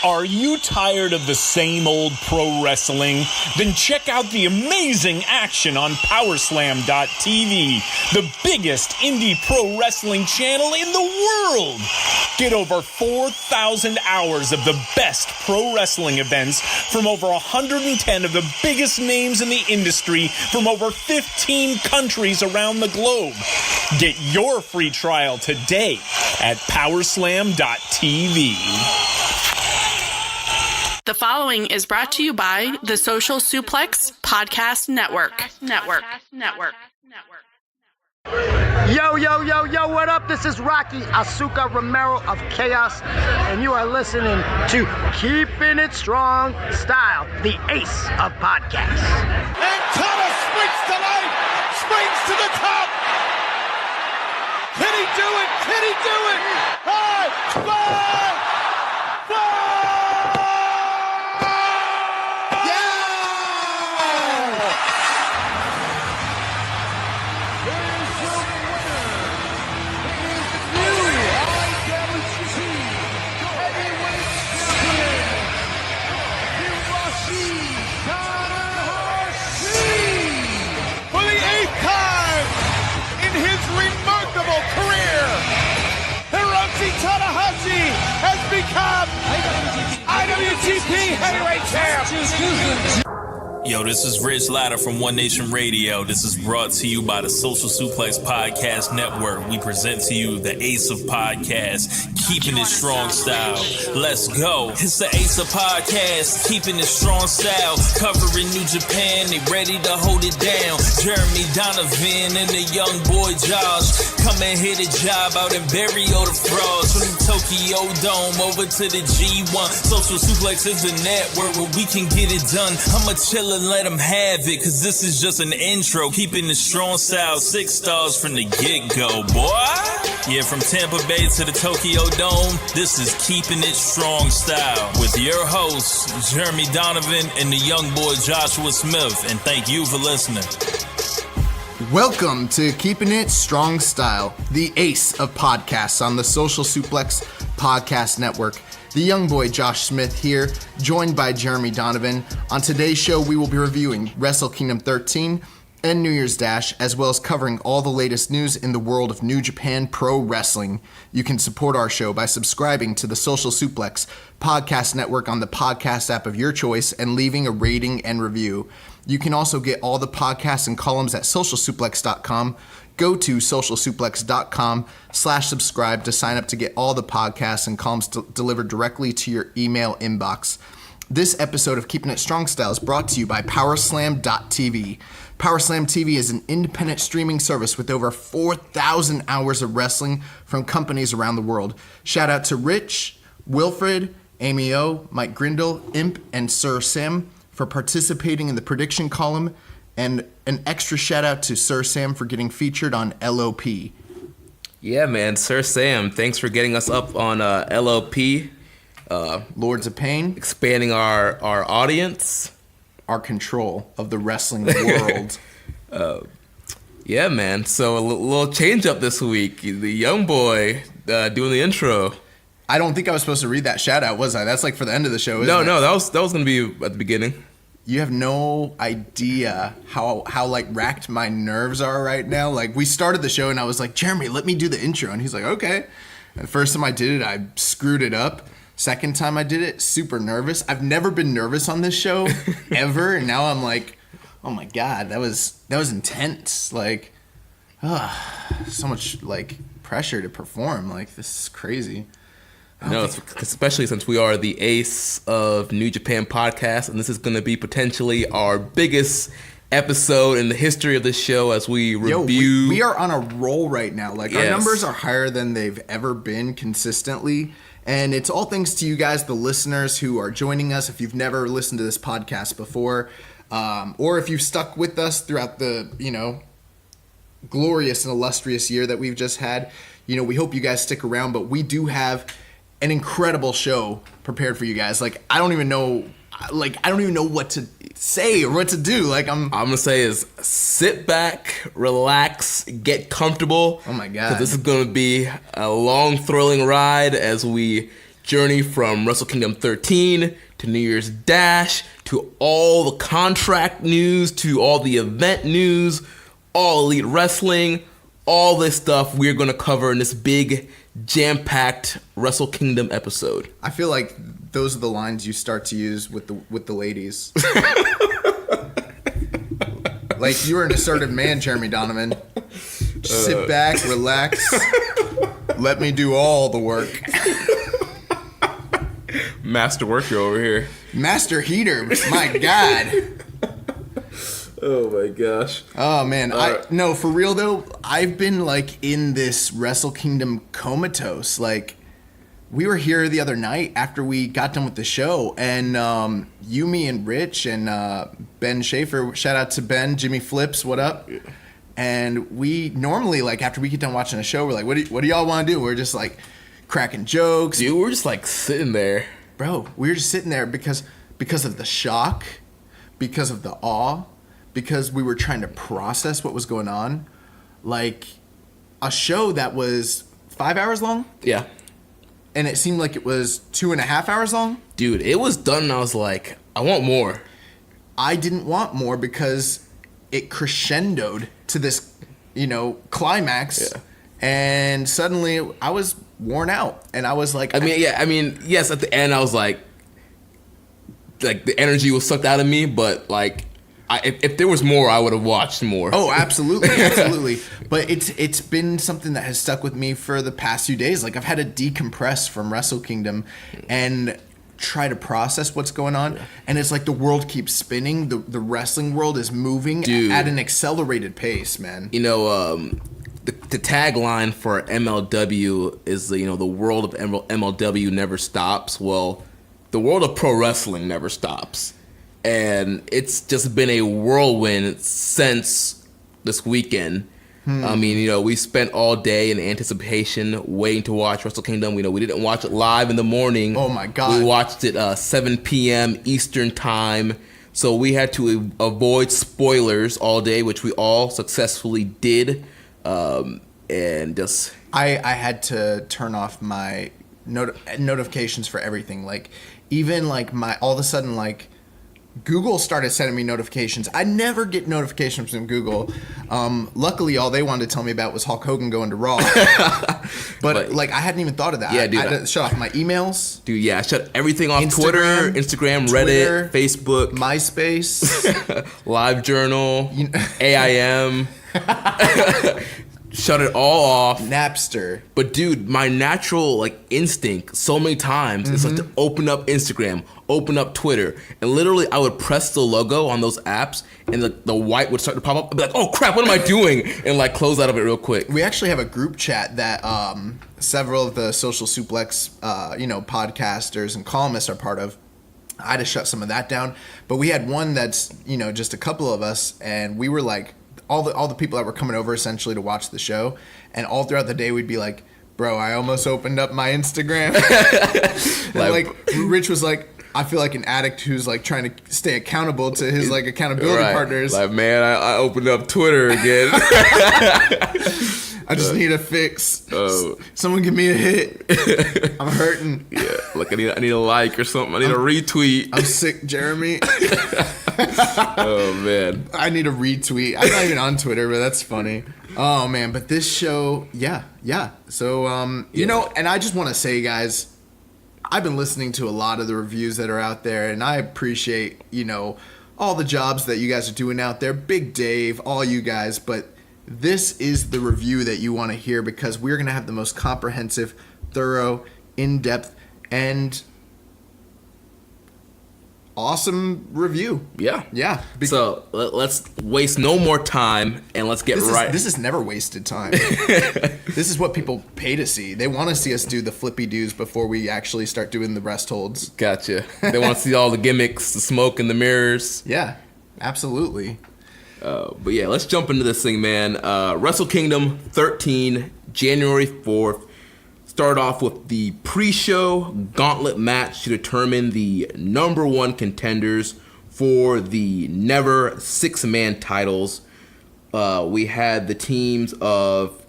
Are you tired of the same old pro wrestling? Then check out the amazing action on Powerslam.tv, the biggest indie pro wrestling channel in the world. Get over 4,000 hours of the best pro wrestling events from over 110 of the biggest names in the industry from over 15 countries around the globe. Get your free trial today at Powerslam.tv. The following is brought to you by the Social Suplex Podcast Network. Yo, what up? This is Rocky Asuka Romero of Chaos, and you are listening to Keepin' It Strong Style, the ace of podcasts. And Thomas springs to life, springs to the top. Can he do it? Can he do it? High, five, has become IWGP Heavyweight Champ. Yo, this is Rich Latta from One Nation Radio. This is brought to you by the Social Suplex Podcast Network. We present to you the Ace of Podcasts, Keepin' It Strong Style. Let's go. It's the Ace of Podcasts, Keepin' It Strong Style. Covering New Japan, they ready to hold it down. Jeremy Donovan and the young boy Josh. Come and hit a job out and bury all the frauds. From the Tokyo Dome over to the G1. Social Suplex is the network where we can get it done. I'ma chill and let them have it, cause this is just an intro. Keeping the strong style, 6 stars from the get-go, boy. Yeah, from Tampa Bay to the Tokyo Dome, this is Keeping It Strong Style with your hosts, Jeremy Donovan and the young boy Joshua Smith. And thank you for listening. Welcome to Keeping It Strong Style, the ace of podcasts on the Social Suplex Podcast Network. The young boy Josh Smith here, joined by Jeremy Donovan. On today's show, we will be reviewing Wrestle Kingdom 13 and New Year's Dash, as well as covering all the latest news in the world of New Japan Pro Wrestling. You can support our show by subscribing to the Social Suplex Podcast Network on the podcast app of your choice and leaving a rating and review. You can also get all the podcasts and columns at socialsuplex.com. Go to socialsuplex.com/subscribe to sign up to get all the podcasts and columns delivered directly to your email inbox. This episode of Keeping It Strong Style is brought to you by Powerslam.tv. Powerslam TV is an independent streaming service with over 4,000 hours of wrestling from companies around the world. Shout out to Rich, Wilfred, Amy O, Mike Grindle, Imp, and Sir Sam for participating in the prediction column, and an extra shout out to Sir Sam for getting featured on LOP. Yeah, man, Sir Sam, thanks for getting us up on LOP. Lords of Pain. Expanding our audience. Our control of the wrestling world. Yeah, man, so a little change up this week. The young boy doing the intro. I don't think I was supposed to read that shout out, was I? That's like for the end of the show, isn't it? No, that was gonna be at the beginning. You have no idea how like racked my nerves are right now. Like, we started the show and I was like, Jeremy, let me do the intro. And he's like, okay. And the first time I did it, I screwed it up. Second time I did it, super nervous. I've never been nervous on this show ever. And now I'm like, oh my God, that was intense. Like, so much like pressure to perform. Like, this is crazy. No, especially since we are the ace of New Japan podcast, and this is going to be potentially our biggest episode in the history of the show as we review. We are on a roll right now. Like, yes. Our numbers are higher than they've ever been consistently, and it's all thanks to you guys, the listeners who are joining us. If you've never listened to this podcast before, or if you've stuck with us throughout the, glorious and illustrious year that we've just had, we hope you guys stick around. But we do have an incredible show prepared for you guys. Like, I don't even know what to say or what to do. Like, I'm gonna say is sit back, relax, get comfortable. Oh my God. 'Cause this is gonna be a long, thrilling ride as we journey from Wrestle Kingdom 13 to New Year's Dash to all the contract news to all the event news, all Elite Wrestling, all this stuff we're going to cover in this big, jam-packed Wrestle Kingdom episode. I feel like those are the lines you start to use with the ladies. Like, you're an assertive man, Jeremy Donovan. Just sit back, relax, let me do all the work. Master worker over here. Master heater, my God. Oh my gosh. Oh man, no, for real though, I've been like in this Wrestle Kingdom comatose. Like, we were here the other night after we got done with the show, and Yumi and Rich and Ben Schaefer, shout out to Ben, Jimmy Flips, what up? Yeah. And we normally, like, after we get done watching a show, we're like, what do y'all want to do? We're just like cracking jokes. Dude, we're just like sitting there. Bro, we were just sitting there because of the shock, because of the awe, because we were trying to process what was going on. Like, a show that was 5 hours long? Yeah. And it seemed like it was 2.5 hours long? Dude, it was done and I was like, I want more. I didn't want more because it crescendoed to this, climax. Yeah. And suddenly I was worn out. And I was like... yes, at the end I was like the energy was sucked out of me, but like... If there was more, I would have watched more. Oh, absolutely, absolutely. But it's been something that has stuck with me for the past few days. Like, I've had to decompress from Wrestle Kingdom and try to process what's going on. And it's like the world keeps spinning. The wrestling world is moving at an accelerated pace, man. The tagline for MLW is the world of MLW never stops. Well, the world of pro wrestling never stops. And it's just been a whirlwind since this weekend. I mean, we spent all day in anticipation waiting to watch Wrestle Kingdom. We didn't watch it live in the morning. Oh, my God. We watched it 7 p.m. Eastern time. So we had to avoid spoilers all day, which we all successfully did. And just... I had to turn off my notifications for everything. Like, even, like, all of a sudden, like... Google started sending me notifications. I never get notifications from Google. Luckily, all they wanted to tell me about was Hulk Hogan going to Raw. but like, I hadn't even thought of that. Yeah, dude. I had to shut off my emails. Dude, yeah, I shut everything off. Instagram, Reddit, Facebook, MySpace, LiveJournal, AIM. Shut it all off. Napster. But dude, my natural instinct so many times is to open up Instagram, open up Twitter, and literally I would press the logo on those apps and the white would start to pop up. I'd be like, oh crap, what am I doing? And close out of it real quick. We actually have a group chat that several of the Social Suplex podcasters and columnists are part of. I had to shut some of that down. But we had one that's, just a couple of us, and we were like, all the people that were coming over essentially to watch the show, and all throughout the day we'd be like, bro, I almost opened up my Instagram. Rich was like, I feel like an addict who's trying to stay accountable to his accountability partners. Like, man, I opened up Twitter again. I just need a fix. Someone give me a hit. I'm hurting. Yeah, I need a like or something. I need a retweet. I'm sick, Jeremy. Oh man, I need a retweet. I'm not even on Twitter, but that's funny. Oh man, but this show, yeah. So and I just want to say, guys, I've been listening to a lot of the reviews that are out there, and I appreciate all the jobs that you guys are doing out there. Big Dave, all you guys, but this is the review that you want to hear because we're going to have the most comprehensive, thorough, in-depth, and awesome review. Yeah. So let's waste no more time and let's get right. This is never wasted time. This is what people pay to see. They want to see us do the flippy doos before we actually start doing the rest holds. Gotcha. They want to see all the gimmicks, the smoke and the mirrors. Yeah, absolutely. But yeah, let's jump into this thing, man. Wrestle Kingdom 13, January 4th. Start off with the pre-show gauntlet match to determine the number one contenders for the Never 6-man titles. We had the teams of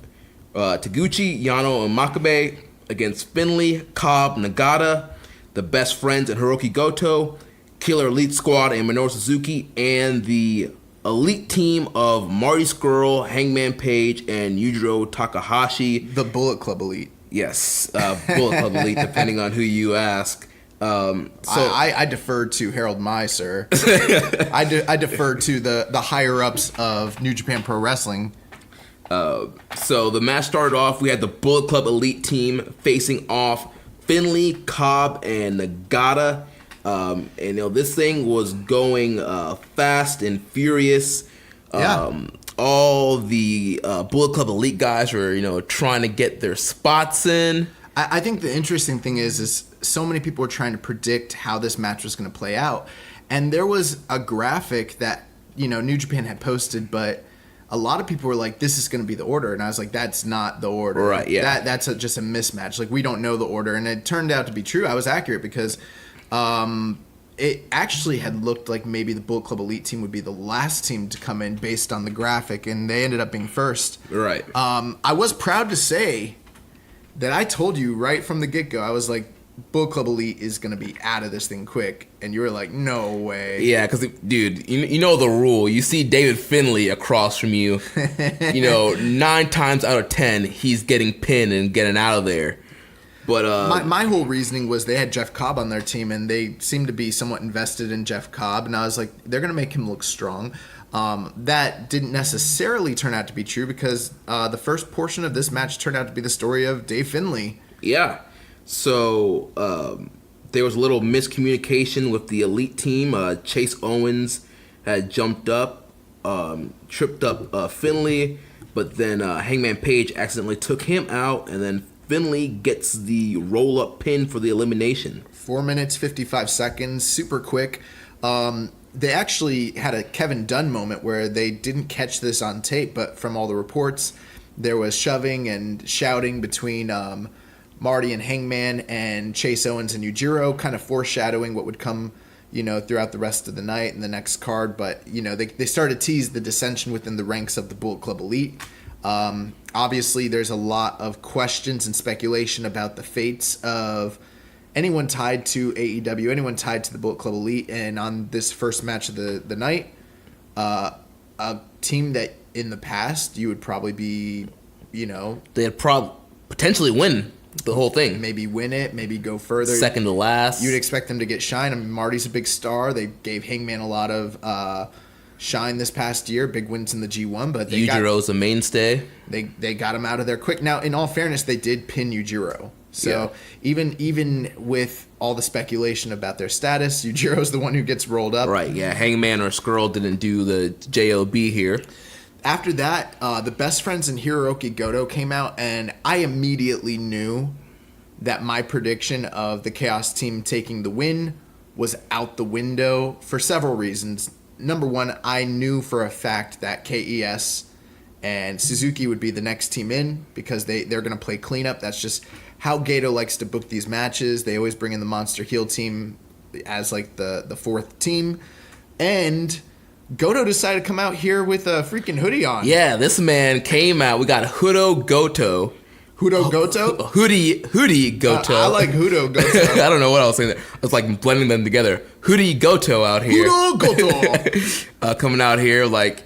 Taguchi, Yano, and Makabe against Finley, Cobb, Nagata, the Best Friends and Hiroki Goto, Killer Elite Squad and Minoru Suzuki, and the elite team of Marty Scurll, Hangman Page, and Yujiro Takahashi. The Bullet Club Elite. Yes, Bullet Club Elite, depending on who you ask. I defer to Harold Mai, sir. I defer to the higher-ups of New Japan Pro Wrestling. So the match started off, we had the Bullet Club Elite team facing off Finley, Cobb, and Nagata. And this thing was going fast and furious. All the Bullet Club Elite guys were, trying to get their spots in. I think the interesting thing is so many people were trying to predict how this match was going to play out. And there was a graphic that, New Japan had posted, but a lot of people were like, this is going to be the order. And I was like, that's not the order. Right, yeah. That's just a mismatch. Like, we don't know the order. And it turned out to be true. I was accurate because it actually had looked like maybe the Bullet Club Elite team would be the last team to come in based on the graphic, and they ended up being first. Right. I was proud to say that I told you right from the get-go, I was like, Bullet Club Elite is going to be out of this thing quick. And you were like, no way. Yeah, because, dude, you know the rule. You see David Finlay across from you. 9 times out of 10, he's getting pinned and getting out of there. But my whole reasoning was they had Jeff Cobb on their team, and they seemed to be somewhat invested in Jeff Cobb. And I was like, they're going to make him look strong. That didn't necessarily turn out to be true because the first portion of this match turned out to be the story of Dave Finlay. Yeah. So there was a little miscommunication with the Elite team. Chase Owens had jumped up, tripped up Finlay, but then Hangman Page accidentally took him out, and then Finlay gets the roll-up pin for the elimination. 4 minutes, 55 seconds, super quick. They actually had a Kevin Dunn moment where they didn't catch this on tape, but from all the reports, there was shoving and shouting between Marty and Hangman and Chase Owens and Yujiro, kind of foreshadowing what would come, throughout the rest of the night and the next card. But, they started to tease the dissension within the ranks of the Bullet Club Elite. Obviously, there's a lot of questions and speculation about the fates of anyone tied to AEW, anyone tied to the Bullet Club Elite. And on this first match of the night, a team that in the past you would probably be, They'd potentially win the whole thing. Maybe win it, maybe go further. Second to last. You'd expect them to get shine. I mean, Marty's a big star. They gave Hangman a lot of shine this past year, big wins in the G1, but Yujiro's a mainstay. They got him out of there quick. Now, in all fairness, they did pin Yujiro. So even with all the speculation about their status, Yujiro's the one who gets rolled up. Right, yeah. Hangman or Scurll didn't do the JOB here. After that, the Best Friends and Hiroki Goto came out, and I immediately knew that my prediction of the Chaos team taking the win was out the window for several reasons. Number one, I knew for a fact that KES and Suzuki would be the next team in because they're going to play cleanup. That's just how Gato likes to book these matches. They always bring in the Monster Heel team as like the fourth team. And Goto decided to come out here with a freaking hoodie on. Yeah, this man came out. We got Hudo Goto. Hudo Goto? Hoodie Goto. I like Hudo Goto. I don't know what I was saying there. I was like blending them together. Hoodie Goto out here. Hudo Goto. Coming out here like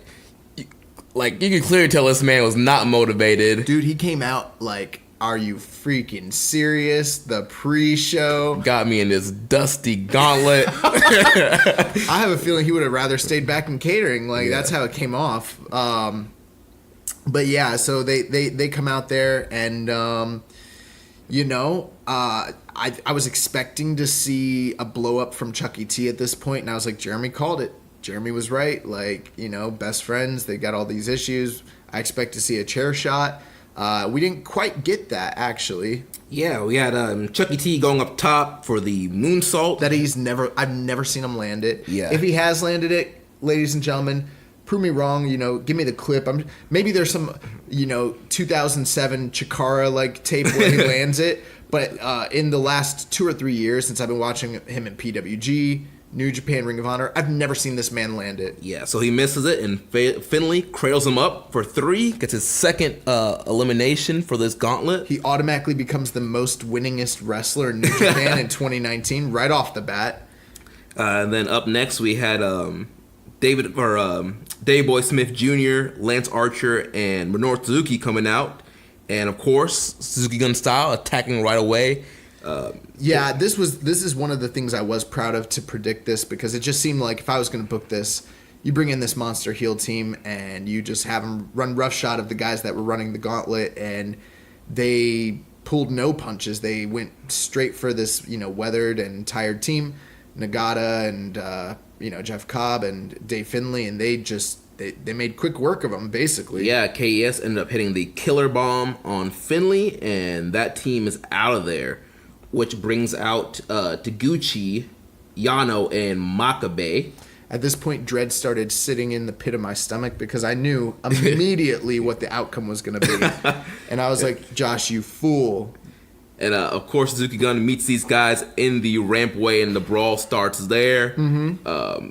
you can clearly tell this man was not motivated. Dude, he came out like, are you freaking serious? The pre-show got me in this dusty gauntlet. I have a feeling he would have rather stayed back in catering. That's how it came off. But yeah, so they come out there and I was expecting to see a blow up from Chucky T at this point, and I was like, Jeremy called it. Jeremy was right. Best friends, they got all these issues. I expect to see a chair shot. We didn't quite get that, actually. Yeah, we had Chucky T going up top for the moonsault. I've never seen him land it. Yeah. If he has landed it, ladies and gentlemen, prove me wrong, give me the clip. Maybe there's some, 2007 Chikara tape where he lands it. But in the last 2 or 3 years since I've been watching him in PWG, New Japan Ring of Honor. I've never seen this man land it. Yeah, so he misses it, and Finley cradles him up for 3, gets his second elimination for this gauntlet. He automatically becomes the most winningest wrestler in New Japan in 2019, right off the bat. And then up next we had Dave Boy Smith Jr., Lance Archer, and Minoru Suzuki coming out, and of course Suzuki Gun Style attacking right away. This is one of the things I was proud of to predict this, because it just seemed like if I was going to book this, you bring in this monster heel team and you just have them run roughshod of the guys that were running the gauntlet, and they pulled no punches. They went straight for this, weathered and tired team, Nagata and Jeff Cobb and Dave Finley, and they made quick work of them, basically. Yeah, KES ended up hitting the killer bomb on Finley, and that team is out of there, which brings out Taguchi, Yano, and Makabe. At this point, dread started sitting in the pit of my stomach, because I knew immediately what the outcome was going to be. And I was like, Josh, you fool. And, of course, Suzuki Gun meets these guys in the rampway, and the brawl starts there. Mm-hmm.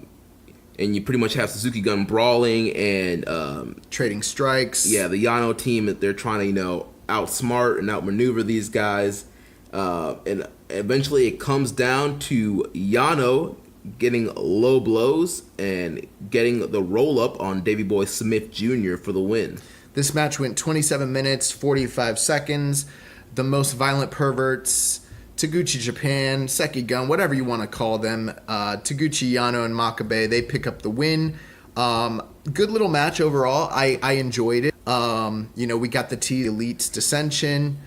And you pretty much have Suzuki Gun brawling and... trading strikes. Yeah, the Yano team, they're trying to, outsmart and outmaneuver these guys. And eventually it comes down to Yano getting low blows and getting the roll-up on Davey Boy Smith Jr. for the win. This match went 27 minutes, 45 seconds. The most violent perverts, Taguchi Japan, Seki Gun, whatever you want to call them, Taguchi, Yano, and Makabe, they pick up the win. Good little match overall. I enjoyed it. We got the T Elite's Dissension.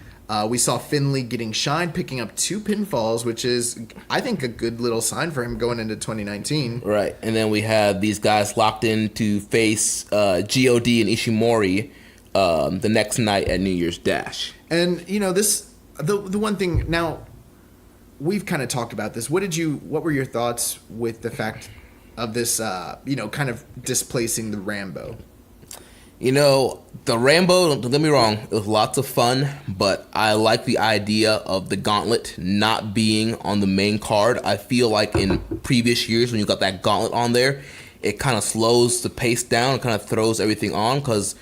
We saw Finley getting shine, picking up 2 pinfalls, which is, I think, a good little sign for him going into 2019. Right, and then we had these guys locked in to face G.O.D. and Ishimori the next night at New Year's Dash. And, the one thing, now, we've kind of talked about this. What were your thoughts with the fact of this, kind of displacing the Rambo? The Rambo, don't get me wrong, it was lots of fun, but I like the idea of the gauntlet not being on the main card. I feel like in previous years when you got that gauntlet on there, it kind of slows the pace down, it kind of throws everything on, because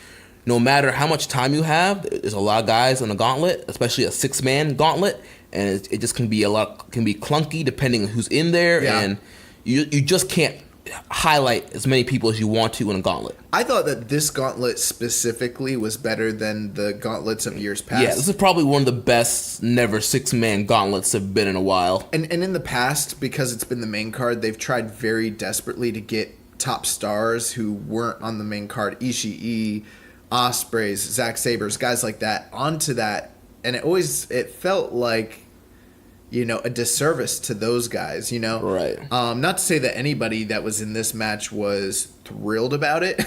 no matter how much time you have, there's a lot of guys on a gauntlet, especially a 6-man gauntlet, and it just can be clunky depending on who's in there, and you just can't highlight as many people as you want to in a gauntlet. I thought that this gauntlet specifically was better than the gauntlets of years past. Yeah, this is probably one of the best never 6-man gauntlets have been in a while. And in the past, because it's been the main card, they've tried very desperately to get top stars who weren't on the main card, Ishii, Ospreys, Zack Sabres, guys like that, onto that. And it felt like, a disservice to those guys, Right. Not to say that anybody that was in this match was thrilled about it.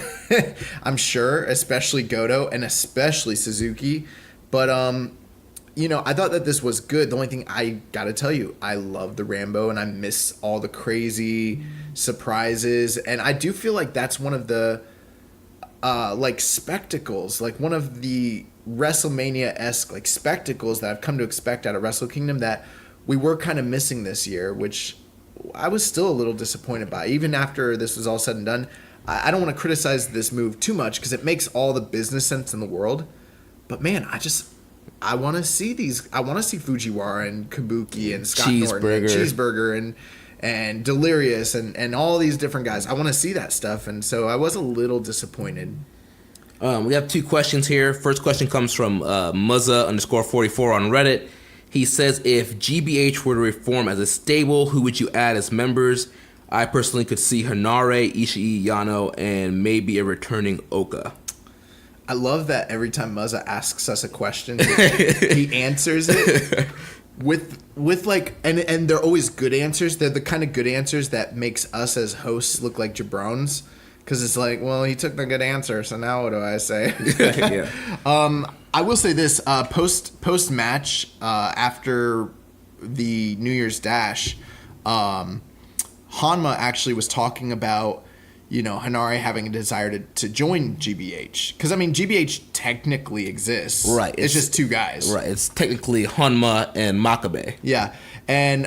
I'm sure, especially Goto and especially Suzuki. But, I thought that this was good. The only thing I got to tell you, I love the Rambo and I miss all the crazy surprises. And I do feel like that's one of the, spectacles, like one of the WrestleMania-esque, spectacles that I've come to expect out of Wrestle Kingdom that we were kind of missing this year, which I was still a little disappointed by. Even after this was all said and done, I don't want to criticize this move too much because it makes all the business sense in the world. But man, I want to see these. I want to see Fujiwara and Kabuki and Scott Norton and Cheeseburger and Delirious and all these different guys. I want to see that stuff, and so I was a little disappointed. We have 2 questions here. First question comes from Muzza_44 on Reddit. He says, if GBH were to reform as a stable, who would you add as members? I personally could see Hanare, Ishii, Yano, and maybe a returning Oka. I love that every time Muzza asks us a question, he answers it with and they're always good answers. They're the kind of good answers that makes us as hosts look like jabrones. Because it's like, well, he took the good answer, so now what do I say? Yeah. I will say this, post match after the New Year's Dash, Hanma actually was talking about, Hanare having a desire to join GBH. Because, GBH technically exists. Right. It's just 2 guys. Right. It's technically Hanma and Makabe. Yeah. And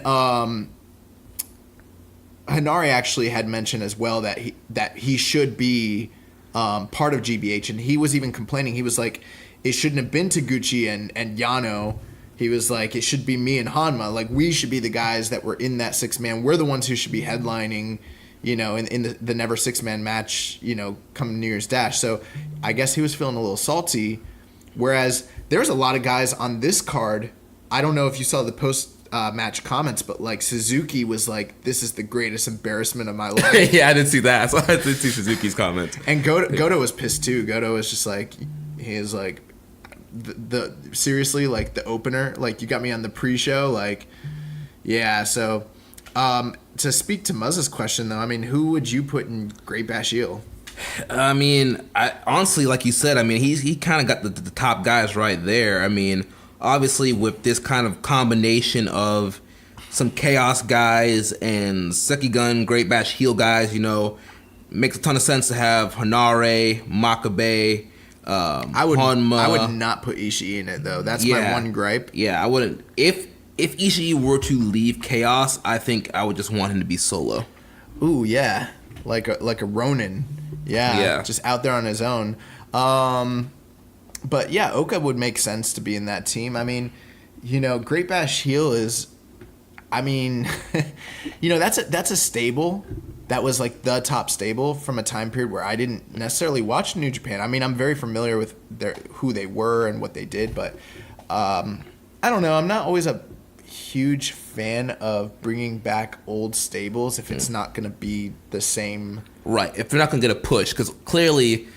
Hanare actually had mentioned as well that he should be part of GBH, and he was even complaining. He was like, it shouldn't have been Taguchi and Yano. He was like, it should be me and Hanma. Like, we should be the guys that were in that 6-man. We're the ones who should be headlining, in the never 6-man match, come New Year's Dash. So I guess he was feeling a little salty. Whereas there's a lot of guys on this card. I don't know if you saw the post-match comments, but like Suzuki was like, this is the greatest embarrassment of my life. Yeah, I didn't see that. So I did see Suzuki's comment. And Goto was pissed too. Goto was just like, he is like, seriously, like the opener, like you got me on the pre-show, like, yeah. So to speak to Muzz's question though, I mean, who would you put in Great Bash Heel? I mean, honestly, like you said, I mean, he kind of got the top guys right there. I mean, obviously with this kind of combination of some Chaos guys and Sekigun Great Bash Heel guys, makes a ton of sense to have Hanare, Makabe, I would Hanma. I would not put Ishii in it though. That's my one gripe. Yeah, I wouldn't. If Ishii were to leave Chaos, I think I would just want him to be solo. Ooh, yeah, like a Ronin. Yeah, just out there on his own. But yeah, Oka would make sense to be in that team. I mean, Great Bash Heel is, I mean, that's a stable that was like the top stable from a time period where I didn't necessarily watch New Japan. I mean, I'm very familiar with who they were and what they did, but I don't know. I'm not always a huge fan of bringing back old stables if it's not going to be the same. Right. If they're not going to get a push, because clearly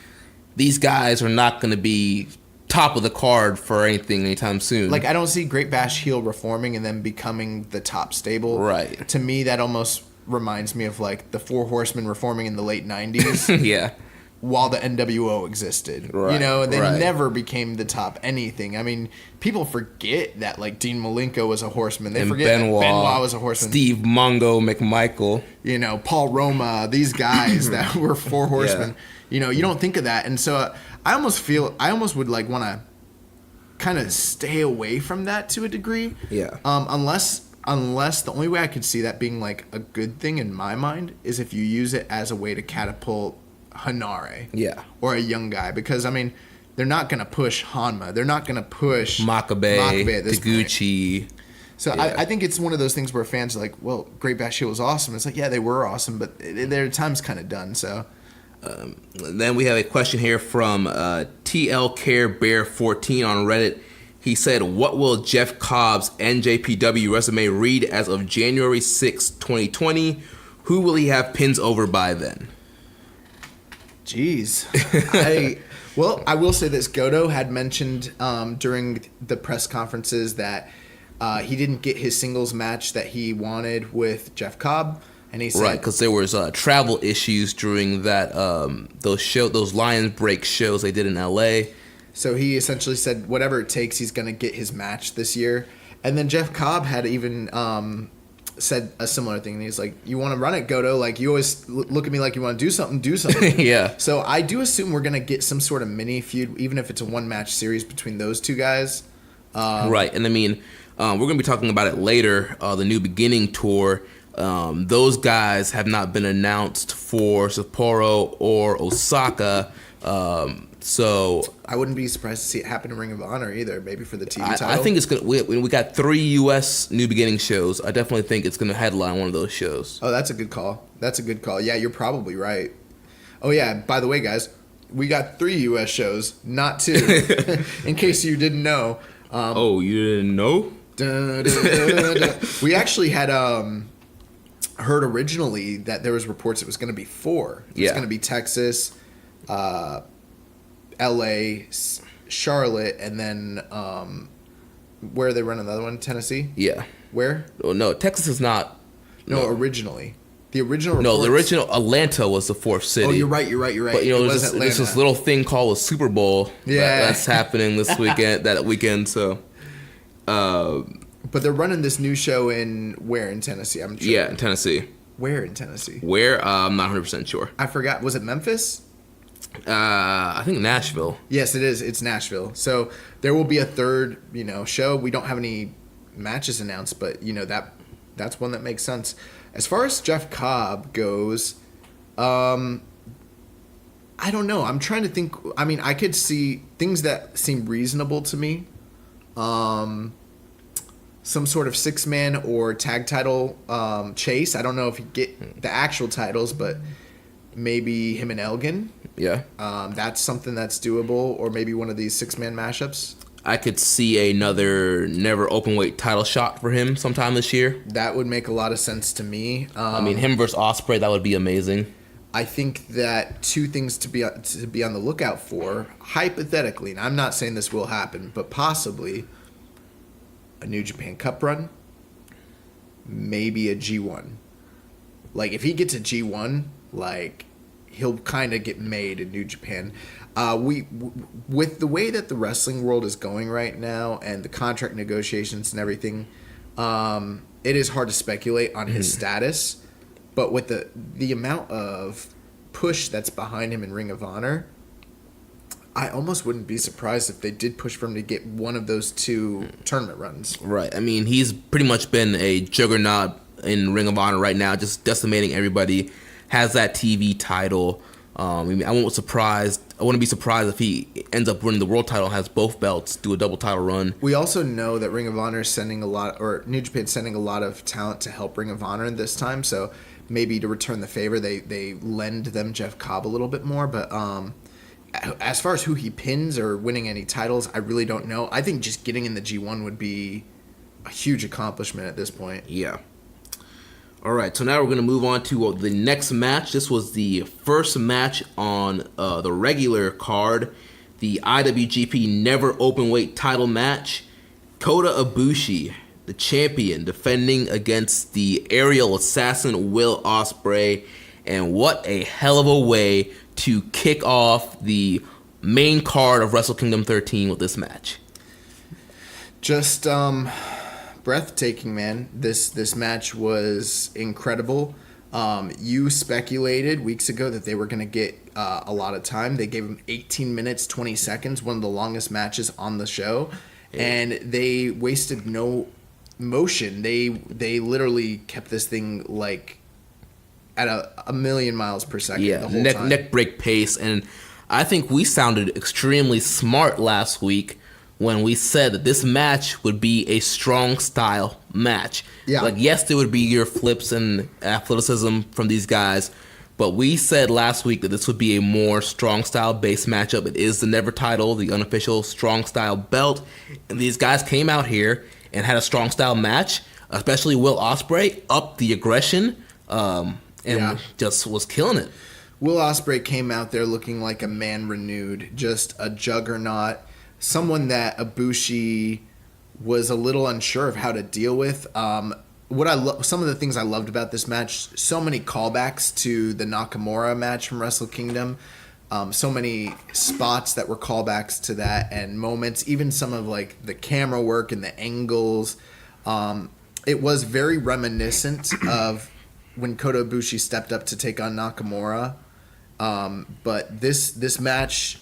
these guys are not going to be top of the card for anything anytime soon. Like, I don't see Great Bash Heel reforming and then becoming the top stable. Right. To me, that almost reminds me of like the Four Horsemen reforming in the late 90s. Yeah. While the NWO existed. Right. They never became the top anything. I mean, people forget that like Dean Malenko was a horseman. They forget Benoit, that Benoit was a horseman. Steve Mongo McMichael. Paul Roma, these guys that were Four Horsemen. Yeah. You don't think of that. And so I almost would like want to kind of stay away from that to a degree. Yeah. Unless the only way I could see that being like a good thing in my mind is if you use it as a way to catapult Hanare. Yeah. Or a young guy. Because, I mean, they're not going to push Hanma. They're not going to push Makabe at this Taguchi. point. So yeah. I think it's one of those things where fans are like, well, Great Bash Heel was awesome. It's like, yeah, they were awesome, but their time's kind of done, so. Then we have a question here from TL Care Bear 14 on Reddit. He said, what will Jeff Cobb's NJPW resume read as of January 6, 2020? Who will he have pins over by then? Jeez. I will say this. Goto had mentioned during the press conferences that he didn't get his singles match that he wanted with Jeff Cobb. And he said, right, because there was travel issues during that those Lions Break shows they did in LA. So he essentially said whatever it takes, he's going to get his match this year. And then Jeff Cobb had even said a similar thing. And he's like, you want to run it, Goto? Like, you always look at me like you want to do something. Yeah. So I do assume we're going to get some sort of mini feud, even if it's a one-match series between those two guys. Right. And I mean, we're going to be talking about it later, the New Beginning tour. Those guys have not been announced for Sapporo or Osaka. So I wouldn't be surprised to see it happen in Ring of Honor either, maybe for the TV title. I think it's gonna. We got 3 U.S. New Beginning shows. I definitely think it's gonna headline one of those shows. Oh, that's a good call. Yeah, you're probably right. Oh yeah, by the way, guys, we got 3 U.S. shows, not 2. In case you didn't know. You didn't know? We actually had heard originally that there was reports it was going to be 4. It was going to be Texas, LA, Charlotte, and then where are they running another one? Tennessee? Yeah. Where? Oh, no, Texas is not. No, originally. The original reports, no, the original Atlanta was the 4th city. Oh, you're right. But there's this little thing called a Super Bowl that's happening this weekend. So, but they're running this new show in Tennessee? I'm sure. Yeah, in Tennessee. Where in Tennessee? I'm not 100% sure. I forgot. Was it Memphis? I think Nashville. Yes, it is. It's Nashville. So there will be a third, show. We don't have any matches announced, but that's one that makes sense. As far as Jeff Cobb goes, I don't know. I'm trying to think. I mean, I could see things that seem reasonable to me. Some sort of 6-man or tag title chase. I don't know if you get the actual titles, but maybe him and Elgin. Yeah. That's something that's doable, or maybe one of these 6-man mashups. I could see another never openweight title shot for him sometime this year. That would make a lot of sense to me. I mean, him versus Ospreay, that would be amazing. I think that two things to be on the lookout for, hypothetically, and I'm not saying this will happen, but possibly a New Japan Cup run, maybe a G1. Like, if he gets a G1, like, he'll kind of get made in New Japan. With the way that the wrestling world is going right now and the contract negotiations and everything, it is hard to speculate on his status. But with the amount of push that's behind him in Ring of Honor, I almost wouldn't be surprised if they did push for him to get one of those 2 tournament runs. Right. I mean, he's pretty much been a juggernaut in Ring of Honor right now, just decimating everybody. Has that TV title. I mean, I wouldn't be surprised if he ends up winning the world title, has both belts, do a double title run. We also know that Ring of Honor is sending New Japan's sending a lot of talent to help Ring of Honor this time. So maybe to return the favor, they lend them Jeff Cobb a little bit more. But as far as who he pins or winning any titles, I really don't know. I think just getting in the G1 would be a huge accomplishment at this point. Yeah. All right, so now we're going to move on to the next match. This was the first match on the regular card, the IWGP Never Openweight title match. Kota Ibushi, the champion, defending against the aerial assassin Will Ospreay. And what a hell of a way to kick off the main card of Wrestle Kingdom 13 with this match. Just breathtaking, man. This match was incredible. You speculated weeks ago that they were going to get a lot of time. They gave him 18 minutes, 20 seconds, one of the longest matches on the show. And they wasted no motion. They literally kept this thing like at a million miles per second the whole time. Neck break pace. And I think we sounded extremely smart last week when we said that this match would be a strong style match. Yeah. Like, yes, there would be your flips and athleticism from these guys, but we said last week that this would be a more strong style based matchup. It is the Never title, the unofficial strong style belt, and these guys came out here and had a strong style match, especially Will Ospreay, upped the aggression, and just was killing it. Will Ospreay came out there looking like a man renewed, just a juggernaut. Someone that Ibushi was a little unsure of how to deal with. Some of the things I loved about this match, so many callbacks to the Nakamura match from Wrestle Kingdom, so many spots that were callbacks to that and moments, even some of like the camera work and the angles. It was very reminiscent of when Kota Ibushi stepped up to take on Nakamura. But this match,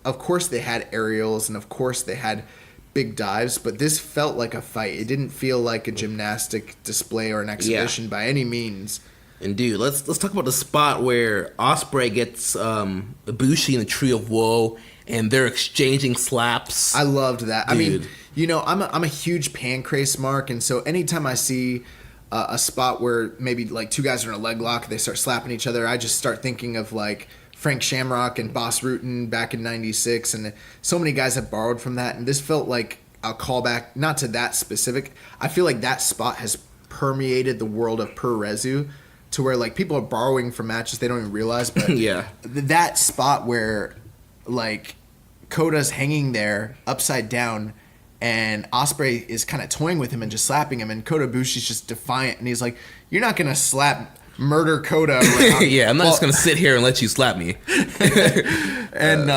of course they had aerials and of course they had big dives, but this felt like a fight. It didn't feel like a gymnastic display or an exhibition by any means. And dude, let's talk about the spot where Ospreay gets Ibushi in the Tree of Woe and they're exchanging slaps. I loved that. Dude. I mean, I'm a huge pancrase mark, and so anytime I see a spot where maybe like 2 guys are in a leg lock, they start slapping each other, I just start thinking of like Frank Shamrock and Boss Rutan back in '96, and so many guys have borrowed from that, and this felt like a callback, not to that specific. I feel like that spot has permeated the world of Puroresu to where like people are borrowing from matches they don't even realize, but that spot where like Kota's hanging there upside down and Ospreay is kind of toying with him and just slapping him, and Kota Ibushi's just defiant, and he's like, "You're not gonna slap murder Kota around." Yeah, I'm not just gonna sit here and let you slap me. And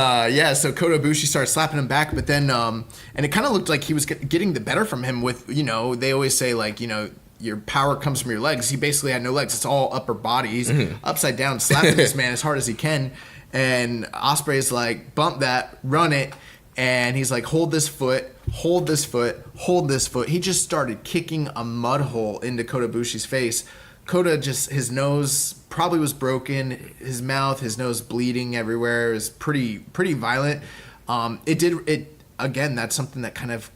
so Kota Ibushi started slapping him back, but then and it kind of looked like he was getting the better from him with, they always say like, your power comes from your legs. He basically had no legs. It's all upper body. He's upside down slapping this man as hard as he can, and Ospreay's like, bump that, run it. And he's like, hold this foot, hold this foot, hold this foot. He just started kicking a mud hole into Kota Ibushi's face. Kota just, his nose probably was broken, his mouth, his nose bleeding everywhere. It was pretty violent. Again, that's something that kind of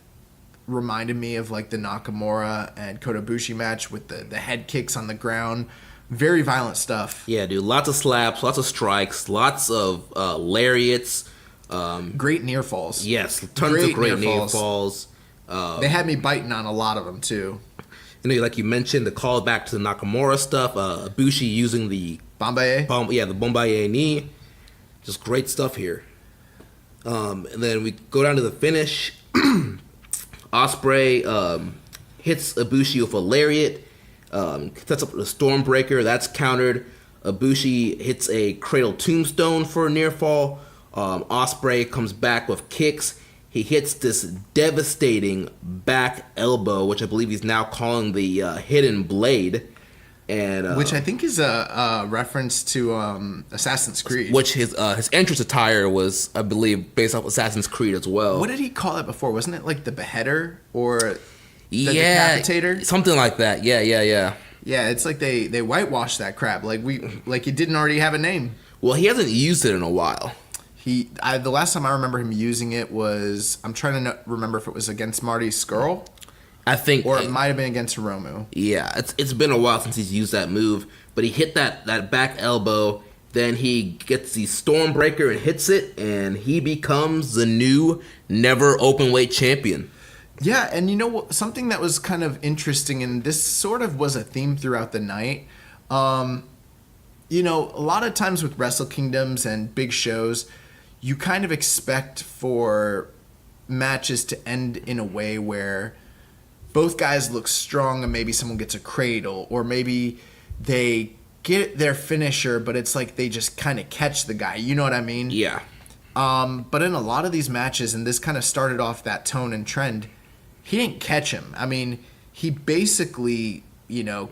reminded me of like the Nakamura and Kota Ibushi match with the head kicks on the ground. Very violent stuff. Yeah, dude. Lots of slaps, lots of strikes, lots of lariats. Great near falls. Yes, tons of great near falls. They had me biting on a lot of them too. And like you mentioned, the call back to the Nakamura stuff. Ibushi using the Bombaye? the Bombaye knee. Just great stuff here. And then we go down to the finish. Ospreay hits Ibushi with a lariat. Sets up the Stormbreaker. That's countered. Ibushi hits a Cradle Tombstone for a near fall. Ospreay comes back with kicks. He hits this devastating back elbow, which I believe he's now calling the Hidden Blade. And which I think is a reference to Assassin's Creed. Which his entrance attire was, I believe, based off Assassin's Creed as well. What did he call it before? Wasn't it like the Beheader or the Decapitator? Something like that. Yeah. Yeah, it's like they whitewashed that crap. Like it didn't already have a name. Well, he hasn't used it in a while. The last time I remember him using it was, I'm trying to remember if it was against Marty Scurll. I think, or it might have been against Hiromu. Yeah, it's been a while since he's used that move, but he hit that back elbow. Then he gets the Stormbreaker and hits it, and he becomes the new never openweight champion. Yeah, and you know what? Something that was kind of interesting, and this sort of was a theme throughout the night. You know, a lot of times with Wrestle Kingdoms and big shows, you kind of expect for matches to end in a way where both guys look strong and maybe someone gets a cradle, or maybe they get their finisher, but it's like they just kind of catch the guy. You know what I mean? Yeah. But in a lot of these matches, and this kind of started off that tone and trend, he didn't catch him. I mean, he basically,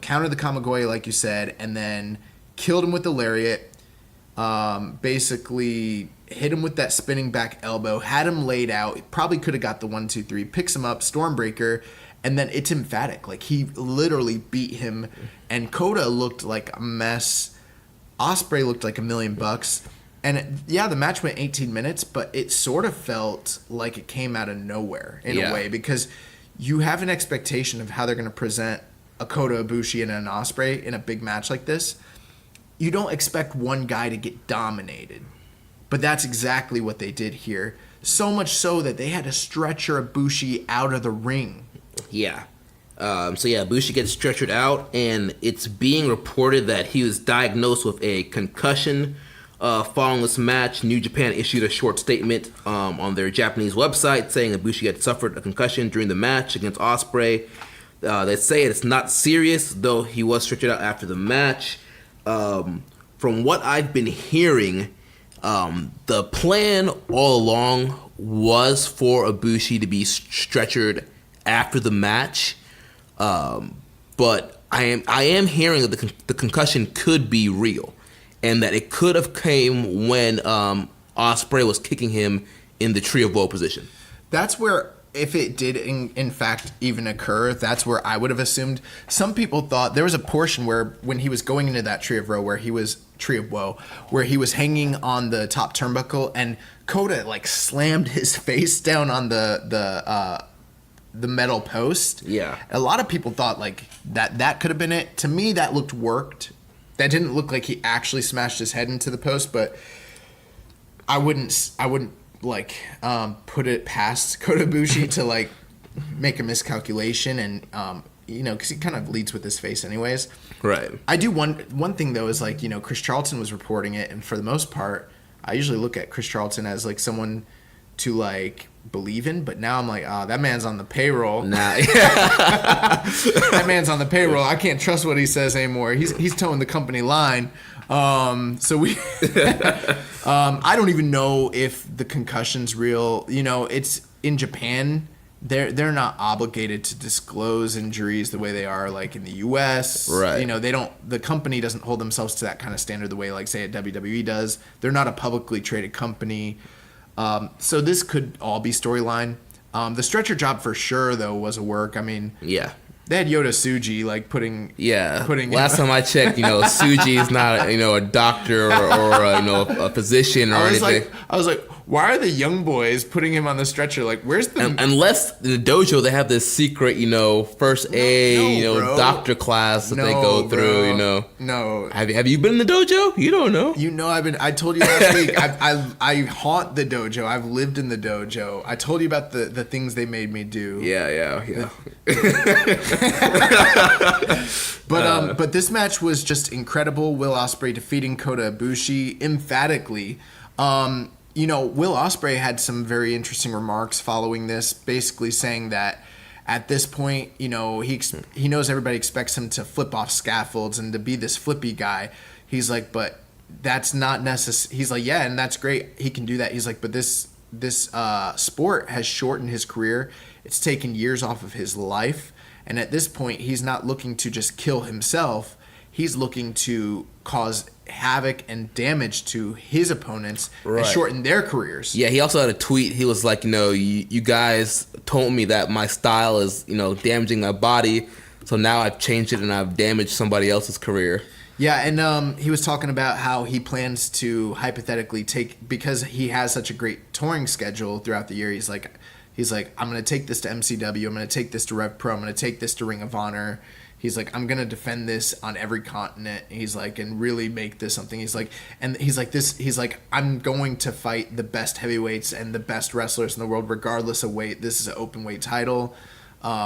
countered the Kamigoye, like you said, and then killed him with the lariat, basically hit him with that spinning back elbow, had him laid out, probably could have got the 1-2-3, picks him up, Stormbreaker, and then it's emphatic. Like, he literally beat him, and Kota looked like a mess. Ospreay looked like $1 million. And the match went 18 minutes, but it sort of felt like it came out of nowhere in a way, because you have an expectation of how they're going to present a Kota Ibushi and an Ospreay in a big match like this. You don't expect one guy to get dominated, but that's exactly what they did here. So much so that they had to stretcher Ibushi out of the ring. Yeah. Ibushi gets stretchered out, and it's being reported that he was diagnosed with a concussion. Following this match, New Japan issued a short statement on their Japanese website saying Ibushi had suffered a concussion during the match against Ospreay. They say it's not serious, though he was stretchered out after the match. From what I've been hearing, the plan all along was for Ibushi to be stretchered after the match, but I am hearing that the concussion could be real, and that it could have came when Ospreay was kicking him in the Tree of Woe position. That's where, if it did in fact even occur, that's where I would have assumed. Some people thought there was a portion where when he was going into that Tree of Woe, where he was hanging on the top turnbuckle, and Kota like slammed his face down on the metal post. Yeah. A lot of people thought like that could have been it. To me, that looked worked. That didn't look like he actually smashed his head into the post, but I wouldn't like put it past Kota Ibushi to like make a miscalculation, and because he kind of leads with his face anyways. Right. I do one thing though is like, Chris Charlton was reporting it, and for the most part, I usually look at Chris Charlton as like someone to like believe in, but now I'm like, that man's on the payroll. Nah. That man's on the payroll. I can't trust what he says anymore. He's towing the company line. So we I don't even know if the concussion's real. It's in Japan. They're not obligated to disclose injuries the way they are like in the US. Right. The company doesn't hold themselves to that kind of standard the way like say a WWE does. They're not a publicly traded company. So this could all be storyline. The stretcher job for sure though was a work. I mean, yeah. They had Yoda Tsuji like putting. Last time I checked, Tsuji is not a doctor or a physician or anything. I was like, why are the young boys putting him on the stretcher? Like, where's the unless in the dojo they have this secret first aid doctor class that they go through. No. Have you been in the dojo? You don't know. I told you last week. I haunt the dojo. I've lived in the dojo. I told you about the things they made me do. Yeah. But this match was just incredible. Will Ospreay defeating Kota Ibushi emphatically. Will Ospreay had some very interesting remarks following this, basically saying that at this point, he knows everybody expects him to flip off scaffolds and to be this flippy guy. He's like, but that's not necessary. He's like, yeah, and that's great. He can do that. He's like, but this sport has shortened his career. It's taken years off of his life. And at this point, he's not looking to just kill himself. He's looking to cause havoc and damage to his opponents and shorten their careers. Yeah, he also had a tweet. He was like, you guys told me that my style is, damaging my body. So now I've changed it and I've damaged somebody else's career. Yeah, and he was talking about how he plans to hypothetically because he has such a great touring schedule throughout the year, he's like, I'm going to take this to MCW. I'm going to take this to Rev Pro. I'm going to take this to Ring of Honor. He's like, I'm going to defend this on every continent. He's like, and really make this something. He's like, I'm going to fight the best heavyweights and the best wrestlers in the world, regardless of weight. This is an open weight title,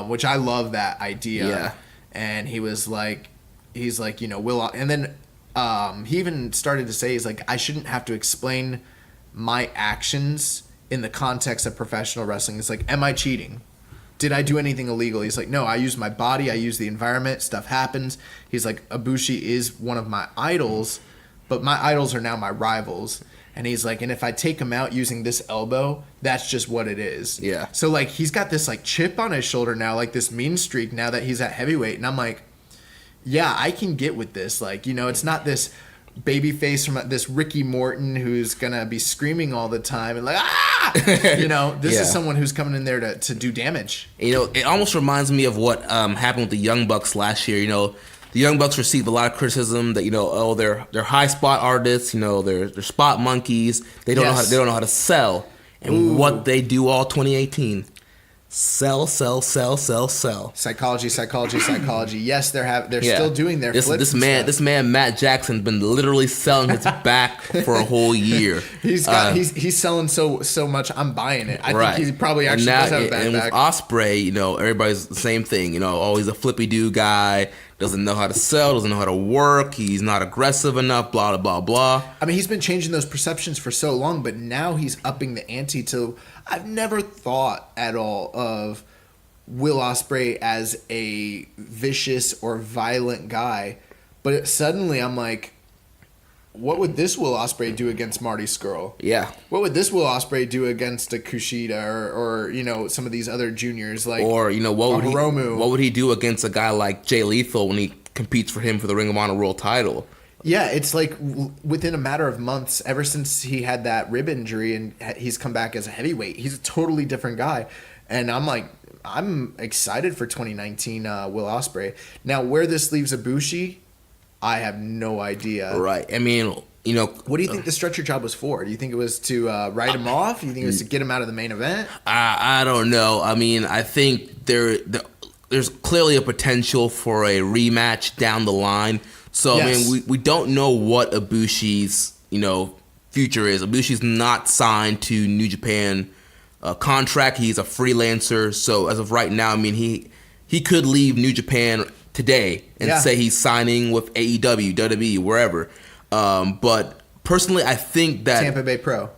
which I love that idea. Yeah. And he was like, Will, and then he even started to say, he's like, I shouldn't have to explain my actions in the context of professional wrestling. It's like, am I cheating? Did I do anything illegal? He's like, no, I use my body. I use the environment. Stuff happens. He's like, Ibushi is one of my idols, but my idols are now my rivals. And he's like, and if I take him out using this elbow, that's just what it is. Yeah. So like, he's got this like chip on his shoulder now, like this mean streak now that he's at heavyweight. And I'm like, yeah, I can get with this. Like, it's not this baby face from this Ricky Morton who's gonna be screaming all the time and like this is someone who's coming in there to do damage. It almost reminds me of what happened with the Young Bucks last year. The Young Bucks received a lot of criticism that they're high spot artists, they're spot monkeys, they don't know how to sell. And what they do all 2018, sell. Psychology. Yes, they're still doing their flips. This man Matt Jackson been literally selling his back for a whole year. He's selling so much. I'm buying it. I think he probably actually does have a bad back. And with Ospreay, everybody's the same thing. He's a flippy dude guy. Doesn't know how to sell, doesn't know how to work, he's not aggressive enough, blah, blah, blah. I mean, he's been changing those perceptions for so long, but now he's upping the ante to... I've never thought at all of Will Ospreay as a vicious or violent guy, but suddenly I'm like, what would this Will Ospreay do against Marty Scurll? Yeah. What would this Will Ospreay do against a Kushida or some of these other juniors like what would he do against a guy like Jay Lethal when he competes for him for the Ring of Honor World title? Yeah, it's like within a matter of months, ever since he had that rib injury and he's come back as a heavyweight, he's a totally different guy. And I'm excited for 2019 Will Ospreay. Now, where this leaves Ibushi, I have no idea. Right. I mean, what do you think the stretcher job was for? Do you think it was to write him off? Do you think it was to get him out of the main event? I don't know. I mean, I think there's clearly a potential for a rematch down the line. So, yes. I mean, we don't know what Ibushi's, future is. Ibushi's not signed to New Japan contract. He's a freelancer. So, as of right now, I mean, he could leave New Japan today and say he's signing with AEW, WWE, wherever. But personally, I think that Tampa Bay Pro.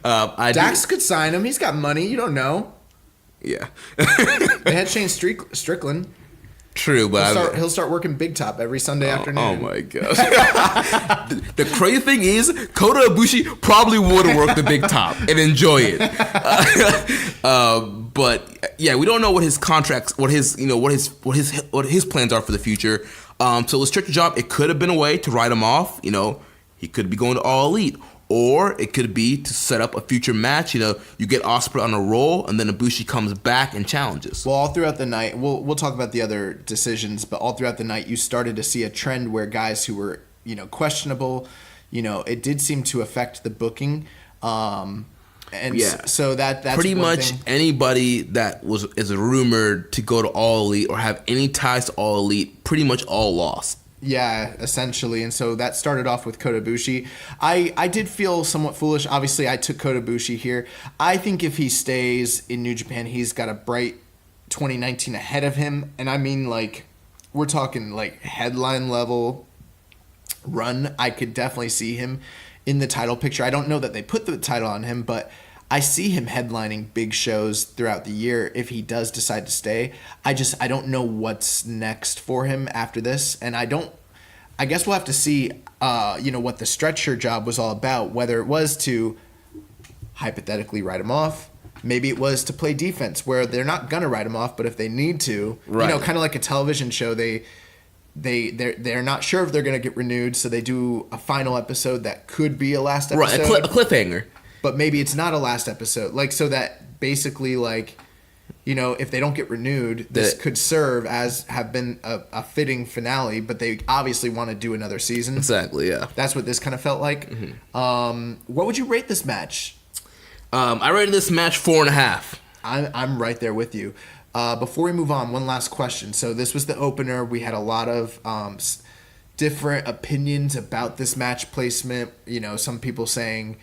Dax could sign him. He's got money. You don't know. Yeah. They had Shane Strickland. True, but he'll start working Big Top every Sunday afternoon. Oh my gosh. The crazy thing is, Kota Ibushi probably would work the Big Top and enjoy it. But yeah, we don't know what his contracts, what his plans are for the future. So the stretcher job, it could have been a way to write him off. He could be going to All Elite, or it could be to set up a future match. You get Ospreay on a roll, and then Ibushi comes back and challenges. Well, all throughout the night, we'll talk about the other decisions, but all throughout the night, you started to see a trend where guys who were, questionable, it did seem to affect the booking. So that's pretty much thing. Anybody that is rumored to go to All Elite or have any ties to All Elite, pretty much all lost. Yeah, essentially. And so that started off with Kota Ibushi. I did feel somewhat foolish. Obviously, I took Kota Ibushi here. I think if he stays in New Japan, he's got a bright 2019 ahead of him. And I mean, we're talking headline level run. I could definitely see him in the title picture. I don't know that they put the title on him, but I see him headlining big shows throughout the year if he does decide to stay. I don't know what's next for him after this, and I guess we'll have to see what the stretcher job was all about, whether it was to hypothetically write him off, maybe it was to play defense where they're not gonna write him off, but if they need to, right. Kind of like a television show, they're not sure if they're going to get renewed, so they do a final episode that could be a last episode. Right, a cliffhanger. But maybe it's not a last episode. So that basically, if they don't get renewed, this could serve as have been a fitting finale, but they obviously want to do another season. Exactly, yeah. That's what this kind of felt like. Mm-hmm. What would you rate this match? I rated this match 4.5. I'm right there with you. Before we move on, one last question. So this was the opener. We had a lot of different opinions about this match placement. Some people saying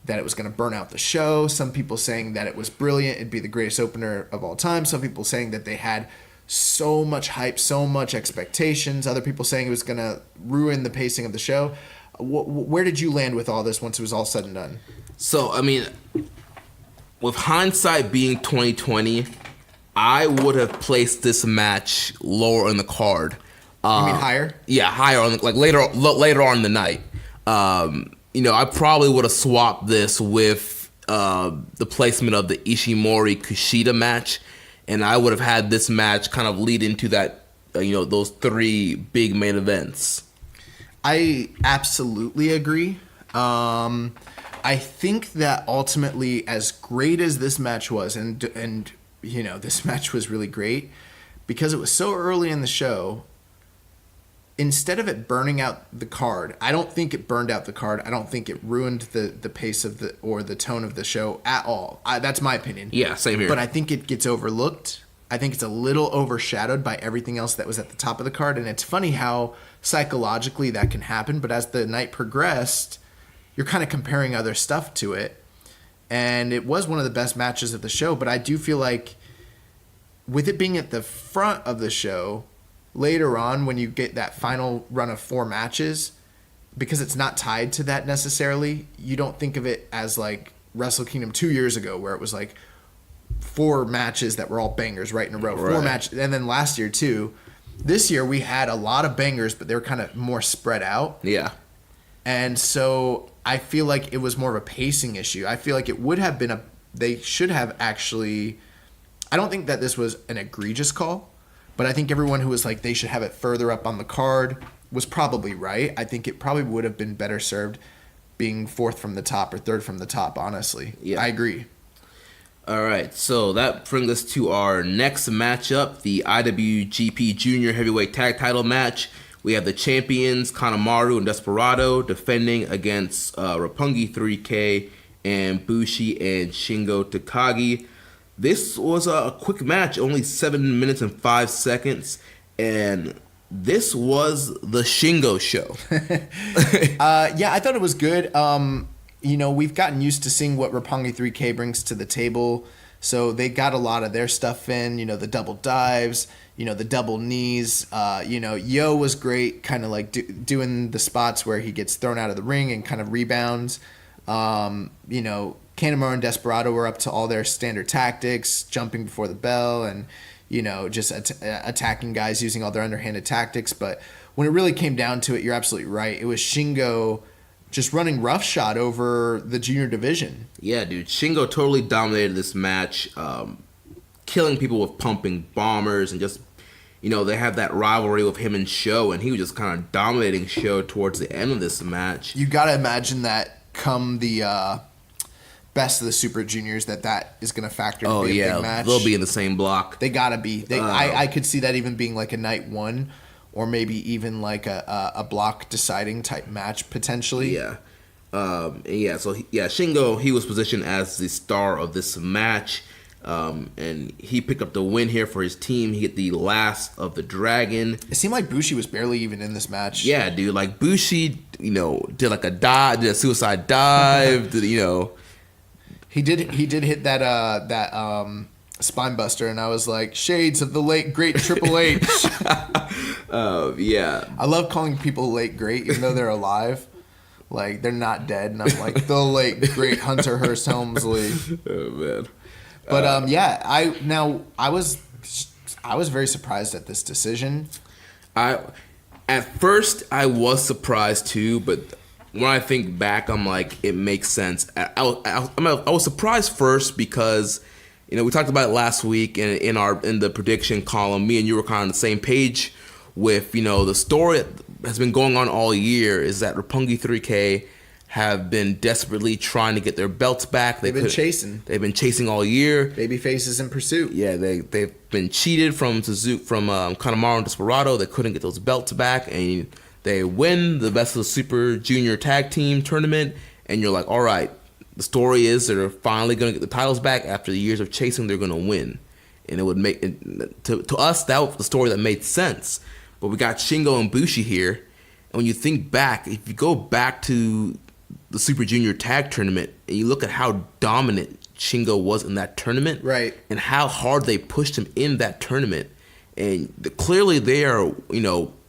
that it was going to burn out the show. Some people saying that it was brilliant. It'd be the greatest opener of all time. Some people saying that they had so much hype, so much expectations. Other people saying it was going to ruin the pacing of the show. Where did you land with all this once it was all said and done? So, with hindsight being 2020, I would have placed this match lower in the card. You mean higher? Yeah, higher on later on in the night. I probably would have swapped this with the placement of the Ishimori Kushida match, and I would have had this match kind of lead into that, those three big main events. I absolutely agree. I think that ultimately, as great as this match was, and this match was really great because it was so early in the show. Instead of it burning out the card, I don't think it burned out the card. I don't think it ruined the pace of the tone of the show at all. That's my opinion. Yeah, same here. But I think it gets overlooked. I think it's a little overshadowed by everything else that was at the top of the card. And it's funny how psychologically that can happen. But as the night progressed, you're kind of comparing other stuff to it. And it was one of the best matches of the show. But I do feel like with it being at the front of the show, later on when you get that final run of 4 matches, because it's not tied to that necessarily, you don't think of it as like Wrestle Kingdom 2 years ago where it was like 4 matches that were all bangers right in a row. Right. 4 matches. And then last year too. This year we had a lot of bangers, but they were kind of more spread out. Yeah. And so I feel like it was more of a pacing issue. I feel like it would have been they should have actually, I don't think that this was an egregious call, but I think everyone who was like they should have it further up on the card was probably right. I think it probably would have been better served being 4th from the top or 3rd from the top, honestly. Yeah. I agree. All right, so that brings us to our next matchup, the IWGP Junior Heavyweight Tag Title match. We have the champions, Kanemaru and Desperado, defending against Roppongi 3K and Bushi and Shingo Takagi. This was a quick match, only 7 minutes and 5 seconds, and this was the Shingo show. Yeah, I thought it was good. We've gotten used to seeing what Roppongi 3K brings to the table, so they got a lot of their stuff in, the double dives, the double knees. Yo was great, kind of like doing the spots where he gets thrown out of the ring and kind of rebounds. Kanemaru and Desperado were up to all their standard tactics, jumping before the bell and, just attacking guys using all their underhanded tactics. But when it really came down to it, you're absolutely right. It was Shingo just running roughshod over the junior division. Yeah, dude. Shingo totally dominated this match, killing people with pumping bombers and just, they have that rivalry with him and Sho, and he was just kind of dominating Sho towards the end of this match. You got to imagine that come the Best of the Super Juniors that is going to factor to be a big match. They'll be in the same block. They gotta be. I could see that even being like a night one, or maybe even like a block deciding type match potentially. Yeah. Shingo, he was positioned as the star of this match, and he picked up the win here for his team. He hit the last of the dragon. It seemed like Bushi was barely even in this match. Yeah, dude. Like Bushi, did like a dive, did a suicide dive. He did hit that spine buster, and I was like, shades of the late great Triple H. Yeah. I love calling people late great, even though they're alive. Like, they're not dead, and I'm like, the late great Hunter Hearst Helmsley. Oh man. But I was very surprised at this decision. At first I was surprised too, but when I think back, I'm like, it makes sense. I was surprised first because, we talked about it last week in the prediction column. Me and you were kind of on the same page with, the story that has been going on all year is that Roppongi 3K have been desperately trying to get their belts back. They've been chasing all year. Babyface is in pursuit. Yeah, they've been cheated from Kanemaru and Desperado. They couldn't get those belts back, and they win the Best of the Super Junior Tag Team Tournament, and you're like, all right, the story is they're finally going to get the titles back after the years of chasing. They're going to win, and it would make to us that was the story that made sense. But we got Shingo and Bushi here, and when you think back, if you go back to the Super Junior Tag Tournament and you look at how dominant Shingo was in that tournament, right, and how hard they pushed him in that tournament, and clearly they are,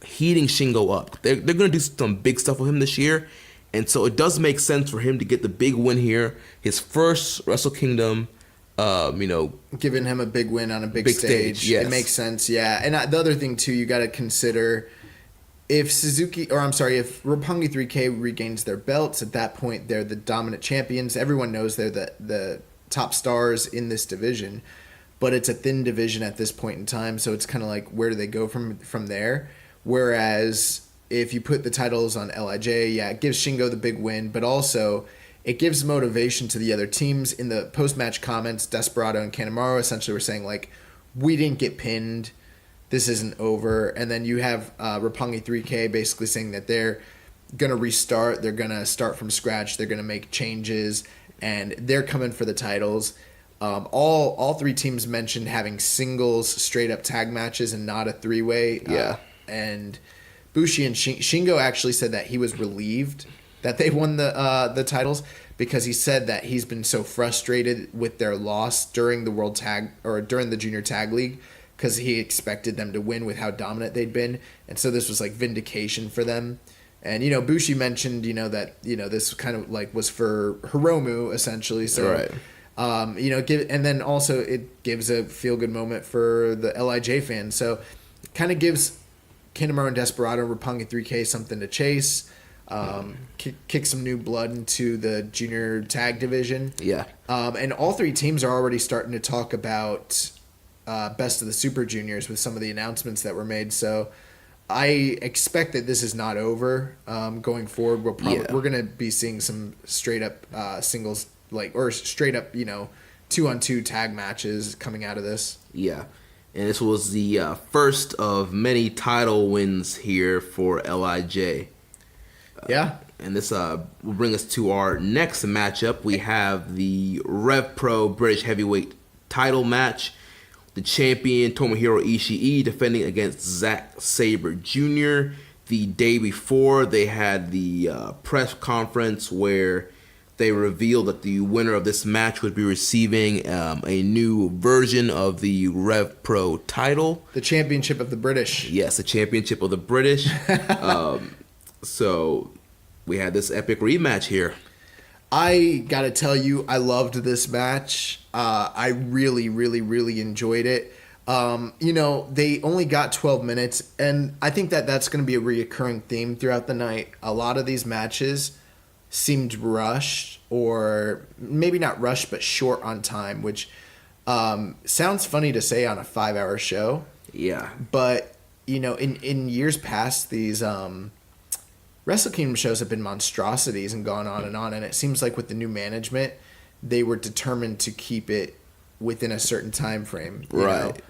heating Shingo up. They're going to do some big stuff with him this year, and so it does make sense for him to get the big win here, his first Wrestle Kingdom. Giving him a big win on a big stage. Yes. It makes sense, yeah. And the other thing too, you got to consider if Roppongi 3K regains their belts, at that point they're the dominant champions. Everyone knows they're the top stars in this division, but it's a thin division at this point in time, so it's kind of like, where do they go from there? Whereas if you put the titles on LIJ, it gives Shingo the big win, but also it gives motivation to the other teams. In the post-match comments, Desperado and Kanemaru essentially were saying, like, we didn't get pinned, this isn't over. And then you have Roppongi 3K basically saying that they're going to restart, they're going to start from scratch, they're going to make changes, and they're coming for the titles. All three teams mentioned having singles straight-up tag matches and not a three-way. Yeah. And Bushi and Shingo actually said that he was relieved that they won the titles, because he said that he's been so frustrated with their loss during the Junior Tag League, because he expected them to win with how dominant they'd been, and so this was like vindication for them. And Bushi mentioned that this kind of like was for Hiromu essentially. So right. And then also it gives a feel good moment for the LIJ fans. So kind of gives Kanemaru and Desperado, Roppongi 3K something to chase. Kick some new blood into the junior tag division. Yeah. And all three teams are already starting to talk about Best of the Super Juniors with some of the announcements that were made. So I expect that this is not over. Going forward, we're going to be seeing some straight up singles or straight up 2-on-2 tag matches coming out of this. Yeah. And this was the first of many title wins here for LIJ. Yeah. And this will bring us to our next matchup. We have the Rev Pro British Heavyweight title match. The champion, Tomohiro Ishii, defending against Zack Sabre Jr. The day before, they had the press conference where they revealed that the winner of this match would be receiving a new version of the Rev Pro title. The championship of the British. Yes, the championship of the British. So we had this epic rematch here. I gotta tell you, I loved this match. I really, really, really enjoyed it. They only got 12 minutes, and I think that that's going to be a reoccurring theme throughout the night. A lot of these matches seemed rushed, or maybe not rushed, but short on time, which sounds funny to say on a 5-hour show. Yeah. But, in years past, these Wrestle Kingdom shows have been monstrosities and gone on, and it seems like with the new management, they were determined to keep it within a certain time frame. Right.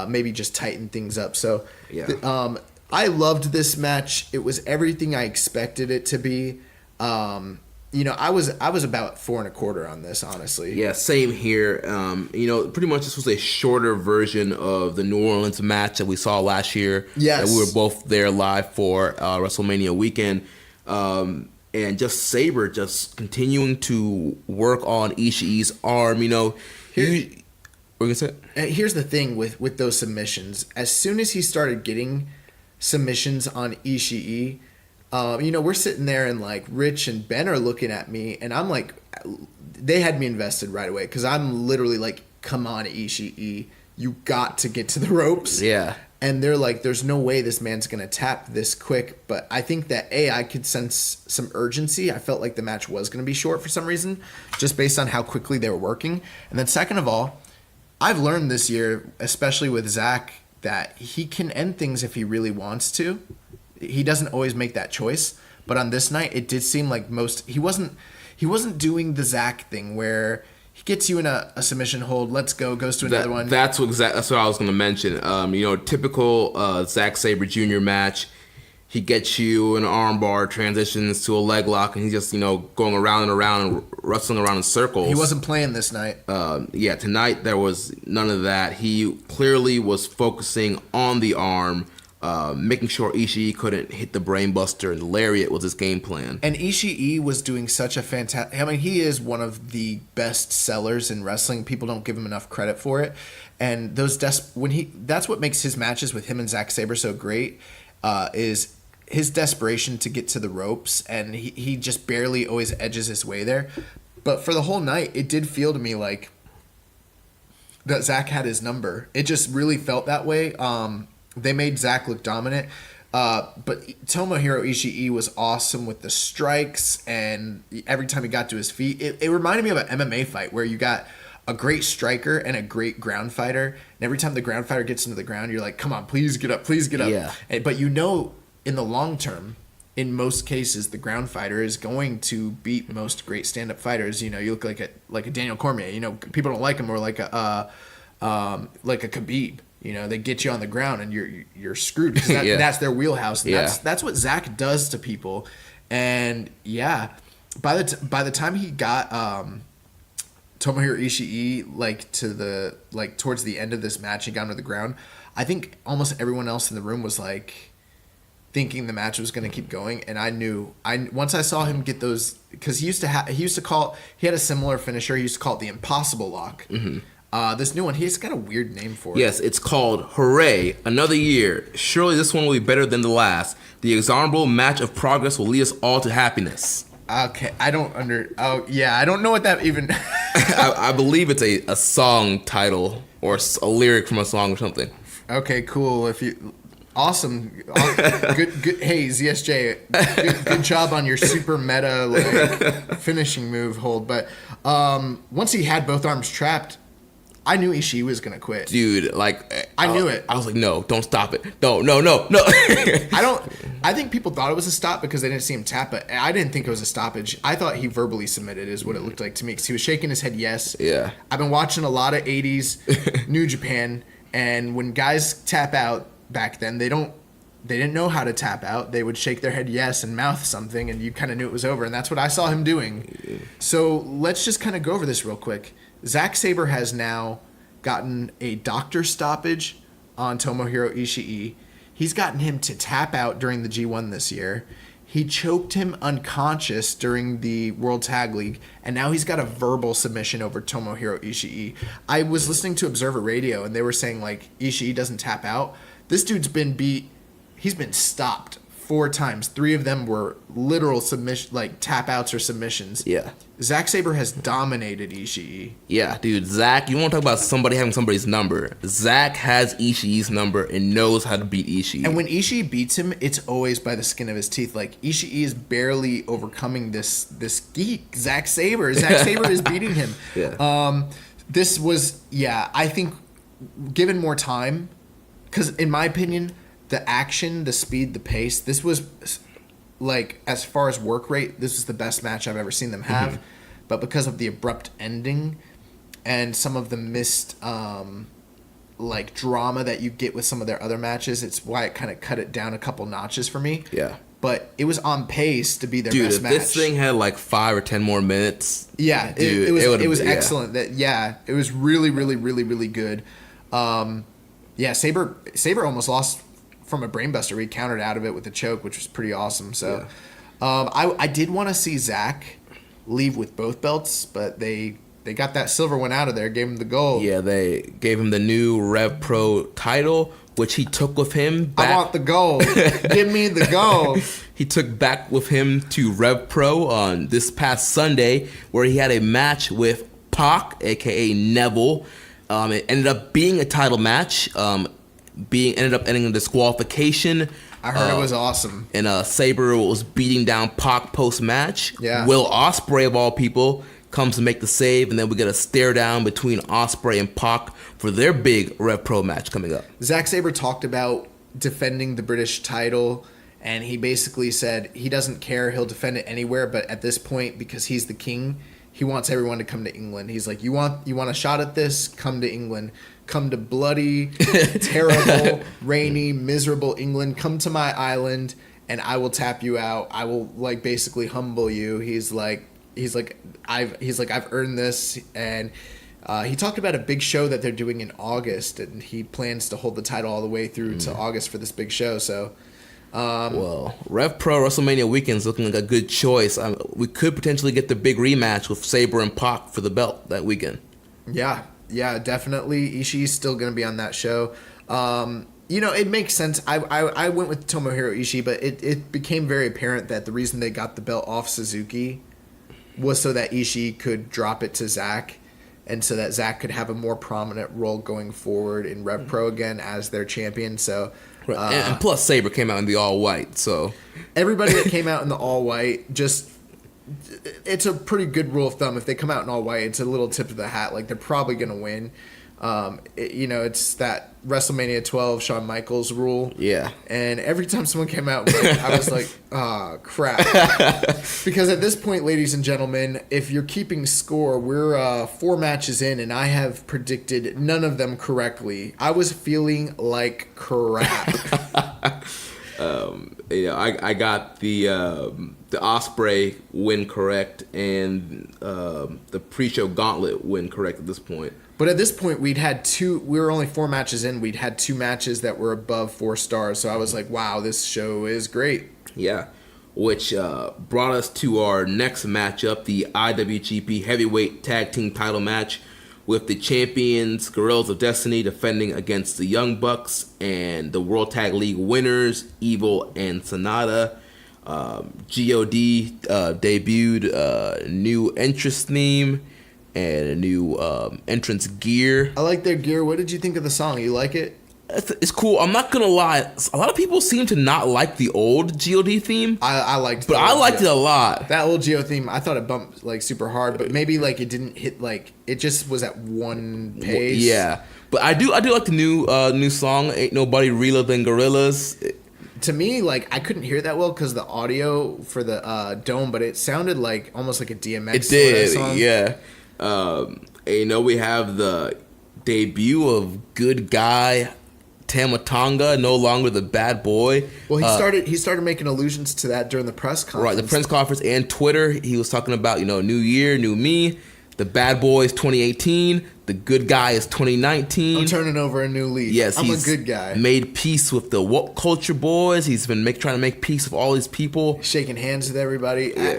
Maybe just tighten things up. So, Yeah. I loved this match. It was everything I expected it to be. I was about 4 1/4 on this, honestly. Yeah, same here. Pretty much this was a shorter version of the New Orleans match that we saw last year. Yes. That we were both there live for WrestleMania weekend. And just Sabre just continuing to work on Ishii's arm. What are you going to say? Here's the thing with those submissions. As soon as he started getting submissions on Ishii, we're sitting there and like Rich and Ben are looking at me, and I'm like, they had me invested right away because I'm literally like, come on, Ishii, you got to get to the ropes. Yeah. And they're like, there's no way this man's going to tap this quick. But I think that, I could sense some urgency. I felt like the match was going to be short for some reason, just based on how quickly they were working. And then second of all, I've learned this year, especially with Zach, that he can end things if he really wants to. He doesn't always make that choice. But on this night, it did seem like he wasn't doing the Zach thing where he gets you in a submission hold, let's go, goes to another one. That's what I was going to mention. Typical Zack Sabre Jr. match. He gets you an arm bar, transitions to a leg lock, and he's just going around and around and wrestling around in circles. He wasn't playing this night. Tonight there was none of that. He clearly was focusing on the arm, making sure Ishii couldn't hit the brainbuster, and lariat was his game plan. And Ishii was doing such a fantastic... I mean, he is one of the best sellers in wrestling. People don't give him enough credit for it. And that's what makes his matches with him and Zack Sabre so great, is his desperation to get to the ropes, and he just barely always edges his way there. But for the whole night, it did feel to me like that Zach had his number. It just really felt that way. They made Zach look dominant. But Tomohiro Ishii was awesome with the strikes, and every time he got to his feet, it reminded me of an MMA fight where you got a great striker and a great ground fighter, and every time the ground fighter gets into the ground, you're like, come on, please get up, please get up. Yeah. But in the long term, in most cases, the ground fighter is going to beat most great stand-up fighters. You look like a Daniel Cormier. People don't like him, or like a Khabib. They get you on the ground and you're screwed. That's their wheelhouse. And that's what Zach does to people. And by the time he got Tomohiro Ishii towards the end of this match and got him to the ground, I think almost everyone else in the room was thinking the match was going to keep going. And I knew once I saw him get those, because he had a similar finisher. He used to call it the impossible lock. Mm-hmm. This new one, he's got a weird name for it. Yes, it's called Hooray, Another Year. Surely this one will be better than the last. The exorable match of progress will lead us all to happiness. Okay, I don't know what that even... I believe it's a song title or a lyric from a song or something. Okay, cool. Awesome. Good. Hey, ZSJ, good job on your super meta finishing move hold. But once he had both arms trapped, I knew Ishii was going to quit. Dude, I knew it. I was like, no, don't stop it. No. I think people thought it was a stop because they didn't see him tap, but I didn't think it was a stoppage. I thought he verbally submitted is what it looked like to me, because he was shaking his head yes. Yeah. I've been watching a lot of 80s New Japan, and when guys tap out back then, they didn't know how to tap out. They would shake their head yes and mouth something, and you kind of knew it was over, and that's what I saw him doing. So let's just kind of go over this real quick. Zack Sabre has now gotten a doctor stoppage on Tomohiro Ishii. He's gotten him to tap out during the G1 this year. He choked him unconscious during the World Tag League, and now he's got a verbal submission over Tomohiro Ishii. I was listening to Observer Radio, and they were saying, Ishii doesn't tap out. This dude's been beat. He's been stopped 4 times. 3 of them were literal tap outs or submissions. Yeah. Zack Sabre has dominated Ishii. Yeah, dude. Zach, you want to talk about somebody having somebody's number. Zach has Ishii's number and knows how to beat Ishii. And when Ishii beats him, it's always by the skin of his teeth. Ishii is barely overcoming this geek, Zack Sabre. Zack Sabre is beating him. Yeah. This was, I think, given more time, because in my opinion, the action, the speed, the pace, this was like, as far as work rate, this is the best match I've ever seen them have. But because of the abrupt ending and some of the missed, like, drama that you get with some of their other matches, it's why it kind of cut it down a couple notches for me. Yeah. But it was on pace to be their best match. Dude, if this thing had like 5 or 10 more minutes, yeah, dude, it was excellent. That it was really, really, really, really good. Saber almost lost from a brainbuster. He countered out of it with a choke, which was pretty awesome. So, I did want to see Zach leave with both belts, but they got that silver one out of there, gave him the gold. Yeah, they gave him the new Rev Pro title, which he took with him back. I want the gold. Give me the gold. He took back with him to Rev Pro on this past Sunday, where he had a match with Pac, a.k.a. Neville. It ended up being a title match. Ended up ending in disqualification. I heard it was awesome. And Saber was beating down Pac post-match. Yeah. Will Ospreay, of all people, comes to make the save, and then we get a stare down between Ospreay and Pac for their big Rev Pro match coming up. Zack Sabre talked about defending the British title, and he basically said he doesn't care, he'll defend it anywhere, but at this point, because he's the king, he wants everyone to come to England. He's like, you want a shot at this? Come to England. Come to bloody, terrible, rainy, miserable England. Come to my island, and I will tap you out. I will, like, basically humble you. He's like I've earned this. And he talked about a big show that they're doing in August, and he plans to hold the title all the way through to August for this big show. So, well, Rev Pro WrestleMania weekend's looking like a good choice. We could potentially get the big rematch with Sabre and Pac for the belt that weekend. Yeah, definitely. Ishii's still going to be on that show. It makes sense. I went with Tomohiro Ishii, but it became very apparent that the reason they got the belt off Suzuki was so that Ishii could drop it to Zack, and so that Zack could have a more prominent role going forward in Rev Pro again as their champion. So, and plus Sabre came out in the all white, so everybody that came out in the all white, it's a pretty good rule of thumb. If they come out in all white, it's a little tip of the hat. Like, they're probably going to win. It's that WrestleMania 12 Shawn Michaels rule. Yeah. And every time someone came out, I was like, oh, crap. Because at this point, ladies and gentlemen, if you're keeping score, we're 4 matches in, and I have predicted none of them correctly. I was feeling like crap. I got the Ospreay win correct and the pre-show gauntlet win correct at this point. But at this point, we were only 4 matches in. We'd had 2 matches that were above 4 stars. So I was like, wow, this show is great. Yeah, which brought us to our next matchup, the IWGP Heavyweight Tag Team title match with the champions, Guerrillas of Destiny, defending against the Young Bucks and the World Tag League winners, Evil and Sonata. GOD debuted a new entrance theme and a new entrance gear. I like their gear. What did you think of the song? You like it? It's cool. I'm not gonna lie. A lot of people seem to not like the old GOD theme. I liked it. But I liked it a lot. That old GO theme, I thought it bumped like super hard, but maybe like it didn't hit, like it just was at one pace. Yeah. But I do like the new song, Ain't Nobody Realer Than Gorillas. To me, like, I couldn't hear that well because the audio for the dome, but it sounded like almost like a DMX. It did, song. Yeah. We have the debut of good guy Tama Tonga, no longer the bad boy. Well, he started making allusions to that during the press conference. Right, the press conference and Twitter. He was talking about, new year, new me. The bad boy is 2018. The good guy is 2019. I'm turning over a new leaf. Yes, I'm a good guy. Made peace with the woke culture boys. He's been trying to make peace with all these people. Shaking hands with everybody. Yeah.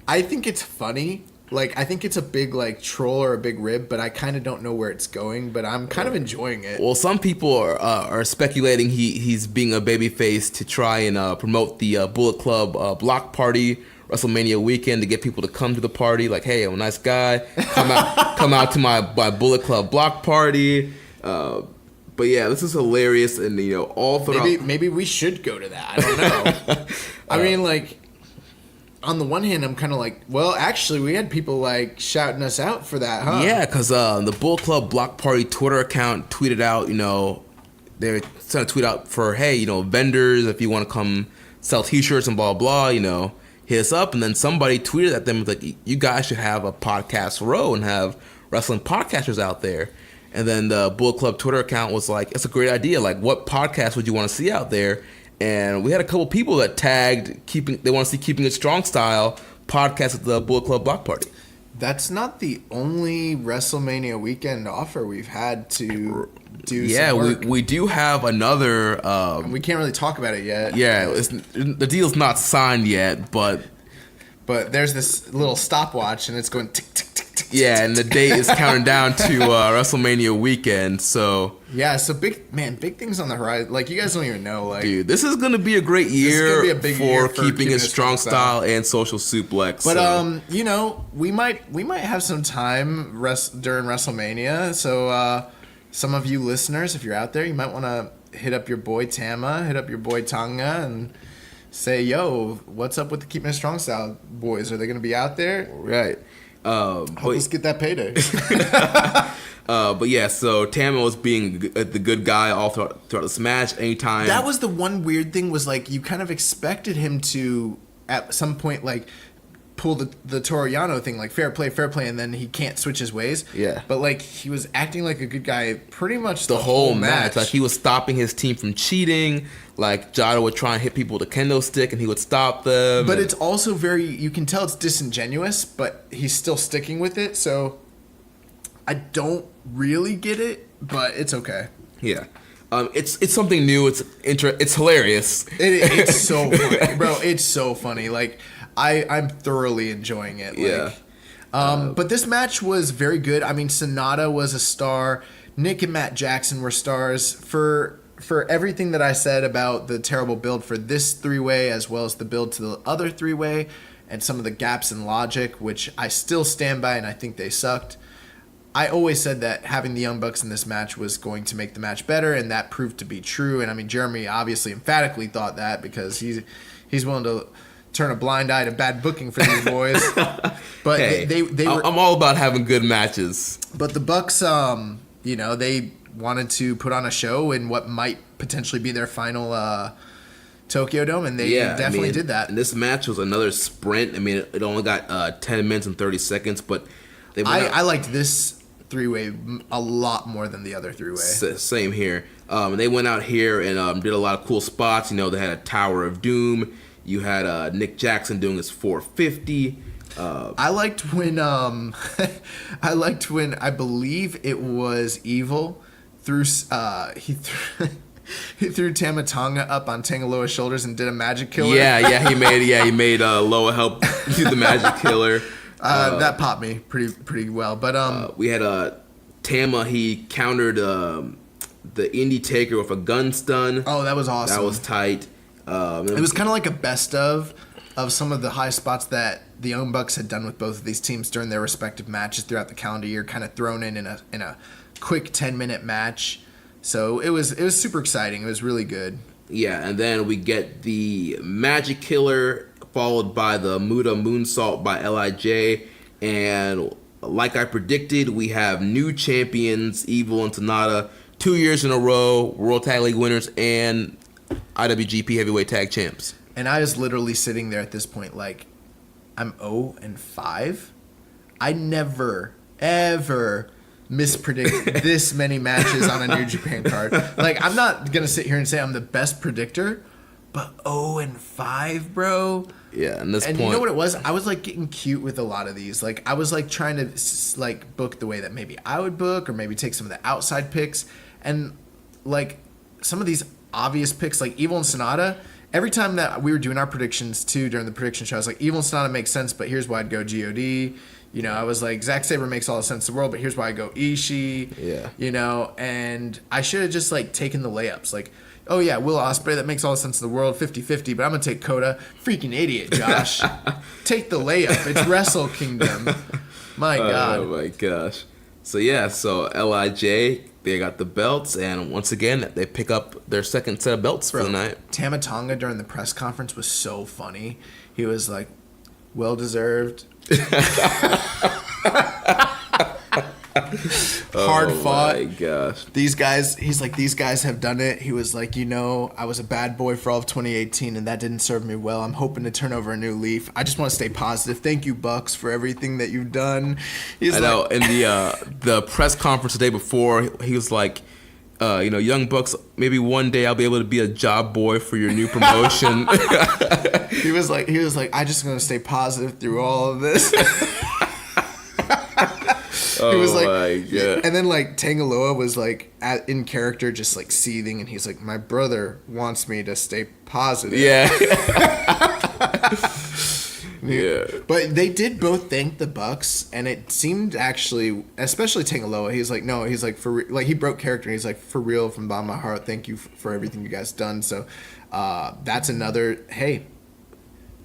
I think it's funny. Like, I think it's a big, like, troll or a big rib, but I kind of don't know where it's going, but I'm kind of enjoying it. Well, some people are speculating he's being a babyface to try and promote the Bullet Club block party WrestleMania weekend to get people to come to the party. Like, hey, I'm a nice guy. Come out to my Bullet Club block party. But yeah, this is hilarious, and all throughout. Maybe we should go to that. I don't know. I mean, like, on the one hand, I'm kind of like, well, actually, we had people like shouting us out for that, huh? Yeah, because the Bullet Club block party Twitter account tweeted out, they're trying to tweet out for, hey, vendors, if you want to come sell T-shirts and blah blah. Hit us up, and then somebody tweeted at them like, you guys should have a podcast row and have wrestling podcasters out there. And then the Bullet Club Twitter account was like, it's a great idea. Like, what podcast would you want to see out there? And we had a couple people that tagged they want to see Keeping It Strong Style podcast at the Bullet Club Block Party. That's not the only WrestleMania weekend offer we've had to do some work. we do have another. We can't really talk about it yet. Yeah, the deal's not signed yet, but there's this little stopwatch, and it's going tick, tick, tick, tick. Yeah, and the date is counting down to WrestleMania weekend, so... Yeah, so big things on the horizon. Like, you guys don't even know, like... Dude, this is going to be a great year for Keeping It Strong Style and Social Suplex. But, we might have some time during WrestleMania, so some of you listeners, if you're out there, you might want to hit up your boy Tama, hit up your boy Tonga, and say, yo, what's up with the Keeping It Strong Style boys? Are they going to be out there? Right. Help us get that payday. But yeah, so Tama was being the good guy all throughout this match. Anytime that was the one weird thing, was like you kind of expected him to at some point like pull the Toru Yano thing, like fair play, and then he can't switch his ways. Yeah. But like he was acting like a good guy pretty much the whole match. Like he was stopping his team from cheating. Like Jado would try and hit people with a kendo stick and he would stop them. But it's also you can tell it's disingenuous, but he's still sticking with it. So I don't really get it, but it's okay. Yeah. It's something new. It's hilarious. It's so funny, bro. It's so funny. Like I'm thoroughly enjoying it. Like, yeah. But this match was very good. I mean, Sonata was a star. Nick and Matt Jackson were stars. For everything that I said about the terrible build for this three-way, as well as the build to the other three-way, and some of the gaps in logic, which I still stand by, and I think they sucked. I always said that having the Young Bucks in this match was going to make the match better, and that proved to be true. And I mean, Jeremy obviously emphatically thought that, because he's willing to turn a blind eye to bad booking for these boys. But hey, they were, I'm all about having good matches. But the Bucks, they wanted to put on a show in what might potentially be their final Tokyo Dome, and they definitely did that. And this match was another sprint. I mean, it only got 10 minutes and 30 seconds, but I liked this three-way a lot more than the other three-way. Same here. They went out here and did a lot of cool spots. They had a Tower of Doom. You had Nick Jackson doing his 450. I liked when I believe it was Evil threw he threw Tama Tonga up on Tangaloa's shoulders and did a magic killer. He made Loa help do the magic killer. That popped me pretty well. But we had Tama. He countered the Indie Taker with a gun stun. Oh, that was awesome. That was tight. It was kind of like a best of some of the high spots that the Young Bucks had done with both of these teams during their respective matches throughout the calendar year, kind of thrown in a quick 10-minute match. So it was super exciting. It was really good. Yeah, and then we get the Magic Killer followed by the Muda Moonsault by LIJ, and like I predicted, we have new champions, Evil and Sonata, 2 years in a row, World Tag League winners, and IWGP Heavyweight Tag Champs. And I was literally sitting there at this point like, I'm 0-5? I never, ever mispredict this many matches on a New Japan card. Like, I'm not going to sit here and say I'm the best predictor, but 0-5, bro. Yeah, and point. You know what it was? I was like getting cute with a lot of these. Like, I was like trying to like book the way that maybe I would book, or maybe take some of the outside picks. And like some of these obvious picks, like Evil and Sonata, every time that we were doing our predictions too during the prediction show, I was like, Evil and Sonata makes sense, but here's why I'd go God. I was like, Zack Sabre makes all the sense in the world, but here's why I go Ishii. Yeah. And I should have just like taken the layups. Like, oh yeah, Will Ospreay, that makes all the sense in the world, 50-50, but I'm going to take Kota. Freaking idiot, Josh. Take the layup. It's Wrestle Kingdom. My God. Oh my gosh. So LIJ, they got the belts, and once again, they pick up their second set of belts for the night. Tama Tonga during the press conference was so funny. He was like, well deserved. Hard fought. Oh my gosh. These guys, he's like, these guys have done it. He was like, I was a bad boy for all of 2018 and that didn't serve me well. I'm hoping to turn over a new leaf. I just want to stay positive. Thank you, Bucks, for everything that you've done. I know. In the press conference the day before, he was like, Young Bucks, maybe one day I'll be able to be a job boy for your new promotion. He was like, I just going to stay positive through all of this. Oh, he was like, my God. And then like Tangaloa was like in character, just like seething, and he's like, my brother wants me to stay positive. Yeah. Yeah. But they did both thank the Bucks, and it seemed actually, especially Tangaloa, he's like, no, he's like, he broke character, and he's like, for real, from the bottom of my heart, thank you for everything you guys done. So that's another, hey,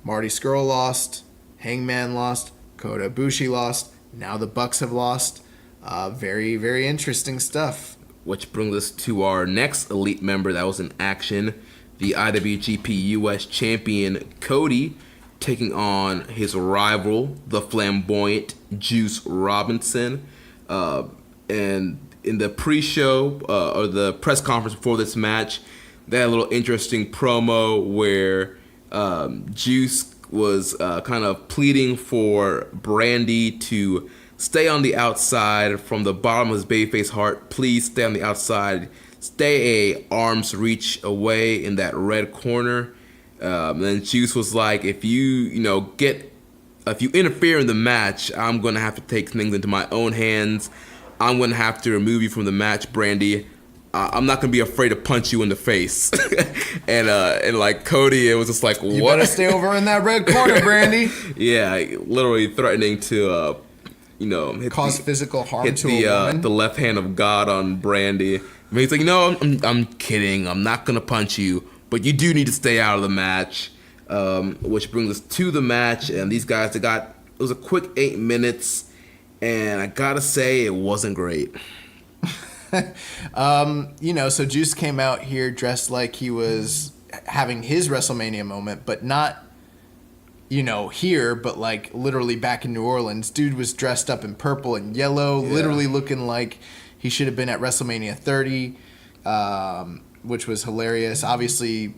Marty Scurll lost, Hangman lost, Kota Ibushi lost, now the Bucks have lost. Very, very interesting stuff. Which brings us to our next elite member that was in action, the IWGP US Champion Cody, taking on his rival, the flamboyant Juice Robinson. And in the pre-show, or the press conference before this match, they had a little interesting promo where Juice was kind of pleading for Brandy to stay on the outside from the bottom of his babyface heart. Please stay on the outside. Stay a arm's reach away in that red corner. And then Juice was like, if you interfere in the match, I'm going to have to take things into my own hands. I'm going to have to remove you from the match, Brandy. I'm not going to be afraid to punch you in the face. and like Cody, it was just like, what? You better stay over in that red corner, Brandy. Yeah, literally threatening to, cause physical harm hit to a woman. the left hand of God on Brandy. I mean, he's like, no, I'm kidding. I'm not going to punch you. But you do need to stay out of the match, which brings us to the match. And these guys, it was a quick 8 minutes, and I gotta say, it wasn't great. So Juice came out here dressed like he was having his WrestleMania moment, but not, here, but like literally back in New Orleans. Dude was dressed up in purple and yellow, literally looking like he should have been at WrestleMania 30. Which was hilarious. Obviously,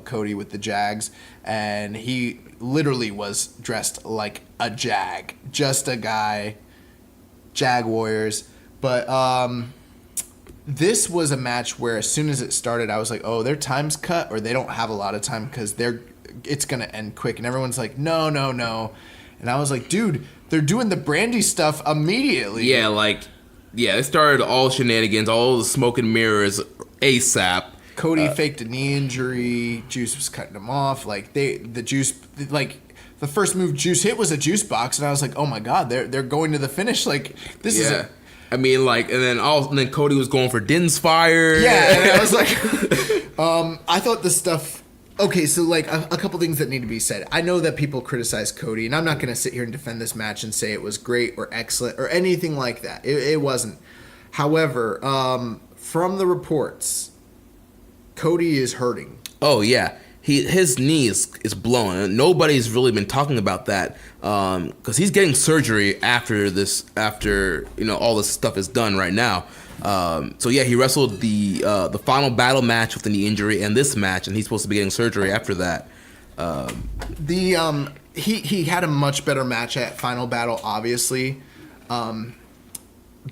Cody with the Jags, and he literally was dressed like a Jag, just a guy, Jag Warriors. But this was a match where as soon as it started, I was like, oh, their time's cut, or they don't have a lot of time because it's going to end quick. And everyone's like, no. And I was like, dude, they're doing the Brandy stuff immediately. Yeah, it started all shenanigans, all the smoke and mirrors ASAP. Cody faked a knee injury. Juice was cutting him off. The first move Juice hit was a juice box, and I was like, oh my God, they're going to the finish. This is it. I mean, and then Cody was going for Din's Fire. Yeah, and I was like, I thought the stuff. Okay, so a couple things that need to be said. I know that people criticize Cody, and I'm not going to sit here and defend this match and say it was great or excellent or anything like that. It wasn't. However, from the reports, Cody is hurting. Oh yeah, his knee is blown. Nobody's really been talking about that because he's getting surgery after all this stuff is done right now. So yeah, he wrestled the final battle match with a knee injury and this match, and he's supposed to be getting surgery after that. He had a much better match at Final Battle, obviously.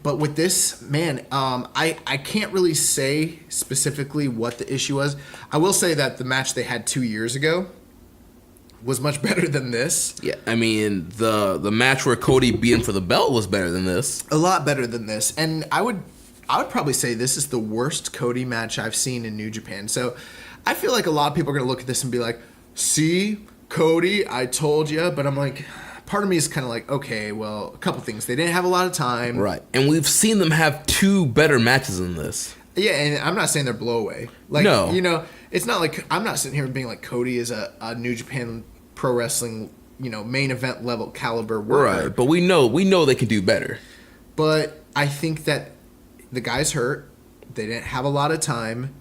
But with this, man, I can't really say specifically what the issue was. I will say that the match they had 2 years ago was much better than this. Yeah, I mean, the match where Cody beat him for the belt was better than this. A lot better than this. And I would probably say this is the worst Cody match I've seen in New Japan. So I feel like a lot of people are going to look at this and be like, see, Cody, I told you. But I'm like, part of me is kind of like, okay, well, a couple things. They didn't have a lot of time. Right. And we've seen them have 2 better matches than this. Yeah, and I'm not saying they're blow away. No. It's not like I'm not sitting here being like Cody is a New Japan Pro Wrestling, main event level caliber worker. Right. But we know they can do better. But I think that the guy's hurt. They didn't have a lot of time.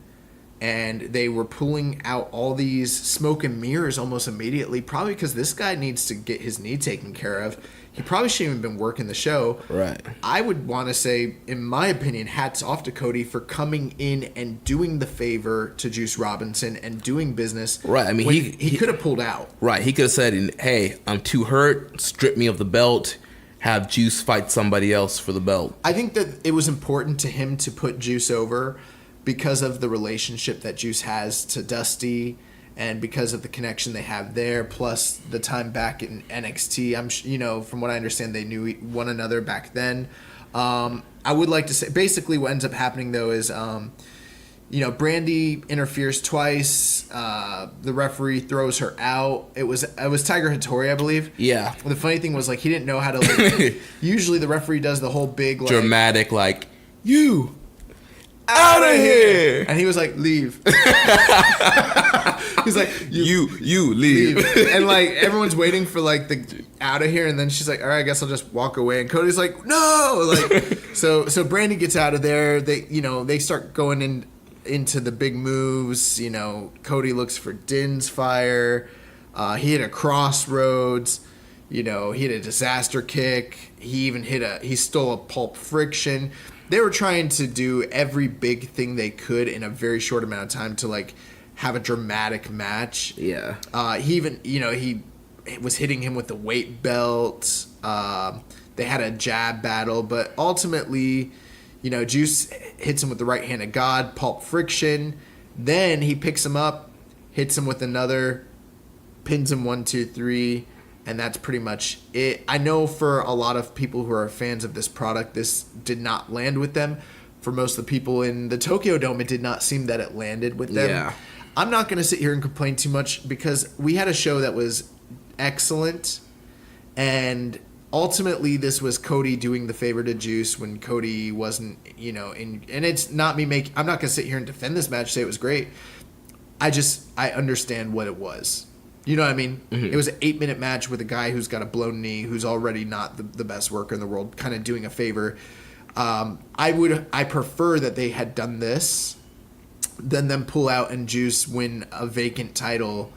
and they were pulling out all these smoke and mirrors almost immediately, probably because this guy needs to get his knee taken care of. He probably shouldn't even been working the show. Right. I would want to say, in my opinion, hats off to Cody for coming in and doing the favor to Juice Robinson and doing business. Right. I mean, he could have pulled out. Right. He could have said, hey, I'm too hurt. Strip me of the belt. Have Juice fight somebody else for the belt. I think that it was important to him to put Juice over because of the relationship that Juice has to Dusty and because of the connection they have there, plus the time back in NXT. From what I understand, they knew one another back then. I would like to say, basically what ends up happening, though, is, Brandy interferes twice. The referee throws her out. It was Tiger Hattori, I believe. Yeah. The funny thing was, he didn't know how to, usually the referee does the whole big, dramatic, you out of here, and he was like, leave. He's like, you leave. And everyone's waiting for the out of here, and then she's like, all right, I guess I'll just walk away. And Cody's like, no. So Brandy gets out of there. They start going into the big moves. Cody looks for Din's fire. He hit a crossroads. He hit a disaster kick. He stole a pulp friction. They were trying to do every big thing they could in a very short amount of time to have a dramatic match. Yeah. He even, he was hitting him with the weight belt. They had a jab battle, but ultimately, Juice hits him with the right hand of God, pulp friction. Then he picks him up, hits him with another, pins him 1, 2, 3. And that's pretty much it. I know for a lot of people who are fans of this product, this did not land with them. For most of the people in the Tokyo Dome, it did not seem that it landed with them. Yeah. I'm not going to sit here and complain too much because we had a show that was excellent. And ultimately, this was Cody doing the favor to Juice when Cody wasn't, and it's not me I'm not going to sit here and defend this match, say it was great. I understand what it was. You know what I mean? Mm-hmm. It was an 8-minute match with a guy who's got a blown knee, who's already not the best worker in the world, kind of doing a favor. I prefer that they had done this than them pull out and Juice win a vacant title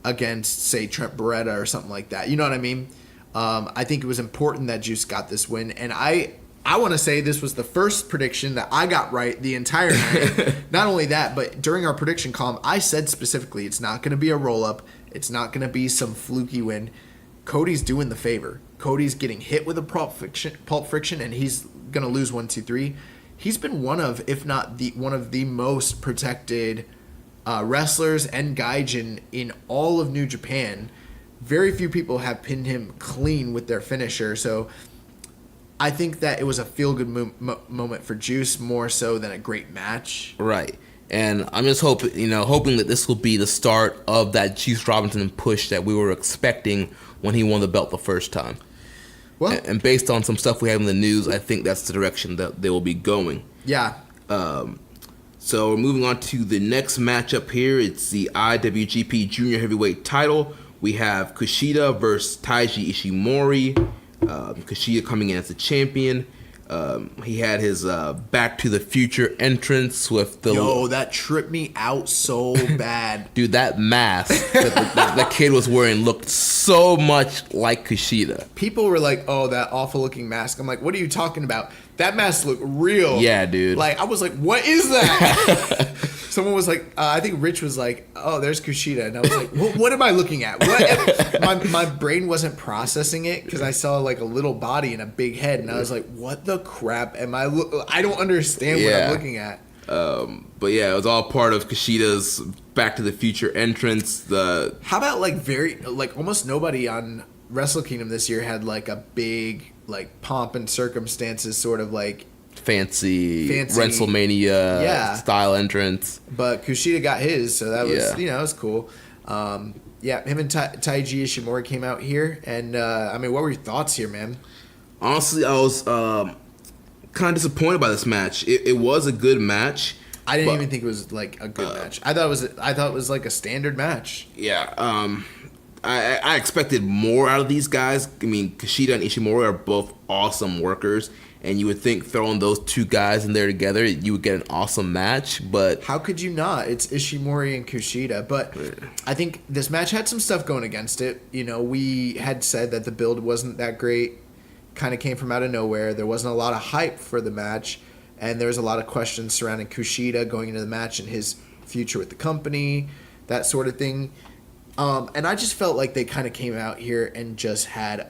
against, say, Trent Beretta or something like that. You know what I mean? I think it was important that Juice got this win, and I want to say this was the first prediction that I got right the entire night. Not only that, but during our prediction column, I said specifically it's not going to be a roll-up. It's not going to be some fluky win. Cody's doing the favor. Cody's getting hit with a pulp friction, and he's going to lose 1, 2, 3. He's been one of, if not one of the most protected wrestlers and gaijin in all of New Japan. Very few people have pinned him clean with their finisher, so I think that it was a feel-good moment for Juice more so than a great match. Right. And I'm just hoping that this will be the start of that Juice Robinson push that we were expecting when he won the belt the first time. Well, and based on some stuff we have in the news, I think that's the direction that they will be going. Yeah. So we're moving on to the next matchup here. It's the IWGP Junior Heavyweight title. We have Kushida versus Taiji Ishimori. Kushida coming in as the champion. He had his Back to the Future entrance with the... Yo, that tripped me out so bad. Dude, that mask that the kid was wearing looked so much like Kushida. People were like, oh, that awful looking mask. I'm like, what are you talking about? That mask looked real. Yeah, dude. I was like, what is that? Someone was like, I think Rich was like, oh, there's Kushida. And I was like, what am I looking at? My brain wasn't processing it because I saw a little body and a big head. And I was like, what the crap am I I don't understand what I'm looking at. But yeah, it was all part of Kushida's Back to the Future entrance. How about almost nobody on Wrestle Kingdom this year had a big pomp and circumstances sort of fancy WrestleMania style entrance. But Kushida got his, so that was that was cool. Him and Taiji Ishimori came out here, and what were your thoughts here, man? Honestly, I was kind of disappointed by this match. It was a good match. I didn't even think it was a good match. I thought it was a standard match. Yeah. I expected more out of these guys. I mean, Kushida and Ishimori are both awesome workers, And you would think throwing those two guys in there together, you would get an awesome match. But how could you not? It's Ishimori and Kushida. But I think this match had some stuff going against it. You know, we had said that the build wasn't that great. Kind of came from out of nowhere. There wasn't a lot of hype for the match. And there was a lot of questions surrounding Kushida going into the match and his future with the company, that sort of thing. And I just felt like they kind of came out here and just had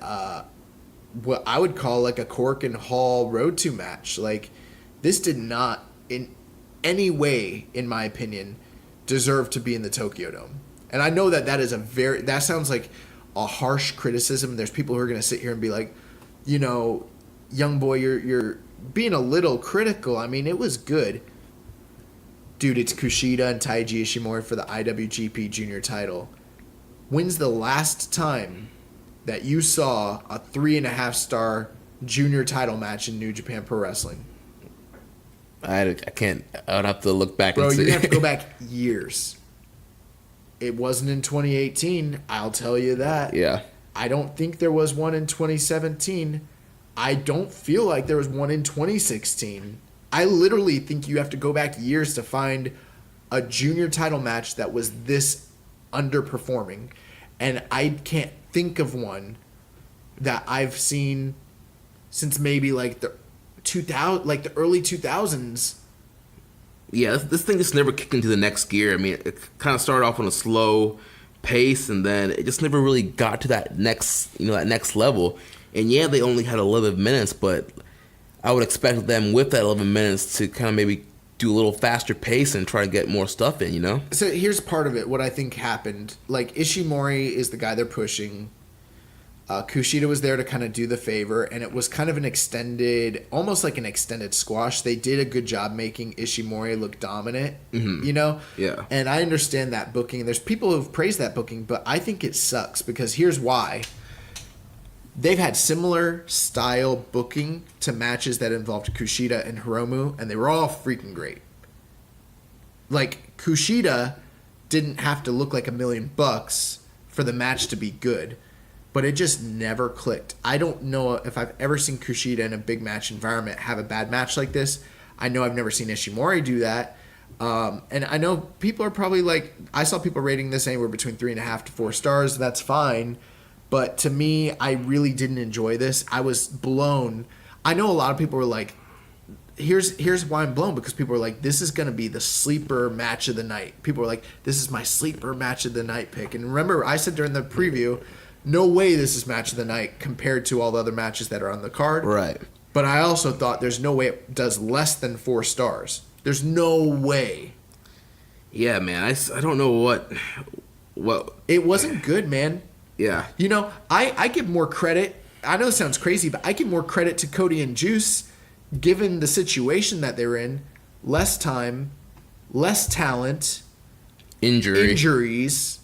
what I would call like a Cork and Hall Road to match. Like, this did not in any way, in my opinion, deserve to be in the Tokyo Dome. And I know that that sounds like a harsh criticism. There's people who are going to sit here and be like, you know, young boy, you're being a little critical. I mean, it was good. Dude, it's Kushida and Taiji Ishimori for the IWGP Junior title. When's the last time that you saw a 3.5-star junior title match in New Japan Pro Wrestling? I can't. I would have to look back and see. Bro, you have to go back years. It wasn't in 2018, I'll tell you that. Yeah. I don't think there was one in 2017. I don't feel like there was one in 2016. I literally think you have to go back years to find a junior title match that was this underperforming. And I can't think of one that I've seen since maybe like the early 2000s. Yeah, this thing just never kicked into the next gear. I mean, it kind of started off on a slow pace, and then it just never really got to that next level. And yeah, they only had 11 minutes, but I would expect them with that 11 minutes to kind of maybe do a little faster pace and try to get more stuff in, you know? So here's part of it, what I think happened. Like, Ishimori is the guy they're pushing. Kushida was there to kind of do the favor, and it was kind of almost like an extended squash. They did a good job making Ishimori look dominant, you know? Yeah. And I understand that booking. There's people who've praised that booking, but I think it sucks because here's why. They've had similar style booking to matches that involved Kushida and Hiromu, and they were all freaking great. Like, Kushida didn't have to look like $1 million for the match to be good, but it just never clicked. I don't know if I've ever seen Kushida in a big match environment have a bad match like this. I know I've never seen Ishimori do that. And I know people are probably like, I saw people rating this anywhere between 3.5 to 4 stars. That's fine. But to me, I really didn't enjoy this. I was blown. I know a lot of people were like, here's why I'm blown, because people were like, this is going to be the sleeper match of the night. People were like, this is my sleeper match of the night pick. And remember, I said during the preview, no way this is match of the night compared to all the other matches that are on the card. Right. But I also thought there's no way it does less than 4 stars. There's no way. Yeah, man. I don't know what. It wasn't good, man. Yeah. You know, I give more credit. I know it sounds crazy, but I give more credit to Cody and Juice, given the situation that they were in. Less time, less talent, injuries,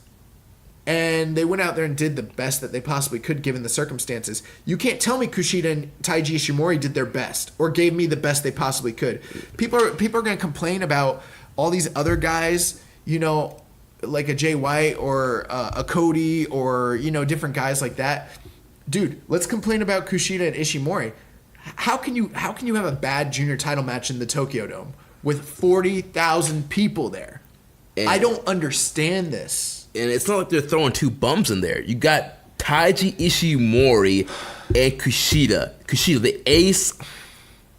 and they went out there and did the best that they possibly could given the circumstances. You can't tell me Kushida and Taiji Ishimori did their best or gave me the best they possibly could. People are going to complain about all these other guys, you know, like a Jay White or a Cody or, you know, different guys like that. Dude, let's complain about Kushida and Ishimori. How can you have a bad junior title match in the Tokyo Dome with 40,000 people there? And I don't understand this. And it's not like they're throwing 2 bums in there. You got Taiji Ishimori and Kushida. Kushida, the ace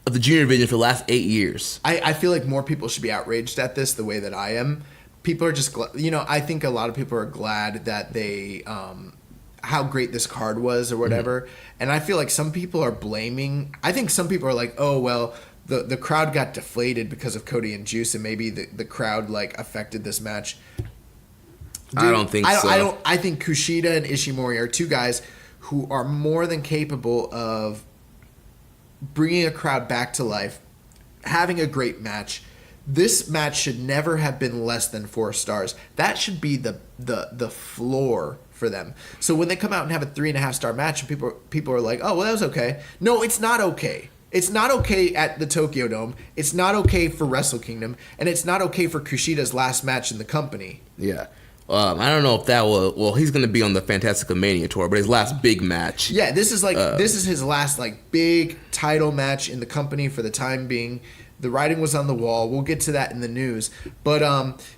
of the junior division for the last 8 years. I feel like more people should be outraged at this the way that I am. People are just, you know, I think a lot of people are glad that they, how great this card was or whatever. Mm-hmm. And I feel like some people are blaming, I think some people are like, oh, well, the crowd got deflated because of Cody and Juice and maybe the crowd, like, affected this match. Dude, I don't think so. I think Kushida and Ishimori are 2 guys who are more than capable of bringing a crowd back to life, having a great match. This match should never have been less than 4 stars. That should be the floor for them. So when they come out and have a 3.5-star match, and people are like, "Oh, well, that was okay." No, it's not okay. It's not okay at the Tokyo Dome. It's not okay for Wrestle Kingdom, and it's not okay for Kushida's last match in the company. Yeah. I don't know if that will. Well, he's going to be on the Fantastica Mania tour, but his last big match. Yeah, this is his last like big title match in the company for the time being. The writing was on the wall. We'll get to that in the news. But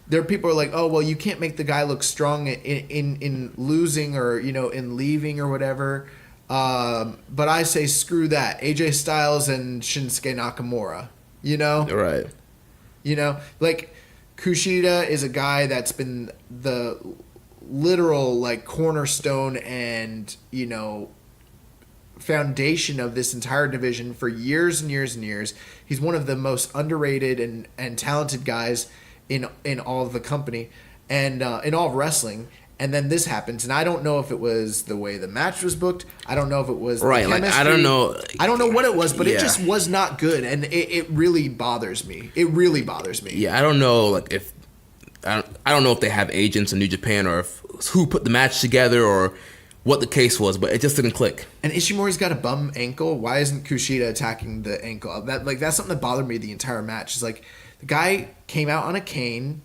there are people who are like, oh well, you can't make the guy look strong in losing or in leaving or whatever. But I say screw that. AJ Styles and Shinsuke Nakamura. Right. Like Kushida is a guy that's been the literal like cornerstone and foundation of this entire division for years and years and years. He's one of the most underrated and talented guys in all of the company and in all of wrestling. And then this happens, and I don't know if it was the way the match was booked. I don't know if it was the chemistry. Like, I don't know. I don't know what it was, but it just was not good, and it really bothers me. It really bothers me. Yeah, I don't know. Like if I don't know if they have agents in New Japan or who put the match together or what the case was, but it just didn't click. And Ishimori's got a bum ankle. Why isn't Kushida attacking the ankle? That's something that bothered me the entire match. It's like the guy came out on a cane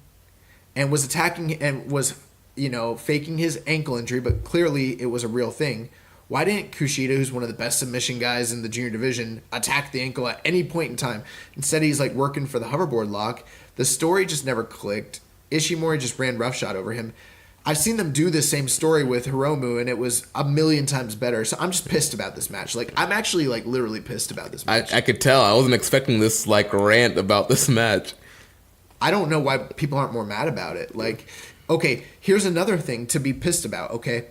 and was attacking and was faking his ankle injury, but clearly it was a real thing. Why didn't Kushida, who's one of the best submission guys in the junior division, attack the ankle at any point in time? Instead, he's like working for the hoverboard lock. The story just never clicked. Ishimori just ran roughshod over him. I've seen them do the same story with Hiromu, and it was a million times better. So I'm just pissed about this match. Like, I'm actually like literally pissed about this match. I could tell. I wasn't expecting this like rant about this match. I don't know why people aren't more mad about it. Like, okay, here's another thing to be pissed about, okay?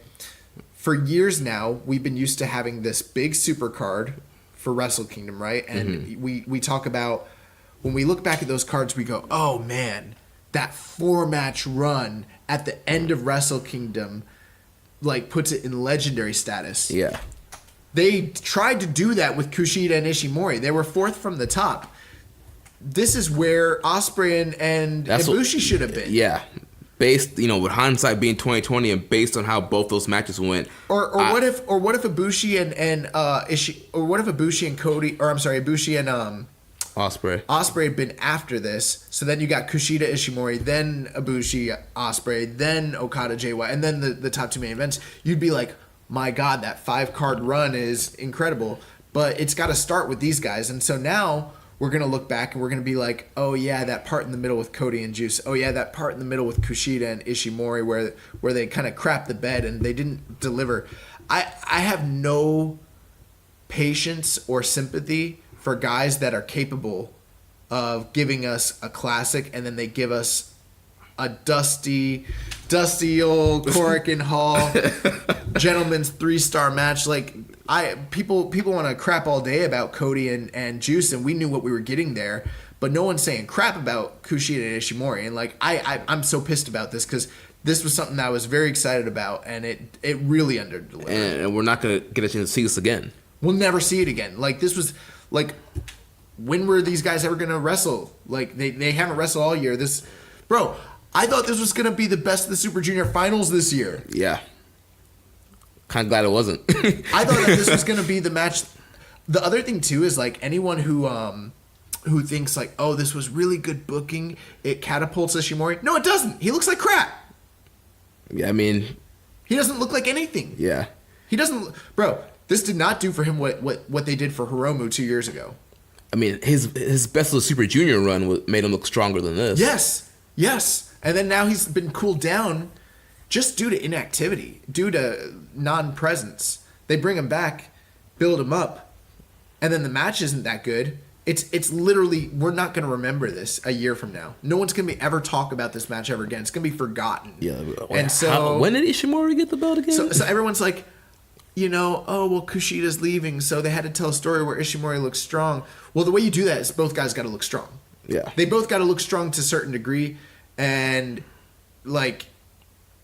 For years now, we've been used to having this big super card for Wrestle Kingdom, right? And we talk about, when we look back at those cards, we go, oh man, that 4-match run at the end of Wrestle Kingdom like puts it in legendary status. Yeah. They tried to do that with Kushida and Ishimori. They were fourth from the top. This is where Ospreay and Ibushi should have been. Yeah. Based, with hindsight being 2020 and based on how both those matches went. Or what if Ibushi and Ospreay had been after this, so then you got Kushida, Ishimori, then Ibushi, Ospreay, then Okada, JY, and then the top two main events. You'd be like, my God, that 5-card run is incredible. But it's got to start with these guys, and so now we're going to look back and we're going to be like, oh yeah, that part in the middle with Cody and Juice. Oh yeah, that part in the middle with Kushida and Ishimori where they kind of crapped the bed and they didn't deliver. I have no patience or sympathy for guys that are capable of giving us a classic and then they give us a dusty old Korakuen Hall gentleman's 3-star match. Like, people want to crap all day about Cody and Juice, and we knew what we were getting there, but no one's saying crap about Kushida and Ishimori. And like, I'm so pissed about this because this was something that I was very excited about, and it really underdelivered. And we're not gonna get a chance to see this again. We'll never see it again. Like, this was like, when were these guys ever gonna wrestle? Like, they haven't wrestled all year. Bro, I thought this was gonna be the best of the Super Junior finals this year. Yeah. Kind of glad it wasn't. I thought that this was going to be the match. The other thing, too, is like anyone who thinks like, oh, this was really good booking, it catapults Ishimori. No, it doesn't. He looks like crap. Yeah, I mean, he doesn't look like anything. Yeah. He doesn't. Bro, this did not do for him what they did for Hiromu 2 years ago. I mean, his best of the Super Junior run made him look stronger than this. Yes. And then now he's been cooled down just due to inactivity, due to non-presence. They bring him back, build him up, and then the match isn't that good. It's literally, we're not going to remember this a year from now. No one's going to ever talk about this match ever again. It's going to be forgotten. Yeah. And so, when did Ishimori get the belt again? So everyone's like, oh, well, Kushida's leaving, so they had to tell a story where Ishimori looks strong. Well, the way you do that is both guys got to look strong. Yeah. They both got to look strong to a certain degree, and like,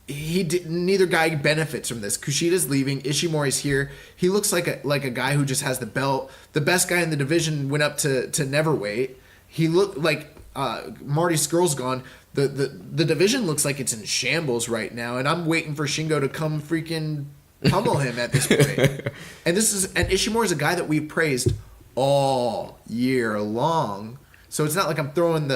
neither guy benefits from this. Kushida's leaving. Ishimori's here. He looks like a guy who just has the belt. The best guy in the division went up to Neverweight. He looked like Marty Scurll's gone. The division looks like it's in shambles right now, and I'm waiting for Shingo to come freaking pummel him at this point. And Ishimori's a guy that we've praised all year long. So it's not like I'm throwing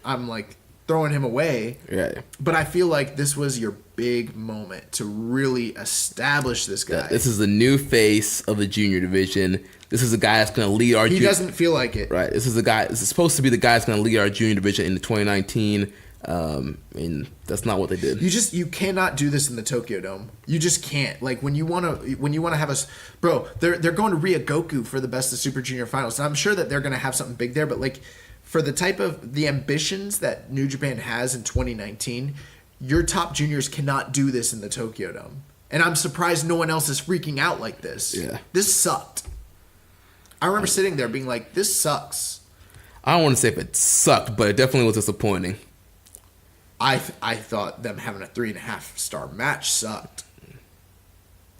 I'm like throwing him away. Yeah. But I feel like this was your big moment to really establish this guy. This is the new face of the junior division. This is the guy that's going to lead our... He doesn't feel like it. Right. This is the guy... This is supposed to be the guy that's going to lead our junior division into 2019. And that's not what they did. You cannot do this in the Tokyo Dome. You just can't. Like when you want to have us, bro. They're going to Ryogoku for the Best of Super Junior Finals, and I'm sure that they're going to have something big there. But like for the type of the ambitions that New Japan has in 2019, your top juniors cannot do this in the Tokyo Dome. And I'm surprised no one else is freaking out like this. Yeah, this sucked. I remember sitting there being like, "This sucks." I don't want to say if it sucked, but it definitely was disappointing. I thought them having a 3.5 star match sucked.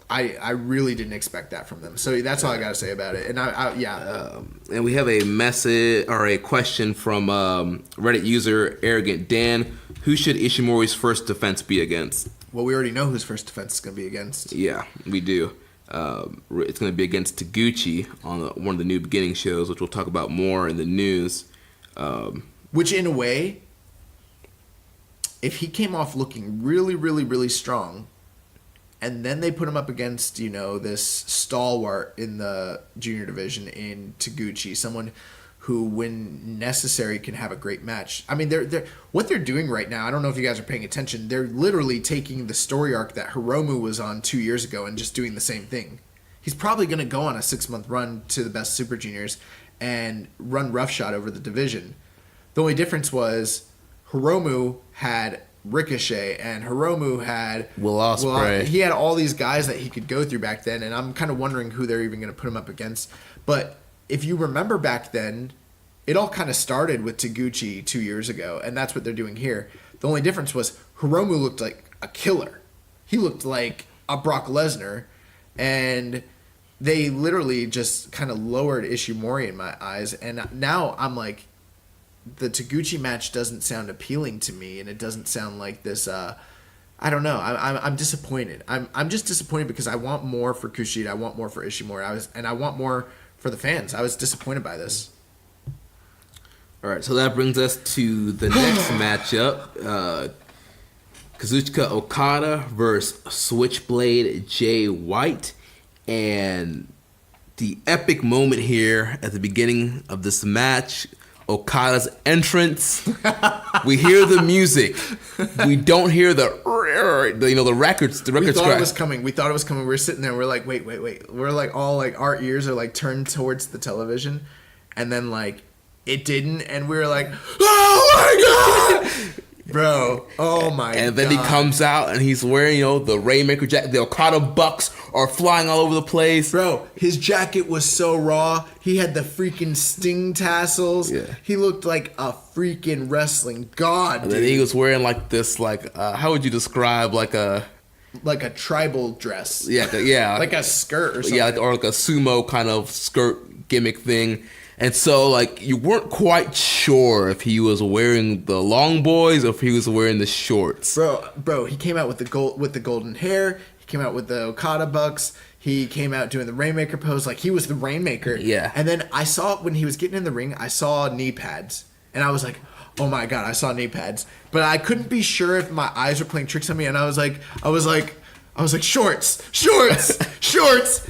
I really didn't expect that from them. So that's all I got to say about it. And and we have a message or a question from Reddit user Arrogant Dan. Who should Ishimori's first defense be against? Well, we already know whose first defense is going to be against. Yeah, we do. It's going to be against Taguchi on one of the New Beginning shows, which we'll talk about more in the news. Which, in a way, if he came off looking really, really, really strong, and then they put him up against, this stalwart in the junior division in Taguchi, someone who, when necessary, can have a great match. I mean, what they're doing right now, I don't know if you guys are paying attention, they're literally taking the story arc that Hiromu was on 2 years ago and just doing the same thing. He's probably going to go on a 6-month run to the Best Super Juniors and run roughshod over the division. The only difference was Hiromu had Ricochet and Hiromu had Will Ospreay. He had all these guys that he could go through back then, and I'm kind of wondering who they're even going to put him up against. But if you remember back then, it all kind of started with Taguchi 2 years ago, and that's what they're doing here. The only difference was Hiromu looked like a killer. He looked like a Brock Lesnar, and they literally just kind of lowered Ishimori in my eyes. And now I'm like, the Taguchi match doesn't sound appealing to me, and it doesn't sound like this. I don't know. I'm disappointed. I'm just disappointed because I want more for Kushida. I want more for Ishimori. I want more for the fans. I was disappointed by this. All right, so that brings us to the next matchup: Kazuchika Okada versus Switchblade Jay White, and the epic moment here at the beginning of this match. Okada's entrance. We hear the music. We don't hear the records. The records. We thought it was coming. We were sitting there. We're like, wait. We're like all like our ears are like turned towards the television, and then like it didn't, and we were like, oh my god, bro, oh my god. And then he comes out and he's wearing the Rainmaker jacket. The Okada bucks are flying all over the place. Bro, his jacket was so raw. He had the freaking Sting tassels. Yeah. He looked like a freaking wrestling god, and then he was wearing like this, like, how would you describe like a tribal dress? Yeah. Like a skirt or something. Yeah, or like a sumo kind of skirt gimmick thing. And so, like, you weren't quite sure if he was wearing the long boys or if he was wearing the shorts. Bro, he came out with the golden hair. He came out with the Okada bucks. He came out doing the Rainmaker pose like he was the Rainmaker. Yeah. And then I saw when he was getting in the ring, I saw knee pads, and I was like, oh my god, I saw knee pads. But I couldn't be sure if my eyes were playing tricks on me, and I was like, shorts,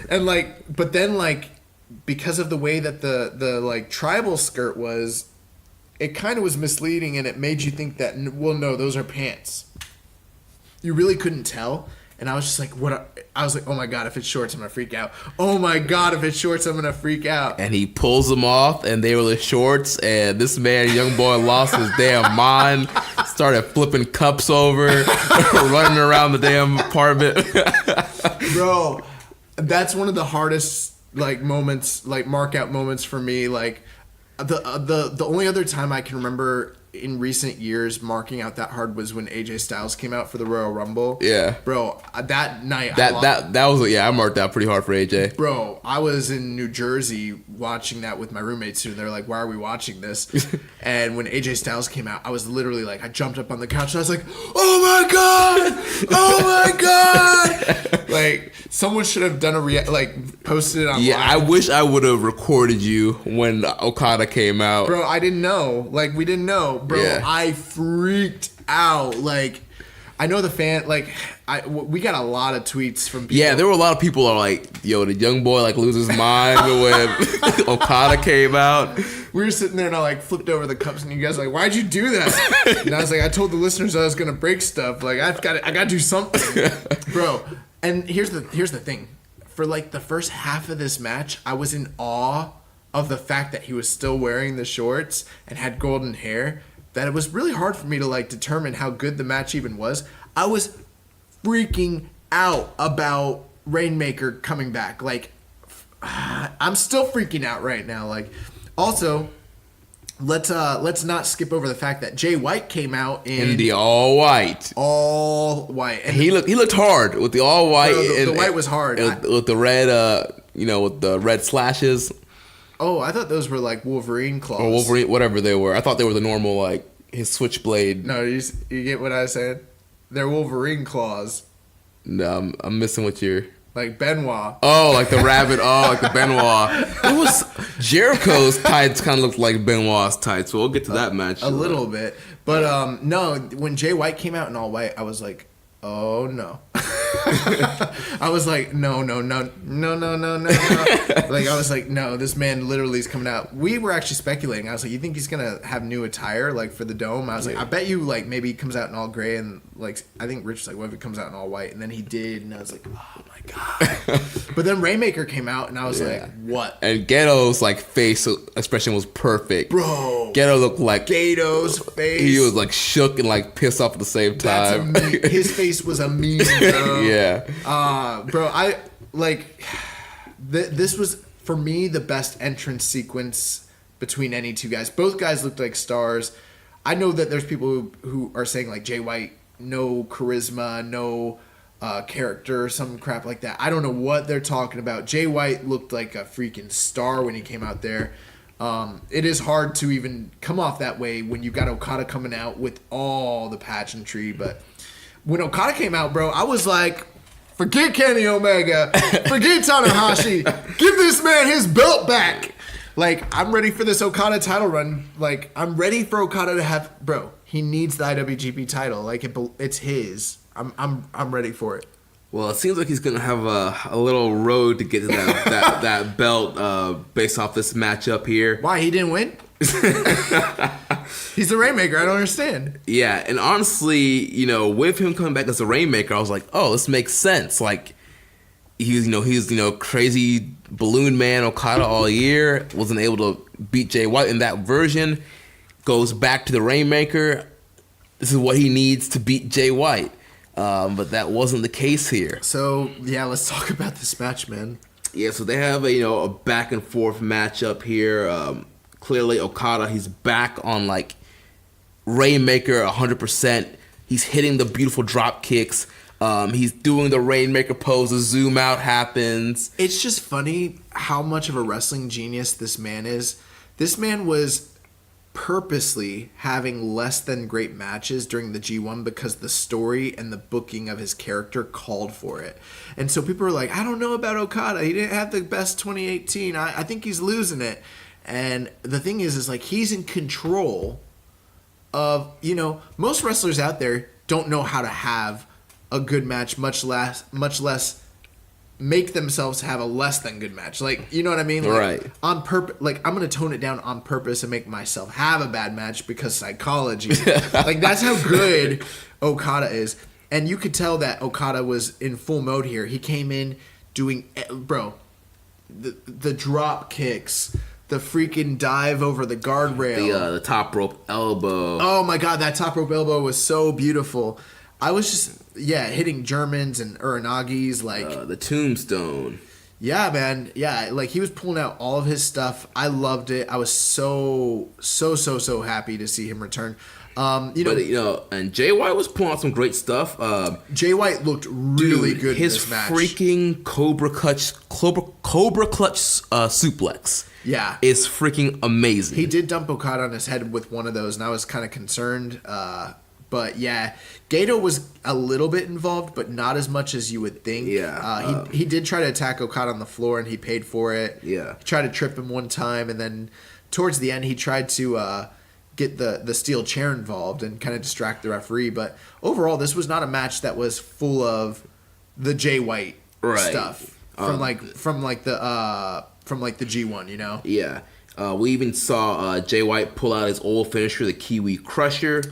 and like, but then like, because of the way that the like tribal skirt was, it kind of was misleading, and it made you think that, well, no, those are pants. You really couldn't tell, and I was just like, I was like, oh my god, if it's shorts, I'm gonna freak out. Oh my god, if it's shorts, I'm gonna freak out. And he pulls them off, and they were the shorts, and this man, young boy, lost his damn mind, started flipping cups over, running around the damn apartment. Bro, that's one of the hardest like moments, like mark out moments for me. Like the only other time I can remember in recent years marking out that hard was when AJ Styles came out for the Royal Rumble. Yeah, bro, that night that was I marked out pretty hard for AJ. Bro, I was in New Jersey watching that with my roommates too. They're like, why are we watching this? And when AJ Styles came out, I was literally like, I jumped up on the couch and I was like, oh my god, like someone should have done posted it online. Yeah, I wish I would have recorded you when Okada came out. Bro, I didn't know. Like, we didn't know. bro, Yeah. I freaked out. Like, I know the fan, like, we got a lot of tweets from people. Yeah, there were a lot of people are like, yo, the young boy like loses his mind when Okada came out. We were sitting there and I like flipped over the cups and you guys were like, why'd you do that? And I was like, I told the listeners I was gonna break stuff. Like, I gotta do something, bro. And here's the thing. For like the first half of this match, I was in awe of the fact that he was still wearing the shorts and had golden hair. That it was really hard for me to like determine how good the match even was. I was freaking out about Rainmaker coming back. Like, I'm still freaking out right now. Like, also, let's not skip over the fact that Jay White came out in the all white. All white. And he looked hard with the all white. The white was hard. With the red, with the red slashes. Oh, I thought those were like Wolverine claws. Or Wolverine, whatever they were. I thought they were the normal, like, his switchblade. No, you get what I said? They're Wolverine claws. No, I'm missing what you're... Like Benoit. Oh, like the rabbit. Oh, like the Benoit. It was... Jericho's tights kind of looked like Benoit's tights, so we'll get to that match. A little bit. But, no, when Jay White came out in all white, I was like, oh, no. I was like, no. Like, I was like, no, this man literally is coming out. We were actually speculating. I was like, you think he's going to have new attire, like, for the Dome? I was like, I bet you, like, maybe he comes out in all gray. And, like, I think Rich was like, what if he comes out in all white? And then he did. And I was like, oh, my God. But then Rainmaker came out, and I was like, what? And Ghetto's, like, face expression was perfect. Bro. Ghetto looked like... Ghetto's face. He was, like, shook and, like, pissed off at the same time. His face was a meme, bro. Yeah. Bro, I like this was for me the best entrance sequence between any two guys. Both guys looked like stars. I know that there's people who are saying like Jay White, no charisma, no character, some crap like that. I don't know what they're talking about. Jay White looked like a freaking star when he came out there. It is hard to even come off that way when you got Okada coming out with all the pageantry, but when Okada came out, bro, I was like, forget Kenny Omega, forget Tanahashi, give this man his belt back. Like, I'm ready for this Okada title run. Like, I'm ready for Okada to have, bro, he needs the IWGP title. Like, it's his. I'm ready for it. Well, it seems like he's gonna have a little road to get to that belt based off this matchup here. Why, he didn't win? He's the Rainmaker. I don't understand. Yeah, and honestly, with him coming back as a Rainmaker, I was like, oh, this makes sense. Like, he's crazy balloon man Okada all year, wasn't able to beat Jay White in that version, goes back to the Rainmaker. This is what he needs to beat Jay White. But that wasn't the case here. So, yeah, let's talk about this match, man. Yeah, so they have a back and forth matchup here. Clearly, Okada, he's back on, like, Rainmaker 100%. He's hitting the beautiful drop kicks. He's doing the Rainmaker pose. The zoom out happens. It's just funny how much of a wrestling genius this man is. This man was purposely having less than great matches during the G1 because the story and the booking of his character called for it. And so people are like, I don't know about Okada. He didn't have the best 2018. I think he's losing it. And the thing is like he's in control of, most wrestlers out there don't know how to have a good match, much less make themselves have a less than good match. Like, you know what I mean? Like, right. On purpose, like I'm going to tone it down on purpose and make myself have a bad match because psychology. Like, that's how good Okada is. And you could tell that Okada was in full mode here. He came in doing, bro, the drop kicks, the freaking dive over the guardrail. The top rope elbow. Oh my God, that top rope elbow was so beautiful. I was just, hitting Germans and Uranagis, like... the tombstone. Yeah, man. Yeah, like, he was pulling out all of his stuff. I loved it. I was so happy to see him return. And Jay White was pulling out some great stuff. Jay White looked really good in this match. His freaking Cobra Clutch suplex. Yeah. Is freaking amazing. He did dump Okada on his head with one of those, and I was kind of concerned. But yeah, Gato was a little bit involved, but not as much as you would think. Yeah. He did try to attack Okada on the floor, and he paid for it. Yeah. He tried to trip him one time, and then towards the end, he tried to get the steel chair involved and kind of distract the referee. But overall, this was not a match that was full of the Jay White stuff from the G1, you know? Yeah. We even saw Jay White pull out his old finisher, the Kiwi Crusher.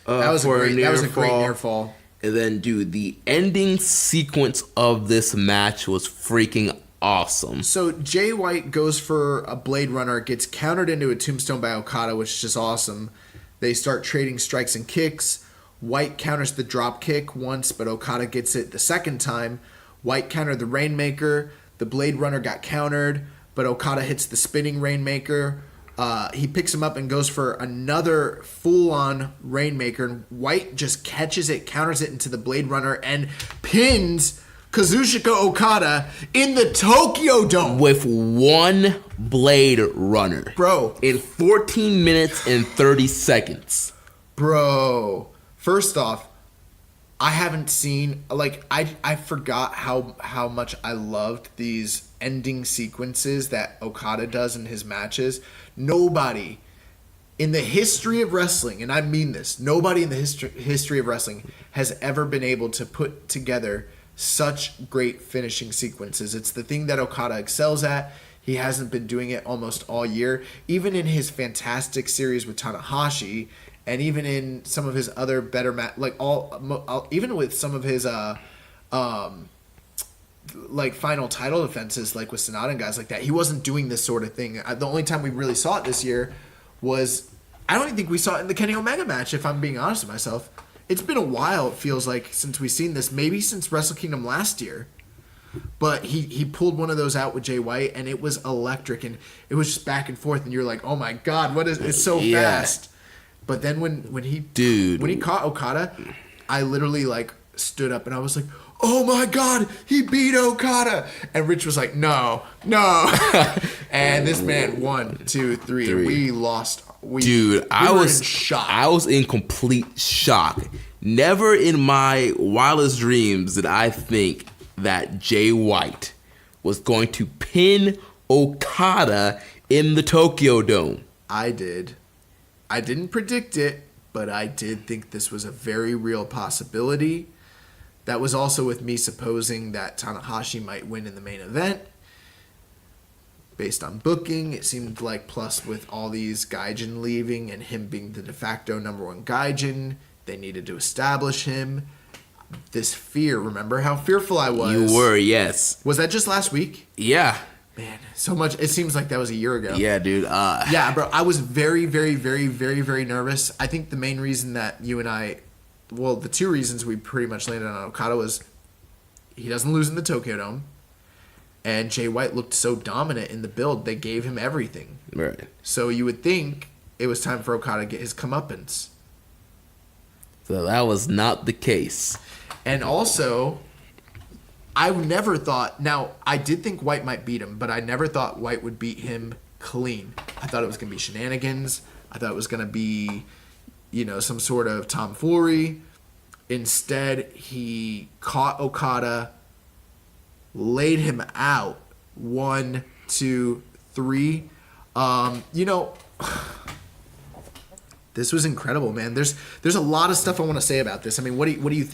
That was a great near fall. And then, dude, the ending sequence of this match was freaking awesome. So Jay White goes for a Blade Runner, gets countered into a tombstone by Okada, which is just awesome. They start trading strikes and kicks. White counters the drop kick once, but Okada gets it the second time. White countered the Rainmaker. The Blade Runner got countered, but Okada hits the spinning Rainmaker. He picks him up and goes for another full-on Rainmaker. And White just catches it, counters it into the Blade Runner, and pins Kazuchika Okada in the Tokyo Dome. With one Blade Runner. Bro. In 14 minutes and 30 seconds. Bro. First off, I haven't seen, I forgot how much I loved these ending sequences that Okada does in his matches. Nobody in the history of wrestling, and I mean this, nobody in the history of wrestling has ever been able to put together such great finishing sequences. It's the thing that Okada excels at. He hasn't been doing it almost all year. Even in his fantastic series with Tanahashi, and even in some of his other better even with some of his final title defenses, like with Sonata and guys like that, he wasn't doing this sort of thing. The only time we really saw it this year was, I don't even think we saw it in the Kenny Omega match, if I'm being honest with myself. It's been a while, it feels like, since we've seen this. Maybe since Wrestle Kingdom last year. But he pulled one of those out with Jay White, and it was electric, and it was just back and forth, and you're like, oh my god, it's so fast. But then when he caught Okada, I literally stood up and I was like, oh my god, he beat Okada. And Rich was like, no. And this man, 1, 2, 3. We lost. I was in shock. I was in complete shock. Never in my wildest dreams did I think that Jay White was going to pin Okada in the Tokyo Dome. I did. I didn't predict it, but I did think this was a very real possibility. That was also with me supposing that Tanahashi might win in the main event. Based on booking, it seemed like, plus with all these Gaijin leaving and him being the de facto number one Gaijin, they needed to establish him. This fear, remember how fearful I was? You were, yes. Was that just last week? Yeah. Man, so much. It seems like that was a year ago. Yeah, dude. Yeah, bro. I was very, very, very, very, very nervous. I think the main reason that you and I, the two reasons we pretty much landed on Okada was he doesn't lose in the Tokyo Dome, and Jay White looked so dominant in the build. They gave him everything. Right. So you would think it was time for Okada to get his comeuppance. So that was not the case. And also, I never thought... Now, I did think White might beat him, but I never thought White would beat him clean. I thought it was going to be shenanigans. I thought it was going to be, some sort of tomfoolery. Instead, he caught Okada, laid him out. 1, 2, 3. This was incredible, man. There's a lot of stuff I want to say about this. I mean, what do you?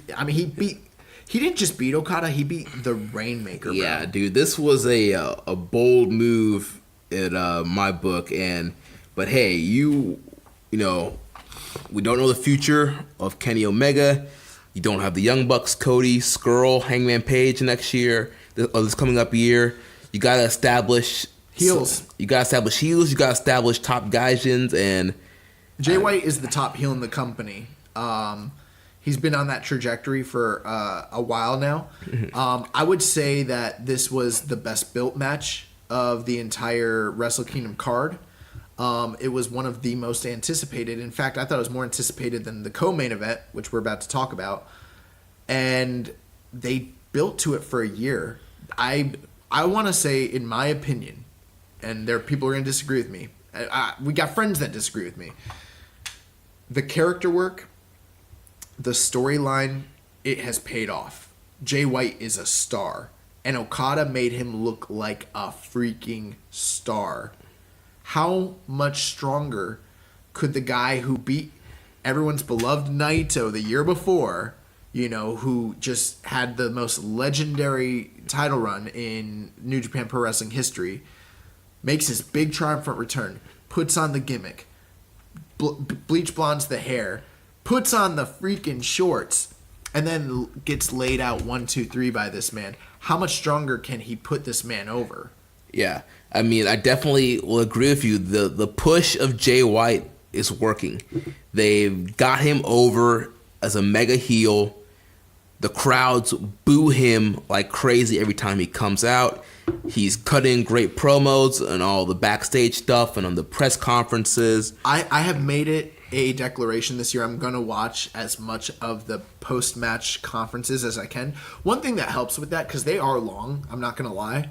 He didn't just beat Okada. He beat the Rainmaker. Bro. Yeah, dude. This was a bold move in my book, but hey, we don't know the future of Kenny Omega. You don't have the Young Bucks, Cody, Skrull, Hangman Page next year. This coming up year, you gotta establish heels. You gotta establish heels. You gotta establish top Gaijins, and Jay White is the top heel in the company. He's been on that trajectory for a while now. I would say that this was the best built match of the entire Wrestle Kingdom card. It was one of the most anticipated. In fact, I thought it was more anticipated than the co-main event, which we're about to talk about. And they built to it for a year. I want to say, in my opinion, and there are people who are going to disagree with me. We got friends that disagree with me. The character work, the storyline, it has paid off. Jay White is a star, and Okada made him look like a freaking star. How much stronger could the guy who beat everyone's beloved Naito the year before, who just had the most legendary title run in New Japan Pro Wrestling history, makes his big triumphant return, puts on the gimmick, bleach blondes the hair, puts on the freaking shorts, and then gets laid out 1, 2, 3 by this man. How much stronger can he put this man over? Yeah, I mean, I definitely will agree with you. The push of Jay White is working. They've got him over as a mega heel. The crowds boo him like crazy every time he comes out. He's cutting great promos and all the backstage stuff and on the press conferences. I have made it a declaration this year. I'm going to watch as much of the post-match conferences as I can. One thing that helps with that, because they are long, I'm not going to lie.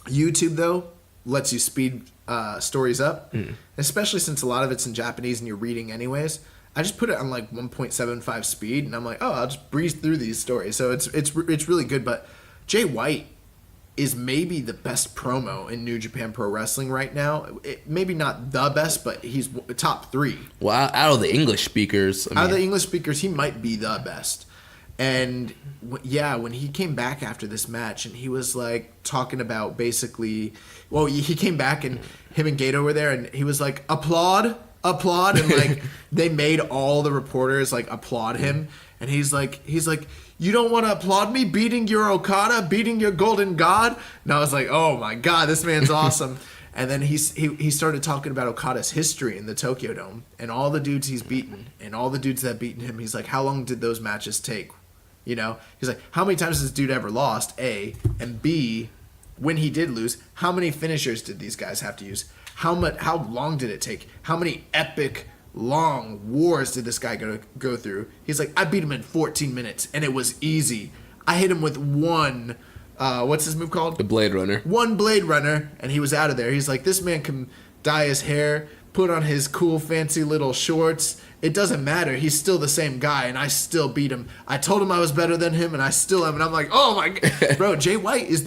YouTube, though, lets you speed stories up, especially since a lot of it's in Japanese and you're reading anyways. I just put it on like 1.75 speed, and I'm like, oh, I'll just breeze through these stories. So it's really good. But Jay White is maybe the best promo in New Japan Pro Wrestling right now. Maybe not the best, but he's top 3. Well, out of the English speakers, out of the English speakers, he might be the best. And yeah, when he came back after this match, and he was like talking about basically, well, he came back and him and Gato were there, and he was like, applaud, and like they made all the reporters like applaud him, and he's like, you don't want to applaud me beating your Okada, beating your Golden God? And I was like, oh my God, this man's awesome. And then he started talking about Okada's history in the Tokyo Dome and all the dudes he's beaten and all the dudes that beaten him. He's like, how long did those matches take? He's like, how many times has this dude ever lost? A, and B, when he did lose, how many finishers did these guys have to use? How long did it take? How many epic long wars did this guy go through? He's like, I beat him in 14 minutes and it was easy. I hit him with one, what's his move called? The Blade Runner. One Blade Runner, and he was out of there. He's like, this man can dye his hair, put on his cool fancy little shorts. It doesn't matter. He's still the same guy, and I still beat him. I told him I was better than him, and I still am. And I'm like, oh my God. Bro, Jay White is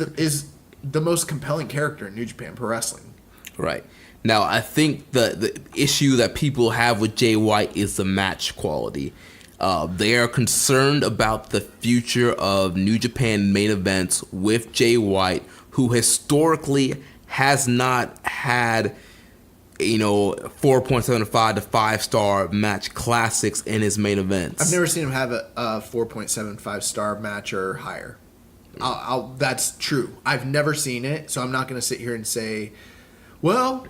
the most compelling character in New Japan Pro Wrestling. Right. Now, I think the issue that people have with Jay White is the match quality. They are concerned about the future of New Japan main events with Jay White, who historically has not had, 4.75 to 5-star match classics in his main events. I've never seen him have a 4.75 star match or higher. That's true. I've never seen it, so I'm not going to sit here and say, well,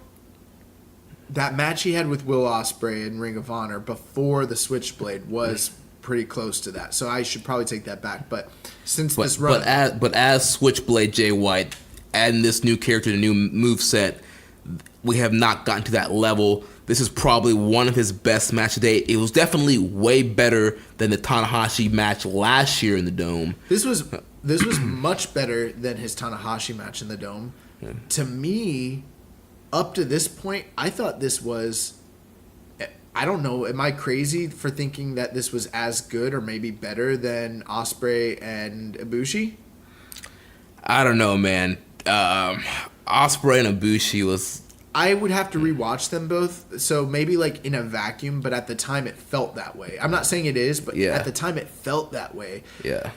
that match he had with Will Ospreay in Ring of Honor before the Switchblade was pretty close to that. So I should probably take that back. But this run, but as Switchblade Jay White, adding this new character, the new moveset, we have not gotten to that level. This is probably one of his best match to date. It was definitely way better than the Tanahashi match last year in the Dome. This was much better than his Tanahashi match in the Dome. Yeah. To me, up to this point, I thought this was, I don't know, am I crazy for thinking that this was as good or maybe better than Ospreay and Ibushi? I don't know, man. Ospreay and Ibushi was... I would have to rewatch them both, so maybe like in a vacuum, but at the time it felt that way. I'm not saying it is, but at the time it felt that way. Yeah.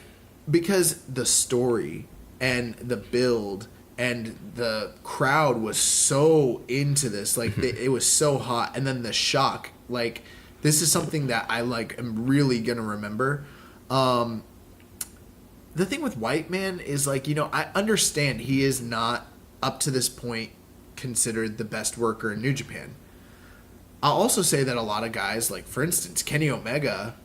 Because the story and the build and the crowd was so into this, like it was so hot, and then the shock, like this is something that I like am really gonna remember. The thing with White, man, is like, I understand he is not up to this point considered the best worker in New Japan. I'll also say that a lot of guys, like for instance Kenny Omega,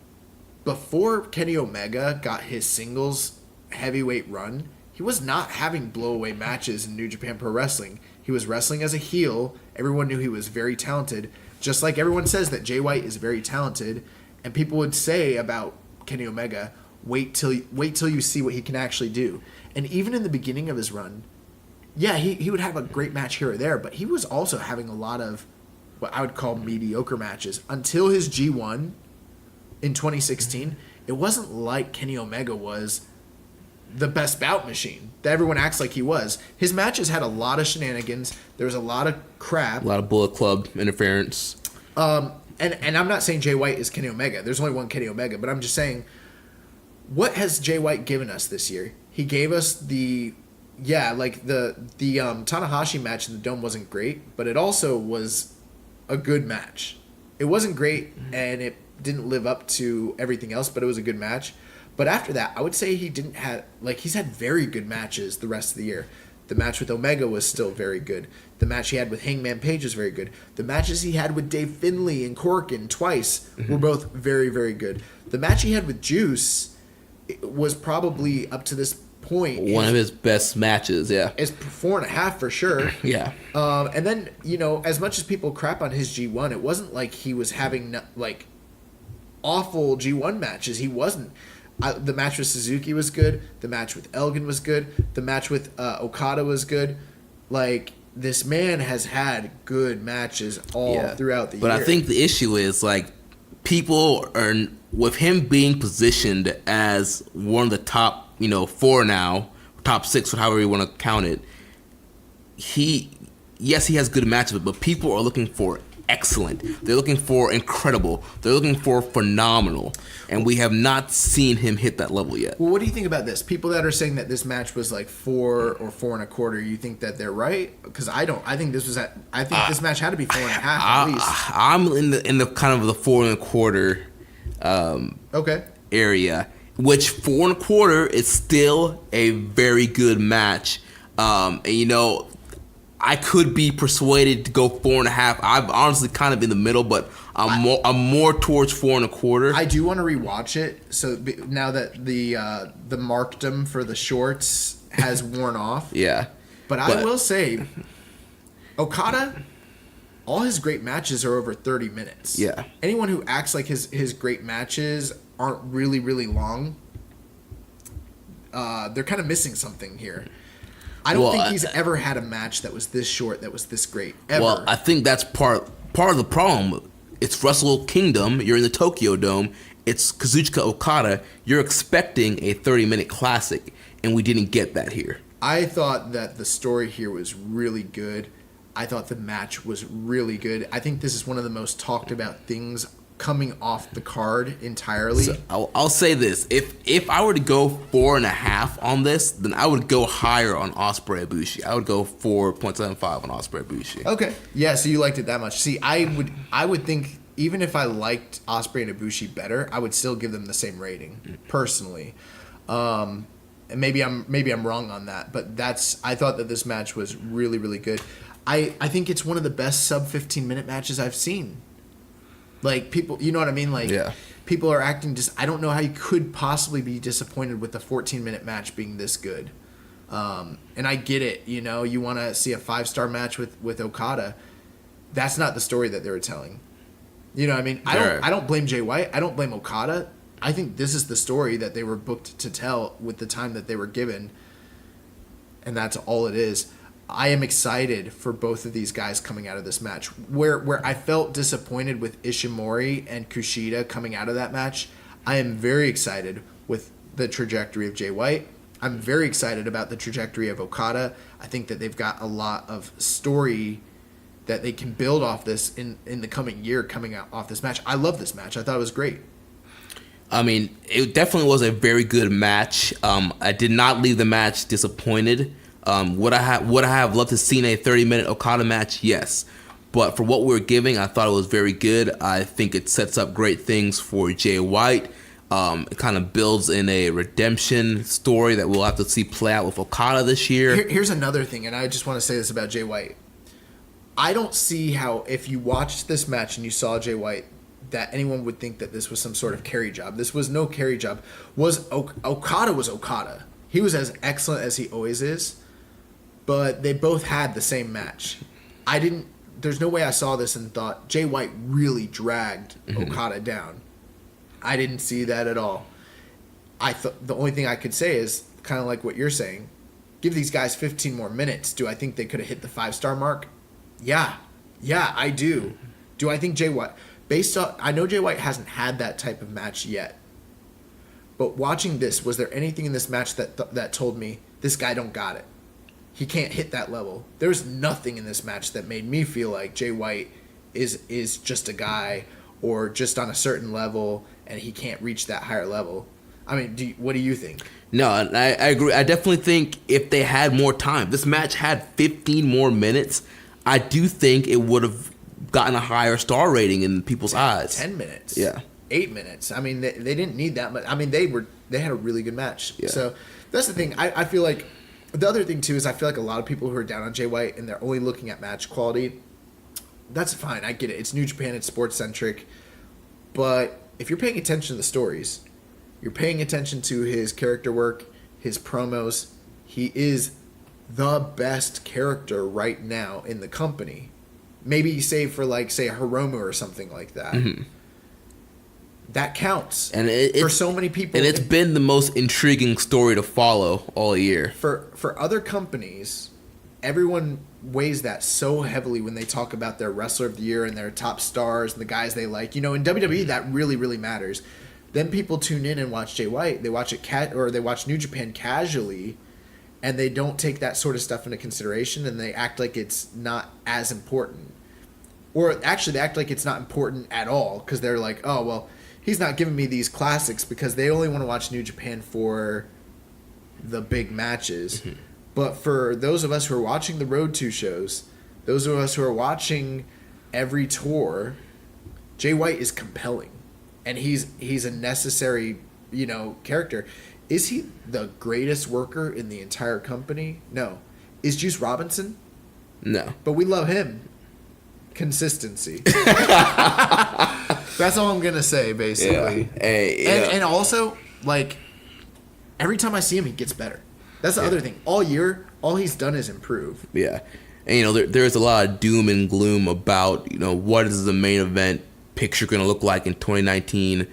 before Kenny Omega got his singles heavyweight run, he was not having blowaway matches in New Japan Pro Wrestling. He was wrestling as a heel. Everyone knew he was very talented, just like everyone says that Jay White is very talented. And people would say about Kenny Omega, wait till you see what he can actually do. And even in the beginning of his run, yeah, he would have a great match here or there, but he was also having a lot of what I would call mediocre matches. Until his G1 in 2016, it wasn't like Kenny Omega was the best bout machine that everyone acts like he was. His matches had a lot of shenanigans. There was a lot of crap. A lot of Bullet Club interference. And I'm not saying Jay White is Kenny Omega. There's only one Kenny Omega, but I'm just saying, what has Jay White given us this year? He gave us the Tanahashi match in the Dome wasn't great, but it also was a good match. It wasn't great, and it didn't live up to everything else, but it was a good match. But after that, I would say he's had very good matches the rest of the year. The match with Omega was still very good. The match he had with Hangman Page was very good. The matches he had with Dave Finlay and Corkin twice were both very, very good. The match he had with Juice was probably, up to this point, one of his best matches, yeah. It's 4.5 for sure. Yeah. And then, as much as people crap on his G1, it wasn't like he was having, awful G1 matches. He wasn't. The match with Suzuki was good. The match with Elgin was good. The match with Okada was good. This man has had good matches all throughout the year. But I think the issue is, people are, with him being positioned as one of the top, 4 now, top 6, or however you want to count it, he has good matches, but people are looking for excellent. They're looking for incredible. They're looking for phenomenal. And we have not seen him hit that level yet. Well, what do you think about this? People that are saying that this match was 4 or 4.25, you think that they're right? Because I don't. I think this match had to be 4.5 at least. I'm in the kind of the 4.25 area, which 4.25 is still a very good match. I could be persuaded to go 4.5. I'm honestly kind of in the middle, but I'm more towards 4.25. I do want to rewatch it. So now that the markdom for the shorts has worn off. Yeah. But I will say, Okada, all his great matches are over 30 minutes. Yeah. Anyone who acts like his great matches aren't really, really long, they're kind of missing something here. I don't think he's ever had a match that was this short, that was this great, ever. Well, I think that's part of the problem. It's Wrestle Kingdom. You're in the Tokyo Dome. It's Kazuchika Okada. You're expecting a 30-minute classic, and we didn't get that here. I thought that the story here was really good. I thought the match was really good. I think this is one of the most talked about things coming off the card entirely. So I'll say this: if I were to go 4.5 on this, then I would go higher on Ospreay Ibushi. I would go 4.75 on Ospreay Ibushi. Okay, yeah. So you liked it that much. See, I would think even if I liked Ospreay and Ibushi better, I would still give them the same rating personally. And maybe I'm wrong on that, but I thought that this match was really, really good. I think it's one of the best sub 15-minute matches I've seen. People, you know what I mean? People are acting I don't know how you could possibly be disappointed with a 14-minute match being this good. And I get it, you want to see a 5-star match with Okada. That's not the story that they were telling. You know what I mean? I don't blame Jay White. I don't blame Okada. I think this is the story that they were booked to tell with the time that they were given. And that's all it is. I am excited for both of these guys coming out of this match. Where I felt disappointed with Ishimori and Kushida coming out of that match, I am very excited with the trajectory of Jay White. I'm very excited about the trajectory of Okada. I think that they've got a lot of story that they can build off this in the coming year coming out off this match. I love this match. I thought it was great. I mean, it definitely was a very good match. I did not leave the match disappointed. Would I have loved to seen a 30-minute Okada match? Yes. But for what we were giving, I thought it was very good. I think it sets up great things for Jay White. It kind of builds in a redemption story that we'll have to see play out with Okada this year. Here's another thing, and I just want to say this about Jay White. I don't see how, if you watched this match and you saw Jay White, that anyone would think that this was some sort of carry job. This was no carry job. Okada was Okada. He was as excellent as he always is. But they both had the same match. There's no way I saw this and thought Jay White really dragged Okada down. I didn't see that at all. I thought the only thing I could say is kind of like what you're saying. Give these guys 15 more minutes. Do I think they could have hit the 5-star mark? Yeah, I do. Do I think Jay White, I know Jay White hasn't had that type of match yet. But watching this, was there anything in this match that told me this guy don't got it? He can't hit that level. There's nothing in this match that made me feel like Jay White is just a guy or just on a certain level and he can't reach that higher level. I mean, what do you think? No, I agree. I definitely think if they had more time, this match had 15 more minutes, I do think it would have gotten a higher star rating in people's eyes. 10 minutes. Yeah. 8 minutes. I mean, they didn't need that much. I mean, they had a really good match. Yeah. So that's the thing. I feel like the other thing too is I feel like a lot of people who are down on Jay White and they're only looking at match quality. That's fine. I get it. It's New Japan. It's sports centric. But if you're paying attention to the stories, you're paying attention to his character work, his promos. He is the best character right now in the company. Maybe save for like say Hiromu or something like that. Mm-hmm. That counts, and for so many people. And it's been the most intriguing story to follow all year. For other companies, everyone weighs that so heavily when they talk about their wrestler of the year and their top stars and the guys they like. You know, in WWE, that really, really matters. Then people tune in and watch Jay White. They watch they watch New Japan casually, and they don't take that sort of stuff into consideration, and they act like it's not as important. Or actually, they act like it's not important at all because they're like, oh, well, he's not giving me these classics because they only want to watch New Japan for the big matches. Mm-hmm. But for those of us who are watching the Road 2 shows, those of us who are watching every tour, Jay White is compelling. And he's a necessary, character. Is he the greatest worker in the entire company? No. Is Juice Robinson? No. But we love him. Consistency. That's all I'm going to say, basically. Yeah. Hey, and also, like, every time I see him, he gets better. That's the other thing. All year, all he's done is improve. Yeah. And, there's a lot of doom and gloom about, what is the main event picture going to look like in 2019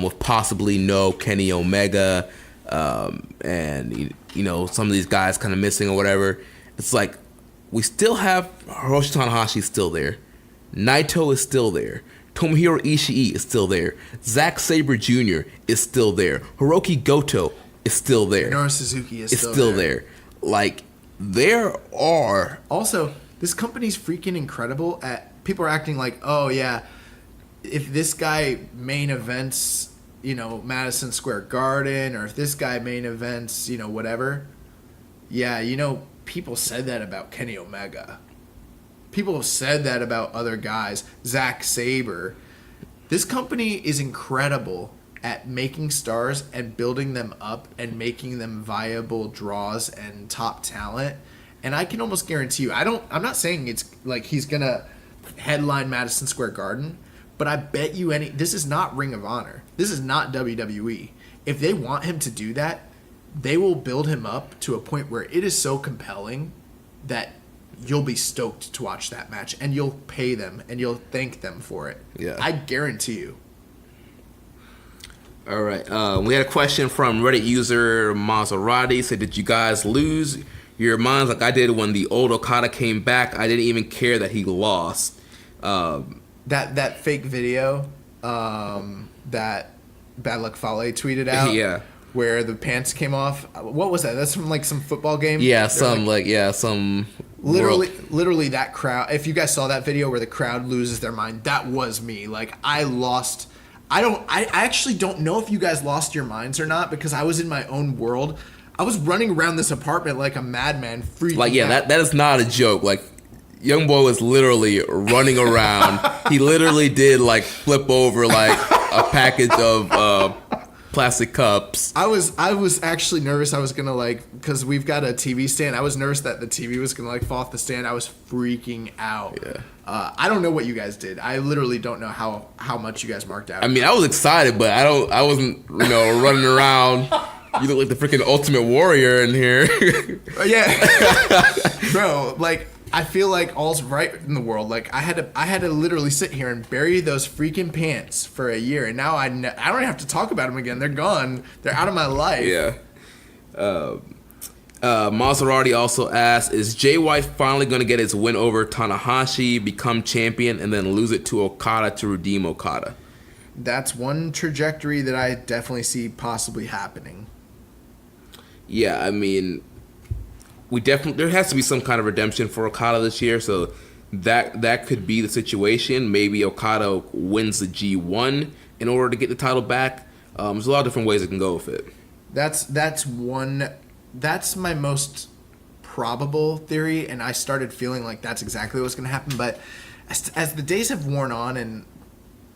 with possibly no Kenny Omega and, some of these guys kind of missing or whatever. It's like, we still have Hiroshi Tanahashi still there. Naito is still there. Tomohiro Ishii is still there. Zack Sabre Jr. is still there. Hiroki Goto is still there. Minoru Suzuki is still there. Like, there are... Also, this company's freaking incredible at... People are acting like, oh, yeah, if this guy main events, Madison Square Garden, or if this guy main events, whatever. Yeah, people said that about Kenny Omega. People have said that about other guys. Zack Sabre. This company is incredible at making stars and building them up and making them viable draws and top talent. And I can almost guarantee you, I'm not saying it's like he's gonna headline Madison Square Garden, but I bet you this is not Ring of Honor. This is not WWE. If they want him to do that, they will build him up to a point where it is so compelling that you'll be stoked to watch that match, and you'll pay them, and you'll thank them for it. Yeah, I guarantee you. All right. We had a question from Reddit user Maserati. Said, did you guys lose your minds like I did when the old Okada came back? I didn't even care that he lost. That fake video that Bad Luck Fale tweeted out. Yeah. Where the pants came off. What was that? That's from like some football game? Yeah, some Literally that crowd. If you guys saw that video where the crowd loses their mind, that was me. Like, I lost. I actually don't know if you guys lost your minds or not because I was in my own world. I was running around this apartment like a madman, freaking out. That is not a joke. Like, young boy was literally running around. He literally did like flip over like a package of plastic cups. I was actually nervous. I was gonna because we've got a TV stand. I was nervous that the TV was gonna fall off the stand. I was freaking out. Yeah. I don't know what you guys did. I literally don't know how much you guys marked out. I mean, I was excited, but I wasn't running around. You look like the freaking Ultimate Warrior in here. Yeah, bro. Like, I feel like all's right in the world. Like, I had to literally sit here and bury those freaking pants for a year, and now I don't have to talk about them again. They're gone. They're out of my life. Yeah. Maserati also asked, is Jay White finally going to get his win over Tanahashi, become champion, and then lose it to Okada to redeem Okada? That's one trajectory that I definitely see possibly happening. Yeah, I mean, there has to be some kind of redemption for Okada this year, so that could be the situation. Maybe Okada wins the G1 in order to get the title back. There's a lot of different ways it can go with it. That's my most probable theory, and I started feeling like that's exactly what's going to happen. But as the days have worn on, and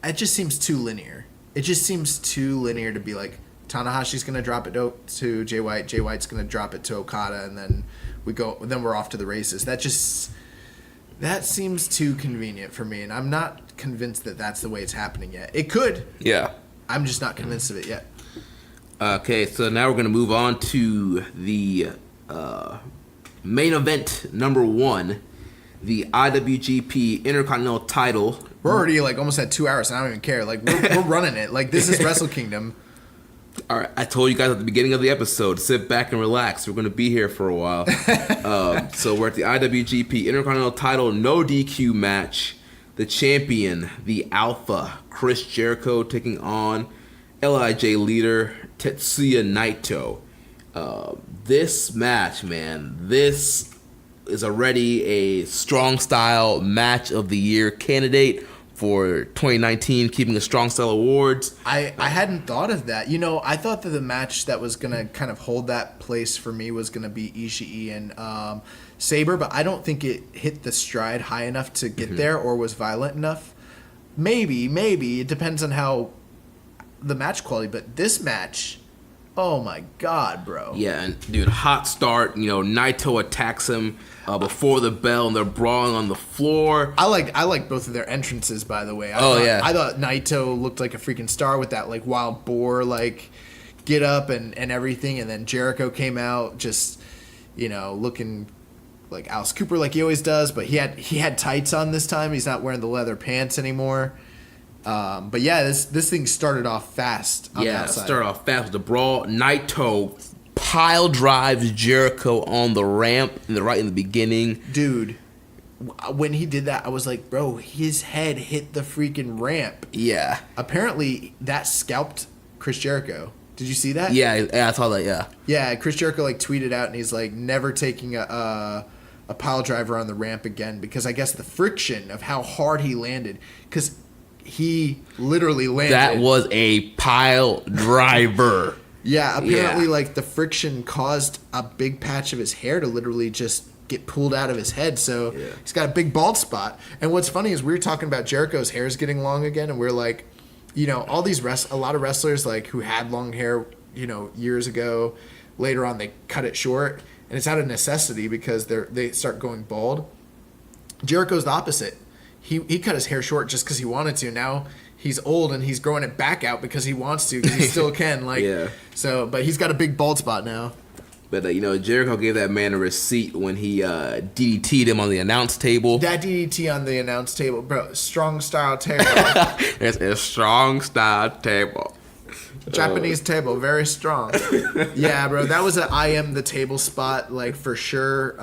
it just seems too linear. It just seems too linear to be like Tanahashi's going to drop it to Jay White, Jay White's going to drop it to Okada, and then we're off to the races. That seems too convenient for me, and I'm not convinced that that's the way it's happening yet. It could. Yeah. I'm just not convinced of it yet. Okay, so now we're going to move on to the main event number 1, the IWGP Intercontinental title. We're already like almost at 2 hours, and I don't even care. Like we're running it. Like this is Wrestle Kingdom. All right, I told you guys at the beginning of the episode, sit back and relax. We're going to be here for a while. So we're at the IWGP Intercontinental title, no DQ match. The champion, the Alpha, Chris Jericho, taking on LIJ leader Tetsuya Naito. This match, man, this is already a strong style match of the year candidate for 2019 Keeping It Strong Style Awards. I hadn't thought of that. I thought that the match that was going to kind of hold that place for me was going to be Ishii and Sabre, but I don't think it hit the stride high enough to get there or was violent enough. Maybe. It depends on how the match quality, but this match, oh my God, bro. Yeah, and dude, hot start. Naito attacks him before the bell, and they're brawling on the floor. I like both of their entrances, by the way. I thought Naito looked like a freaking star with that like wild boar like get up and everything, and then Jericho came out just looking like Alice Cooper like he always does, but he had tights on this time. He's not wearing the leather pants anymore. But yeah, this thing started off fast on the outside. Started off fast with the brawl. Naito pile drives Jericho on the ramp right in the beginning. Dude, when he did that, I was like, bro, his head hit the freaking ramp. Yeah. Apparently, that scalped Chris Jericho. Did you see that? Yeah, I saw that, yeah. Yeah, Chris Jericho tweeted out, and he's like, never taking a pile driver on the ramp again, because I guess the friction of how hard he landed, because he literally landed. That was a pile driver. Yeah, apparently the friction caused a big patch of his hair to literally just get pulled out of his head, so he's got a big bald spot. And what's funny is we were talking about Jericho's hair is getting long again, and we're like, all these a lot of wrestlers who had long hair, years ago, later on they cut it short, and it's out of necessity because they start going bald. Jericho's the opposite. He cut his hair short just because he wanted to. Now he's old and he's growing it back out because he wants to, because he still can. So, but he's got a big bald spot now. But Jericho gave that man a receipt when he DDT'd him on the announce table. That DDT on the announce table, bro, strong style table. It's a strong style table. Japanese table, very strong. Yeah, bro, that was an I am the table spot, for sure.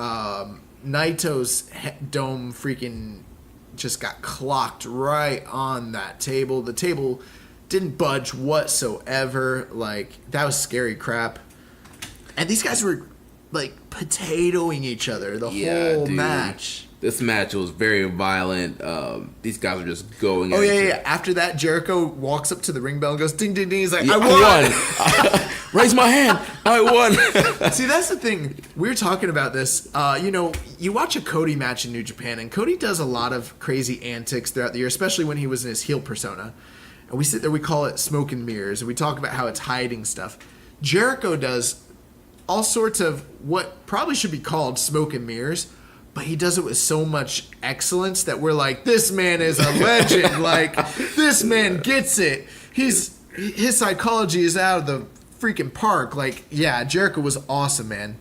Naito's dome freaking just got clocked right on that table. The table didn't budge whatsoever. That was scary crap. And these guys were potatoing each other the whole match. This match was very violent. These guys are just going at each other. Yeah. After that, Jericho walks up to the ring bell and goes, ding, ding, ding. He's like, I won. Raise my hand. I won. See, that's the thing. We were talking about this. You watch a Cody match in New Japan, and Cody does a lot of crazy antics throughout the year, especially when he was in his heel persona. And we sit there, we call it smoke and mirrors, and we talk about how it's hiding stuff. Jericho does all sorts of what probably should be called smoke and mirrors, but he does it with so much excellence that we're like, this man is a legend. This man gets it. His psychology is out of the freaking park. Jericho was awesome, man.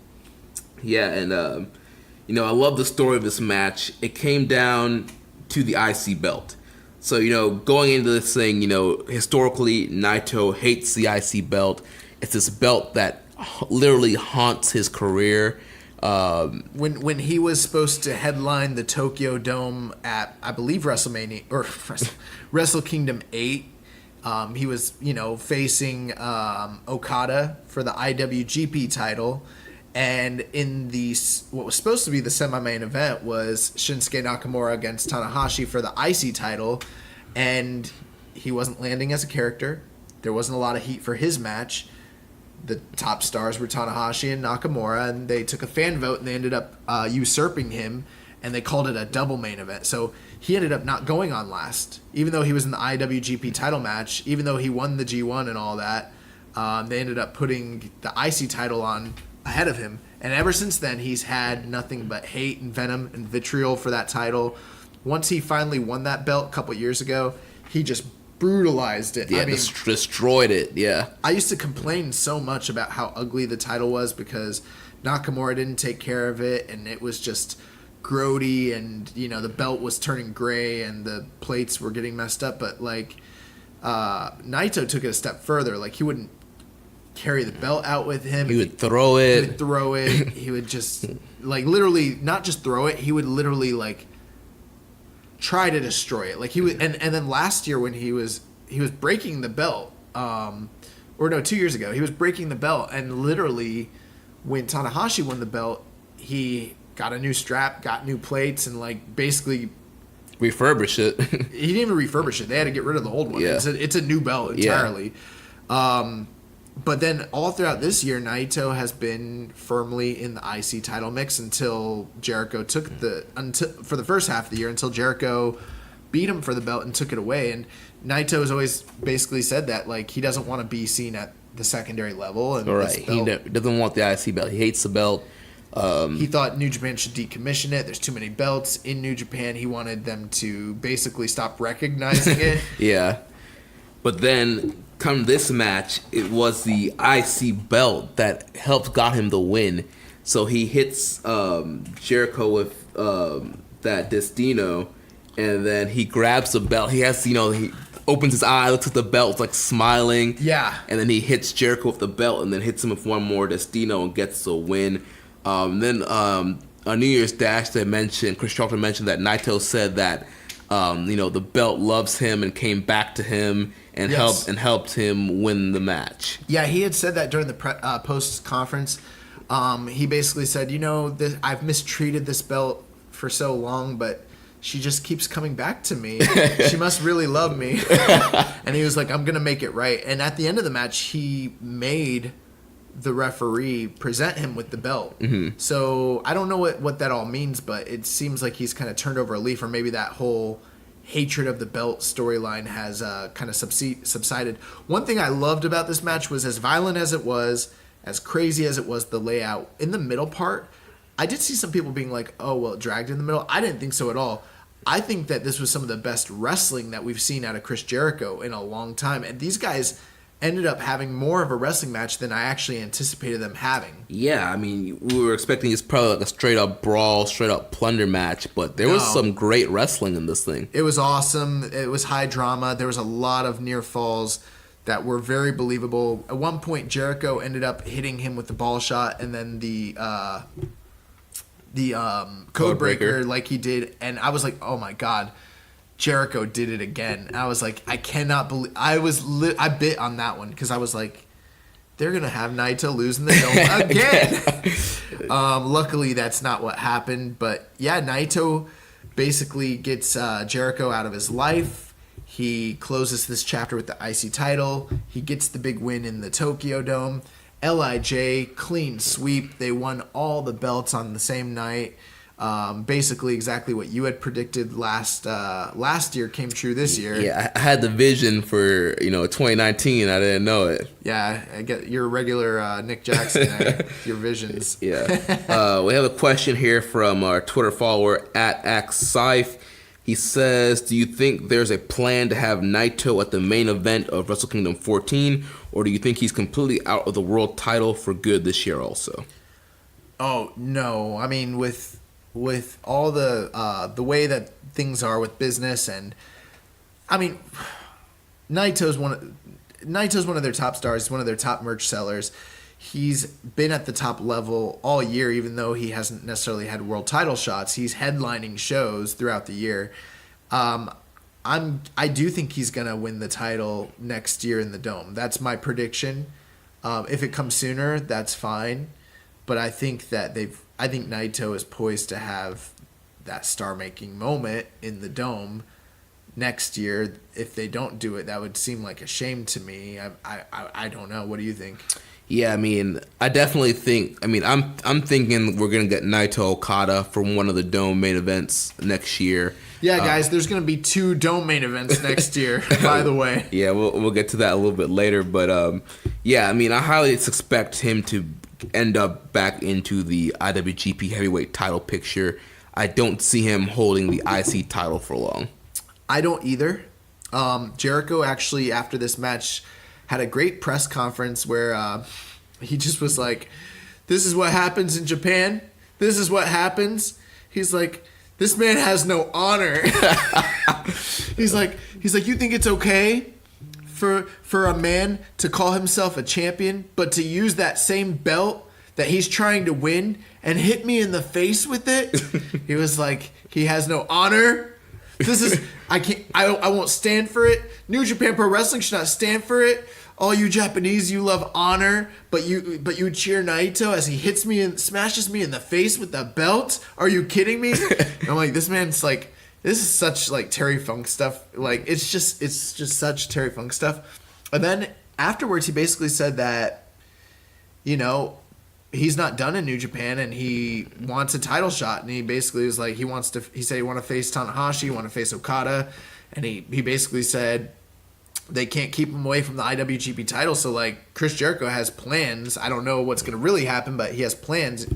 Yeah, and I love the story of this match. It came down to the IC belt. So, going into this thing, historically, Naito hates the IC belt. It's this belt that literally haunts his career. When he was supposed to headline the Tokyo Dome at, I believe, WrestleMania or Wrestle Kingdom 8, he was facing Okada for the IWGP title, And in what was supposed to be the semi-main event was Shinsuke Nakamura against Tanahashi for the IC title, and he wasn't landing as a character. There wasn't a lot of heat for his match. The top stars were Tanahashi and Nakamura, and they took a fan vote, and they ended up usurping him, and they called it a double main event. So he ended up not going on last, even though he was in the IWGP title match, even though he won the G1 and all that. They ended up putting the IC title on ahead of him, and ever since then he's had nothing but hate and venom and vitriol for that title. Once he finally won that belt a couple years ago, he just brutalized it. Yeah, I mean, destroyed it. Yeah, I used to complain so much about how ugly the title was because Nakamura didn't take care of it, and it was just grody, and the belt was turning gray and the plates were getting messed up. But like Naito took it a step further. Like, he wouldn't carry the belt out with him. He would throw it. He would just literally not just throw it. He would literally try to destroy it. Like, he would, and then last year when he was breaking the belt, 2 years ago, he was breaking the belt, and literally when Tanahashi won the belt, he got a new strap, got new plates, and basically refurbish it. He didn't even refurbish it. They had to get rid of the old one. Yeah. It's a new belt entirely. Yeah. But then all throughout this year, Naito has been firmly in the IC title mix until Jericho took for the first half of the year, until Jericho beat him for the belt and took it away. And Naito has always basically said that he doesn't want to be seen at the secondary level. And right, he doesn't want the IC belt. He hates the belt. He thought New Japan should decommission it. There's too many belts in New Japan. He wanted them to basically stop recognizing it. Yeah, but then come this match, it was the IC belt that got him the win. So he hits Jericho with that Destino, and then he grabs the belt. He has, he opens his eye, looks at the belt, smiling. Yeah. And then he hits Jericho with the belt, and then hits him with one more Destino and gets the win. Then on New Year's Dash, Chris Charlton mentioned that Naito said that the belt loves him and came back to him and helped him win the match. Yeah, he had said that during the post conference. He basically said, I've mistreated this belt for so long, but she just keeps coming back to me. She must really love me. And he was like, I'm gonna make it right. And at the end of the match, he made the referee present him with the belt. Mm-hmm. So I don't know what that all means, but it seems like he's kind of turned over a leaf, or maybe that whole hatred of the belt storyline has kind of subsided. One thing I loved about this match was, as violent as it was, as crazy as it was, the layout in the middle part, I did see some people being like, oh, well, it dragged in the middle. I didn't think so at all. I think that this was some of the best wrestling that we've seen out of Chris Jericho in a long time. And these guys ended up having more of a wrestling match than I actually anticipated them having. Yeah, I mean, we were expecting it's probably a straight up brawl, straight up plunder match, but there was some great wrestling in this thing. It was awesome. It was high drama. There was a lot of near falls that were very believable. At one point, Jericho ended up hitting him with the ball shot, and then the code breaker like he did, and I was like, oh my god, Jericho did it again. I was like, I cannot believe. I bit on that one because I was like, they're gonna have Naito losing the dome again. Luckily, that's not what happened. But yeah, Naito basically gets Jericho out of his life. He closes this chapter with the IC title. He gets the big win in the Tokyo Dome. LIJ, clean sweep. They won all the belts on the same night. Basically exactly what you had predicted last year came true this year. Yeah, I had the vision for 2019. I didn't know it. Yeah, I get your regular Nick Jackson, your visions. Yeah. We have a question here from our Twitter follower @AxScyphe. He says, do you think there's a plan to have Naito at the main event of Wrestle Kingdom 14, or do you think he's completely out of the world title for good this year also? Oh, no. I mean, with all the way that things are with business, and I mean, Naito's one of their top stars. He's one of their top merch sellers. He's been at the top level all year, even though he hasn't necessarily had world title shots. He's headlining shows throughout the year. I do think he's gonna win the title next year in the Dome. That's my prediction. If it comes sooner, that's fine. but I think Naito is poised to have that star-making moment in the Dome next year. If they don't do it, that would seem like a shame to me. I don't know. What do you think? Yeah, I mean, I definitely think. I mean, I'm thinking we're gonna get Naito Okada for one of the Dome main events next year. Yeah, guys, there's gonna be 2 Dome main events next year. By the way. Yeah, we'll get to that a little bit later, but yeah, I mean, I highly expect him to end up back into the IWGP Heavyweight title picture. I don't see him holding the IC title for long. I don't either. Jericho actually, after this match, had a great press conference where he just was like, "This is what happens in Japan. This is what happens." He's like, "This man has no honor." he's like, "You think it's okay for a man to call himself a champion, but to use that same belt that he's trying to win and hit me in the face with it?" He was like, "He has no honor. This is I won't stand for it. New Japan Pro Wrestling should not stand for it. All you Japanese, you love honor, but you cheer Naito as he hits me and smashes me in the face with the belt. Are you kidding me?" And I'm like, this man's like, this is such like Terry Funk stuff. Like it's just such Terry Funk stuff. And then afterwards, he basically said that, you know, he's not done in New Japan and he wants a title shot. And he basically was like, he said he want to face Tanahashi, he want to face Okada. And he basically said they can't keep him away from the IWGP title. So like Chris Jericho has plans. I don't know what's going to really happen, but he has plans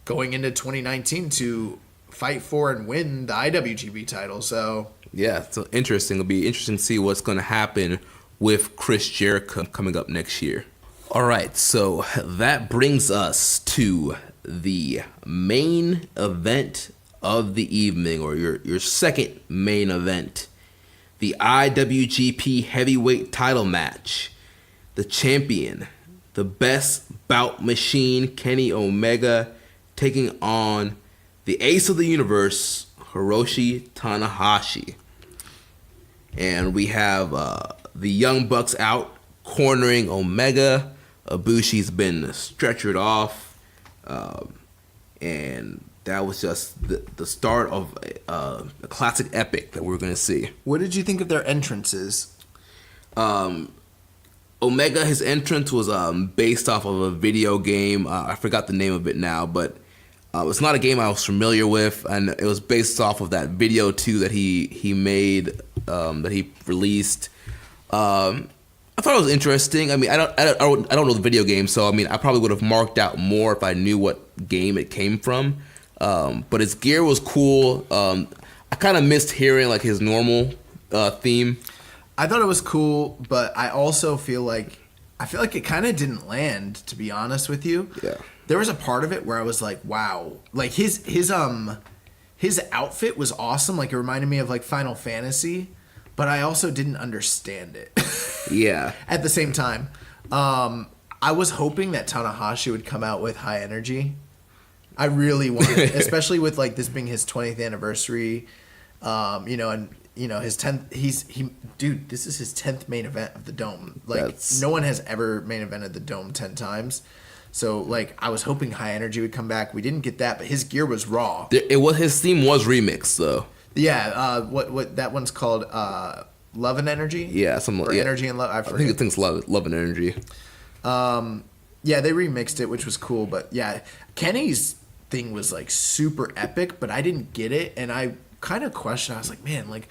going into 2019 to fight for and win the IWGP title. So yeah, so interesting. It'll be interesting to see what's going to happen with Chris Jericho coming up next year. All right, so that brings us to the main event of the evening, or your second main event, the IWGP Heavyweight title match. The champion, the best bout machine, Kenny Omega, taking on the ace of the universe, Hiroshi Tanahashi. And we have the Young Bucks out cornering Omega. Ibushi's been stretchered off, and that was just the start of a classic epic that we're going to see. what did you think of their entrances? Omega, his entrance was based off of a video game. I forgot the name of it now, but it's not a game I was familiar with, and it was based off of that video too that he made, that he released. I thought it was interesting. I mean, I don't know the video game, so I mean, I probably would have marked out more if I knew what game it came from. But his gear was cool. I kind of missed hearing like his normal theme. I thought it was cool, but I also feel like it kind of didn't land, to be honest with you. Yeah. There was a part of it where I was like, wow, like his outfit was awesome. Like it reminded me of like Final Fantasy, but I also didn't understand it. Yeah. At the same time, I was hoping that Tanahashi would come out with high energy. I really wanted, especially with like this being his 20th anniversary, you know, and you know his 10th. Dude, this is his 10th main event of the Dome. Like no one has ever main evented the Dome 10 times. So like I was hoping high energy would come back. We didn't get that, but his gear was raw. His theme was remixed though. Yeah. What that one's called? Love and Energy. Yeah, something like Energy and Love. I think it's Love and Energy. Yeah, they remixed it, which was cool. But yeah, Kenny's thing was like super epic, but I didn't get it, and I kind of questioned. I was like, man, like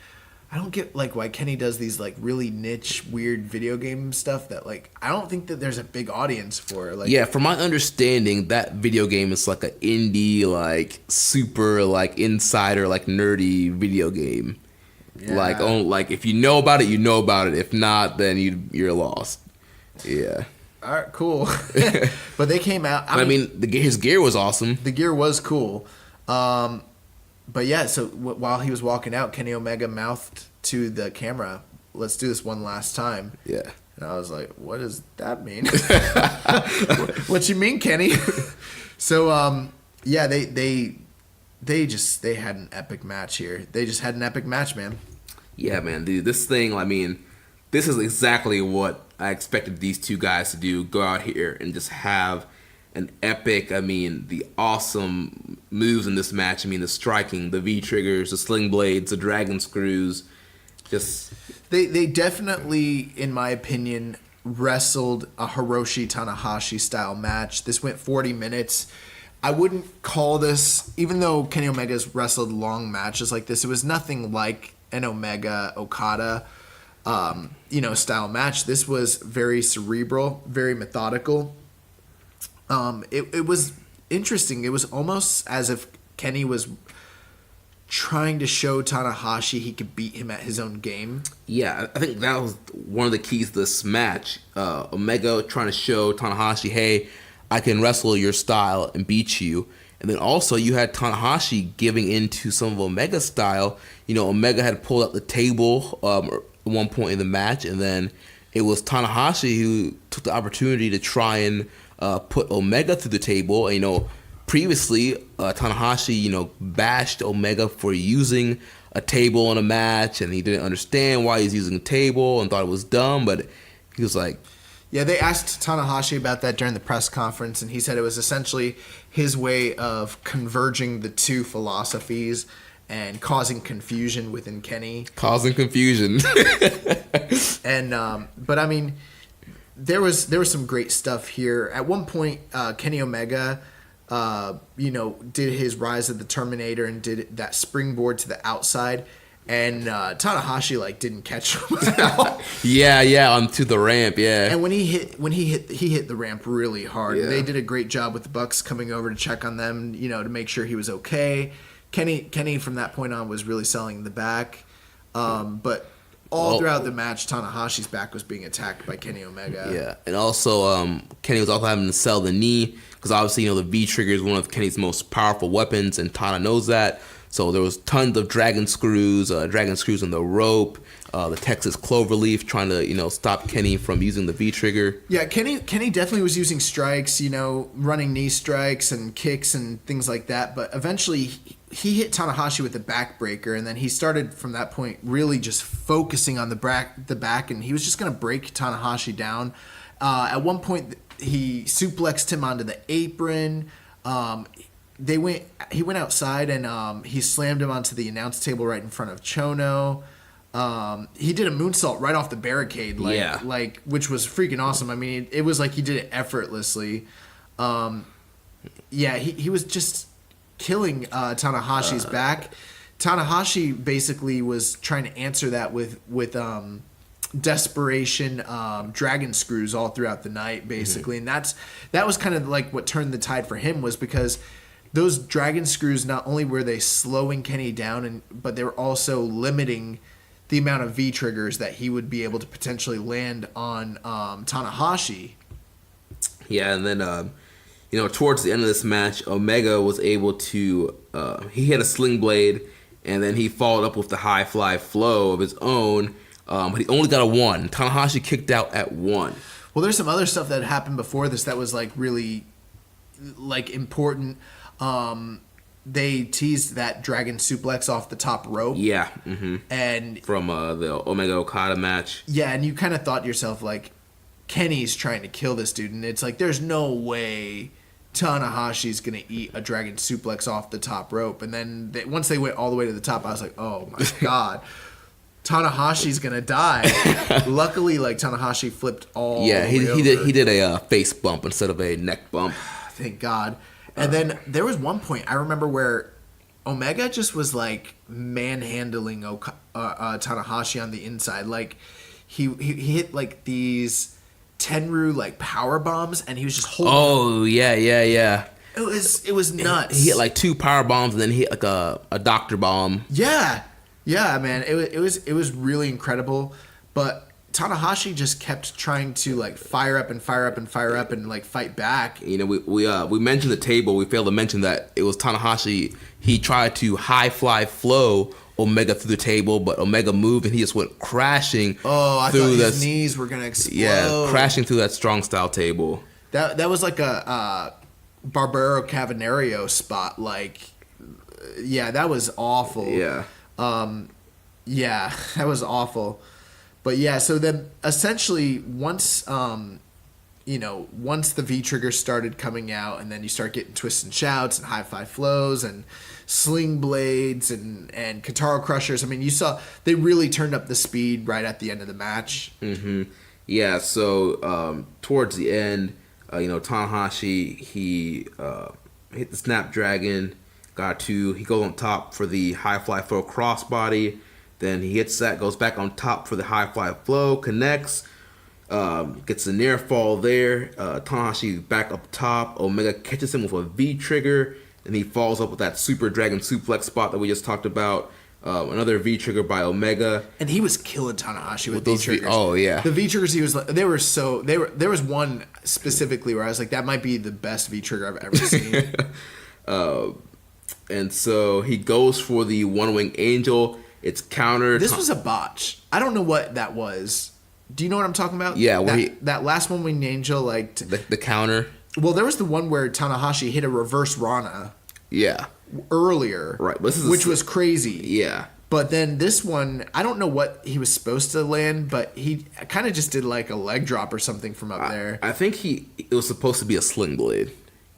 I don't get like why Kenny does these like really niche, weird video game stuff that like I don't think that there's a big audience for. Like, yeah, from my understanding, that video game is like an indie, like super, like insider, like nerdy video game. Yeah. Like if you know about it, you know about it. If not, then you're lost. Yeah. All right, cool. But they came out. I mean, his gear was awesome. The gear was cool. But yeah, so while he was walking out, Kenny Omega mouthed to the camera, "Let's do this one last time." Yeah. And I was like, what does that mean? What you mean, Kenny? So, yeah, they had an epic match here. They just had an epic match, man. Yeah, man, dude, this thing, I mean, this is exactly what I expected these two guys to do. Go out here and just have an epic. I mean, the awesome moves in this match. I mean, the striking, the V triggers, the sling blades, the dragon screws. Just they definitely, in my opinion, wrestled a Hiroshi Tanahashi style match. This went 40 minutes. I wouldn't call this, even though Kenny Omega's wrestled long matches like this, it was nothing like an Omega Okada style match. This was very cerebral, very methodical. It was interesting. It was almost as if Kenny was trying to show Tanahashi he could beat him at his own game. Yeah, I think that was one of the keys to this match. Omega trying to show Tanahashi, hey, I can wrestle your style and beat you. And then also you had Tanahashi giving into some of Omega's style. You know, Omega had pulled up the table at one point in the match, and then it was Tanahashi who took the opportunity to try and put Omega through the table. And, you know, previously, Tanahashi, bashed Omega for using a table in a match, and he didn't understand why he's using a table and thought it was dumb, but he was like... Yeah, they asked Tanahashi about that during the press conference, and he said it was essentially his way of converging the two philosophies and causing confusion within Kenny. Causing confusion. But I mean, there was some great stuff here. At one point, Kenny Omega, did his Rise of the Terminator and did that springboard to the outside, and Tanahashi didn't catch him at all. yeah, onto the ramp, yeah. And when he hit the ramp really hard. Yeah. They did a great job with the Bucks coming over to check on them, to make sure he was okay. Kenny from that point on was really selling the back, but all throughout the match, Tanahashi's back was being attacked by Kenny Omega. Yeah, and also Kenny was also having to sell the knee because obviously the V trigger is one of Kenny's most powerful weapons, and Tana knows that. So there was tons of dragon screws on the rope, the Texas Cloverleaf trying to stop Kenny from using the V trigger. Yeah, Kenny definitely was using strikes, running knee strikes and kicks and things like that. But eventually he hit Tanahashi with a backbreaker, and then he started from that point really just focusing on the back, and he was just going to break Tanahashi down. At one point he suplexed him onto the apron. He went outside and he slammed him onto the announce table right in front of Chono. He did a moonsault right off the barricade, which was freaking awesome. I mean, it was like he did it effortlly. He was just killing Tanahashi's back. Tanahashi basically was trying to answer that with desperation dragon screws all throughout the night, basically. And that was kind of like what turned the tide for him, was because those dragon screws, not only were they slowing Kenny down, but they were also limiting the amount of V triggers that he would be able to potentially land on Tanahashi. Yeah, and then towards the end of this match, Omega was able to he hit a sling blade, and then he followed up with the high fly flow of his own, but he only got a 1. Tanahashi kicked out at 1. Well, there's some other stuff that happened before this that was really important. They teased that dragon suplex off the top rope. Yeah. And from the Omega Okada match. Yeah, and you kind of thought to yourself, Kenny's trying to kill this dude, and it's there's no way Tanahashi's going to eat a dragon suplex off the top rope. And then once they went all the way to the top, I was like, oh my God. Tanahashi's going to die. Luckily, Tanahashi flipped all the way over. He did a face bump instead of a neck bump. Thank God. And then there was one point I remember where Omega just was manhandling Tanahashi on the inside. He hit these Tenru power bombs, and he was just holding. Oh yeah. It was nuts. He hit 2 power bombs, and then he hit a doctor bomb. Yeah, man. It was really incredible, but Tanahashi just kept trying to fire up and fight back. We mentioned the table. We failed to mention that it was Tanahashi. He tried to high fly flow Omega through the table, but Omega moved and he just went crashing. Oh, I thought his knees were gonna explode. Yeah, crashing through that strong style table. That was like a Barbaro Cavanario spot. That was awful. Yeah. That was awful. But yeah, so then essentially once once the V-trigger started coming out, and then you start getting twists and shouts and high-fly flows and sling blades and Kataro crushers. I mean, you saw they really turned up the speed right at the end of the match. Mm-hmm. Yeah, so towards the end, Tanahashi, he hit the Snapdragon, he goes on top for the high-fly flow crossbody, then he hits that, goes back on top for the high-fly flow, connects, gets a near fall there. Tanahashi back up top. Omega catches him with a V-trigger, and he falls up with that Super Dragon suplex spot that we just talked about. Another V-trigger by Omega, and he was killing Tanahashi with those V-triggers. Oh yeah, the V-triggers there was one specifically where I was like, that might be the best V-trigger I've ever seen. And so he goes for the one-wing angel. It's countered. This was a botch. I don't know what that was. Do you know what I'm talking about? Yeah, that last one-wing angel, like the counter. Well, there was the one where Tanahashi hit a reverse Rana. Yeah. Earlier, right? Which was crazy. Yeah. But then this one, I don't know what he was supposed to land, but he kind of just did like a leg drop or something from up there. I think it was supposed to be a sling blade.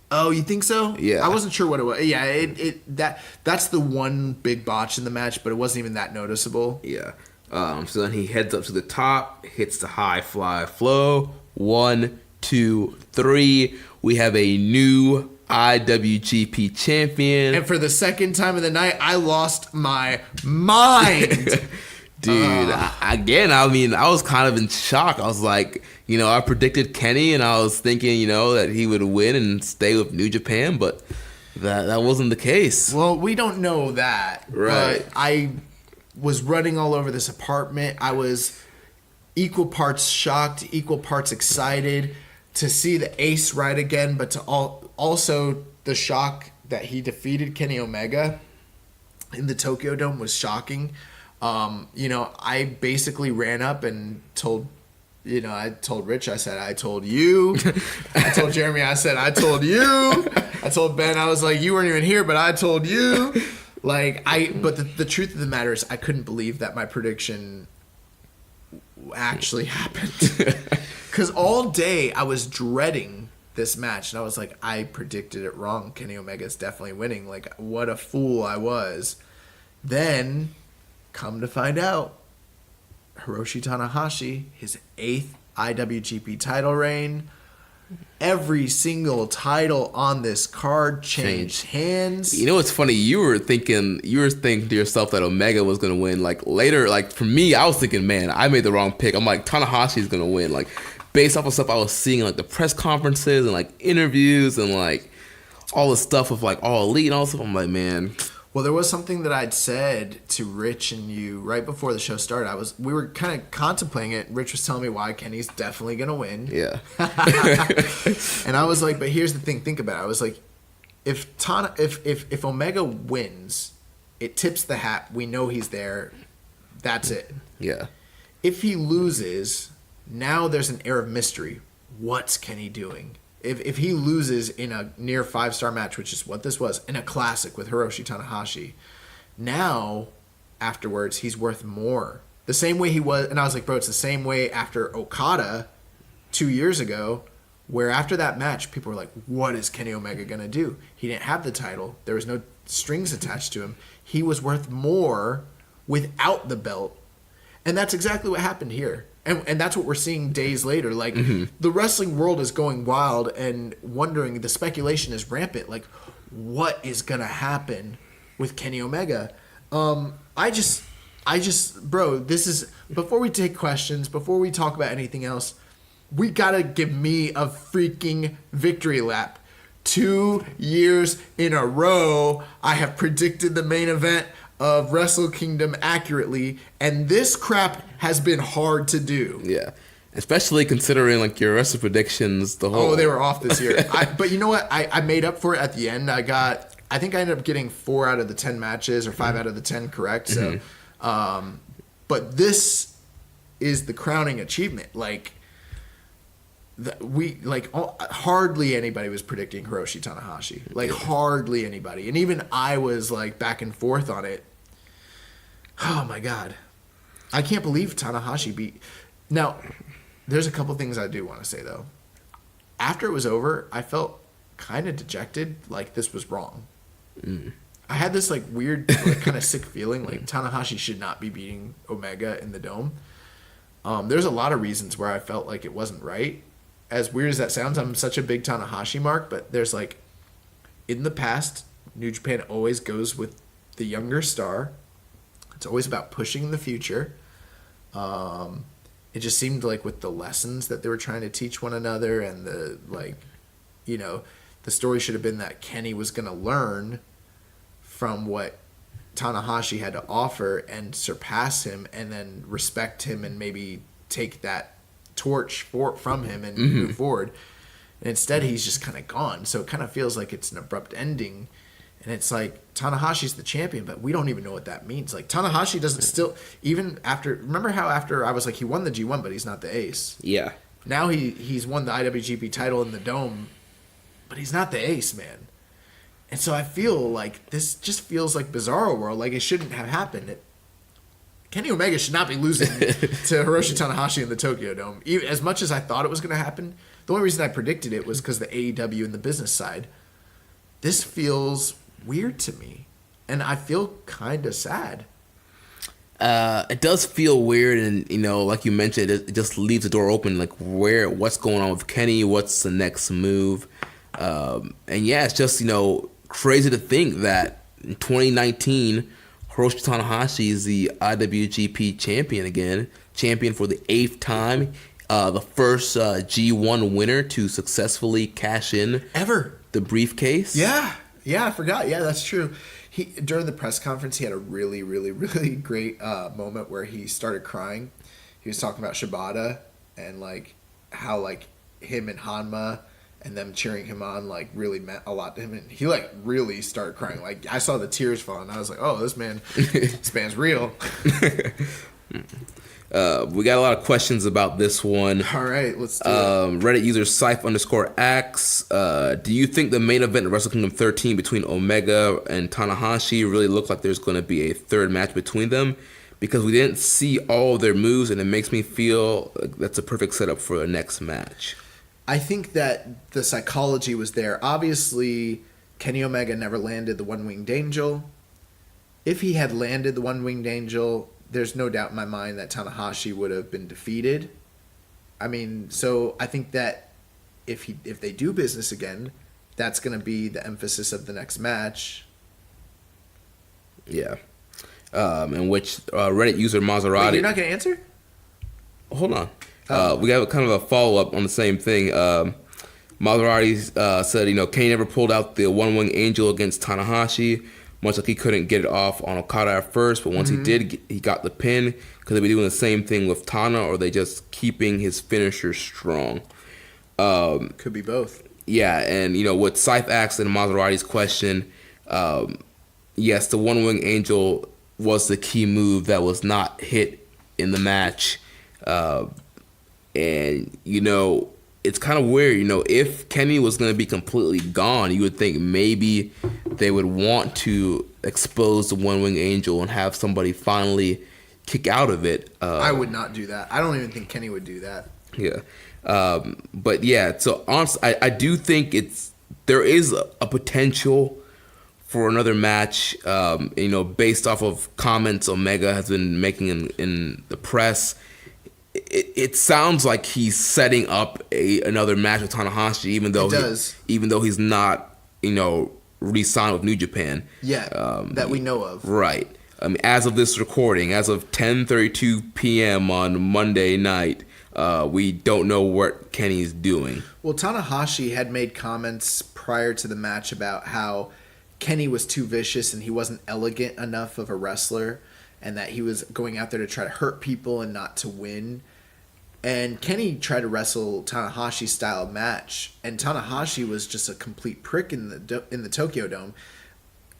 Oh, you think so? Yeah. I wasn't sure what it was. Yeah, that's the one big botch in the match, but it wasn't even that noticeable. Yeah. So then he heads up to the top, hits the high fly flow. 1, 2, 3. We have a new IWGP champion. And for the second time of the night, I lost my mind. Dude, I was kind of in shock. I was like, I predicted Kenny, and I was thinking, that he would win and stay with New Japan, but that wasn't the case. Well, we don't know that. Right. But I was running all over this apartment. I was equal parts shocked, equal parts excited to see the Ace ride again, but to also the shock that he defeated Kenny Omega in the Tokyo Dome was shocking. I basically ran up and told Rich, I said, I told you. I told Jeremy, I said, I told you. I told Ben, I was like, you weren't even here, but I told you. But the truth of the matter is I couldn't believe that my prediction actually happened. Because all day I was dreading this match, and I was like, I predicted it wrong. Kenny Omega's definitely winning. Like, what a fool I was. Then, come to find out, Hiroshi Tanahashi, his 8th IWGP title reign. Every single title on this card changed hands. You know what's funny? You were thinking to yourself that Omega was going to win. Like, later, like, for me, I was thinking, man, I made the wrong pick. I'm like, Tanahashi's going to win. Like, based off of stuff I was seeing, like, the press conferences and, like, interviews and, like, all the stuff with, like, All Elite and all stuff. I'm like, man. Well, there was something that I'd said to Rich and you right before the show started. We were kind of contemplating it. Rich was telling me why Kenny's definitely going to win. Yeah. And I was like, but here's the thing. Think about it. I was like, if Omega wins, it tips the hat. We know he's there. That's it. Yeah. If he loses, now there's an air of mystery. What's Kenny doing? If he loses in a near 5-star match, which is what this was, in a classic with Hiroshi Tanahashi, now, afterwards, he's worth more. The same way he was, and I was like, bro, it's the same way after Okada 2 years ago, where after that match, people were like, what is Kenny Omega going to do? He didn't have the title. There was no strings attached to him. He was worth more without the belt. And that's exactly what happened here. And that's what we're seeing days later. Like, the wrestling world is going wild and wondering, the speculation is rampant. Like, what is going to happen with Kenny Omega? I just, bro, this is, before we take questions, before we talk about anything else, we got to give me a freaking victory lap. 2 years in a row, I have predicted the main event of Wrestle Kingdom accurately, and this crap has been hard to do. Yeah. Especially considering, like, your wrestling predictions, the whole... Oh, they were off this year. But you know what? I made up for it at the end. I think I ended up getting 4 out of the 10 matches, or 5 out of the 10 correct. So, but this is the crowning achievement. Like, hardly anybody was predicting Hiroshi Tanahashi. Like, hardly anybody. And even I was, like, back and forth on it. Oh, my God. I can't believe Tanahashi beat... Now, there's a couple things I do want to say, though. after it was over, I felt kind of dejected, like this was wrong. I had this like weird, like, kind of sick feeling, like Tanahashi should not be beating Omega in the Dome. There's a lot of reasons where I felt like it wasn't right. As weird as that sounds, I'm such a big Tanahashi mark, but there's like, in the past, New Japan always goes with the younger star. It's always about pushing the future. It just seemed like with the lessons that they were trying to teach one another and the, like, you know, the story should have been that Kenny was going to learn from what Tanahashi had to offer and surpass him and then respect him and maybe take that torch from him and move forward. And instead, he's just kind of gone. So it kind of feels like it's an abrupt ending. And it's like, Tanahashi's the champion, but we don't even know what that means. Like, Tanahashi doesn't still, even after, remember how after I was like, he won the G1, but he's not the ace. Yeah. Now he's won the IWGP title in the Dome, but he's not the ace, man. And so I feel like this just feels like Bizarro World. Like, it shouldn't have happened. Kenny Omega should not be losing to Hiroshi Tanahashi in the Tokyo Dome. Even, as much as I thought it was going to happen, the only reason I predicted it was because the AEW and the business side. This feels weird to me, and I feel kind of sad. It does feel weird, and, you know, like you mentioned, it just leaves the door open, like what's going on with Kenny, what's the next move, and yeah, it's just, you know, crazy to think that in 2019, Hiroshi Tanahashi is the IWGP champion again, champion for the 8th time, the first G1 winner to successfully cash in Ever. the briefcase. Yeah, I forgot. Yeah, that's true. During the press conference, he had a really, really, really great moment where he started crying. He was talking about Shibata and like how like him and Hanma and them cheering him on like really meant a lot to him, and he like really started crying. Like, I saw the tears fall, and I was like, oh, this man's real. We got a lot of questions about this one. All right, let's do it. Reddit user Scythe_Axe. Do you think the main event of Wrestle Kingdom 13 between Omega and Tanahashi really looked like there's going to be a third match between them? Because we didn't see all of their moves, and it makes me feel like that's a perfect setup for the next match. I think that the psychology was there. Obviously, Kenny Omega never landed the One-Winged Angel. If he had landed the One-Winged Angel, there's no doubt in my mind that Tanahashi would have been defeated. I mean, so I think that if they do business again, that's going to be the emphasis of the next match. Yeah. In which Reddit user Maserati... Wait, you're not going to answer? Hold on. We have kind of a follow-up on the same thing. Maserati said, you know, Kenny never pulled out the One-Wing Angel against Tanahashi, much like he couldn't get it off on Okada at first, but once he did, he got the pin. Could they be doing the same thing with Tana, or are they just keeping his finisher strong? Could be both. Yeah, and, you know, with Scythe Axe and Maserati's question, yes, the One-Wing Angel was the key move that was not hit in the match. And, you know, it's kind of weird, you know, if Kenny was going to be completely gone, you would think maybe they would want to expose the One-Wing Angel and have somebody finally kick out of it. I would not do that. I don't even think Kenny would do that. Yeah. But yeah, so honestly, I do think there is a potential for another match, you know, based off of comments Omega has been making in the press. It sounds like he's setting up another match with Tanahashi, even though he's not, you know, re-signed with New Japan. Yeah, that we know of. Right. As of this recording, as of 10:32 p.m. on Monday night, we don't know what Kenny's doing. Well, Tanahashi had made comments prior to the match about how Kenny was too vicious and he wasn't elegant enough of a wrestler, and that he was going out there to try to hurt people and not to win. And Kenny tried to wrestle Tanahashi style match, and Tanahashi was just a complete prick in the Tokyo Dome,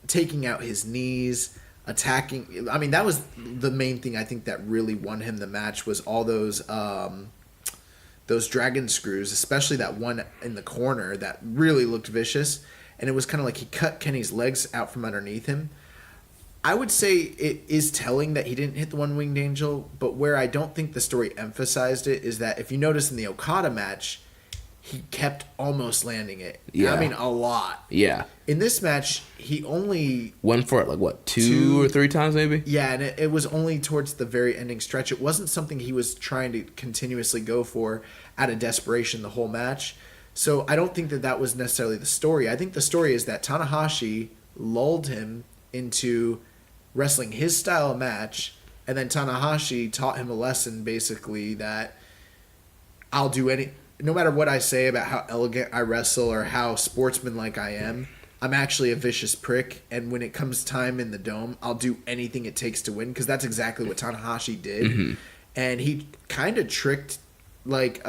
taking out his knees, attacking. I mean, that was the main thing I think that really won him the match, was all those dragon screws, especially that one in the corner that really looked vicious. And it was kind of like he cut Kenny's legs out from underneath him. I would say it is telling that he didn't hit the One-Winged Angel, but where I don't think the story emphasized it is that if you notice in the Okada match, he kept almost landing it. Yeah. I mean, a lot. Yeah. In this match, he only went for it like what, two or three times maybe? Yeah, and it was only towards the very ending stretch. It wasn't something he was trying to continuously go for out of desperation the whole match. So I don't think that was necessarily the story. I think the story is that Tanahashi lulled him into wrestling his style of match, and then Tanahashi taught him a lesson, basically, that I'll do no matter what I say about how elegant I wrestle or how sportsmanlike I am, I'm actually a vicious prick, and when it comes time in the Dome, I'll do anything it takes to win, because that's exactly what Tanahashi did. Mm-hmm. And he kind of tricked, like,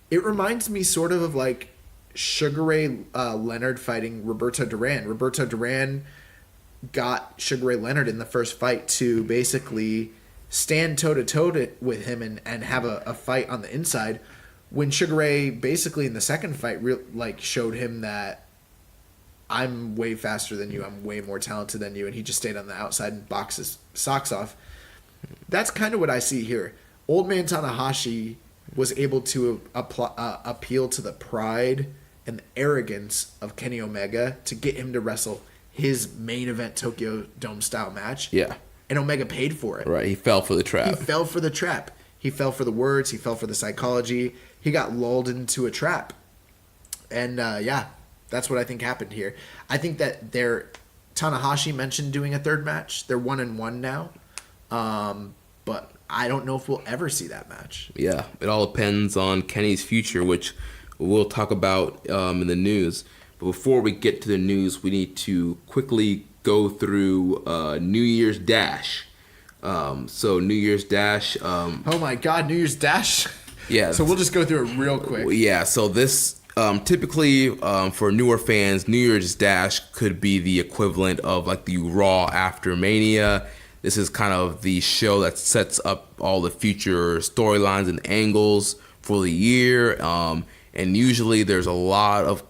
it reminds me sort of like Sugar Ray Leonard fighting Roberto Duran. Roberto Duran got Sugar Ray Leonard in the first fight to basically stand toe-to-toe with him and have a fight on the inside, when Sugar Ray basically in the second fight showed him that I'm way faster than you, I'm way more talented than you, and he just stayed on the outside and boxed his socks off. That's kind of what I see here. Old man Tanahashi was able to appeal to the pride and the arrogance of Kenny Omega to get him to wrestle his main event Tokyo Dome style match. Yeah. And Omega paid for it. Right, he fell for the trap. He fell for the trap. He fell for the words. He fell for the psychology. He got lulled into a trap. And, that's what I think happened here. I think that Tanahashi mentioned doing a third match. They're 1-1 now. But I don't know if we'll ever see that match. Yeah, it all depends on Kenny's future, which we'll talk about in the news. But before we get to the news, we need to quickly go through New Year's Dash. So New Year's Dash. Oh my God, New Year's Dash. Yeah. So we'll just go through it real quick. Yeah. So this typically for newer fans, New Year's Dash could be the equivalent of like the Raw after Mania. This is kind of the show that sets up all the future storylines and angles for the year. And usually there's a lot of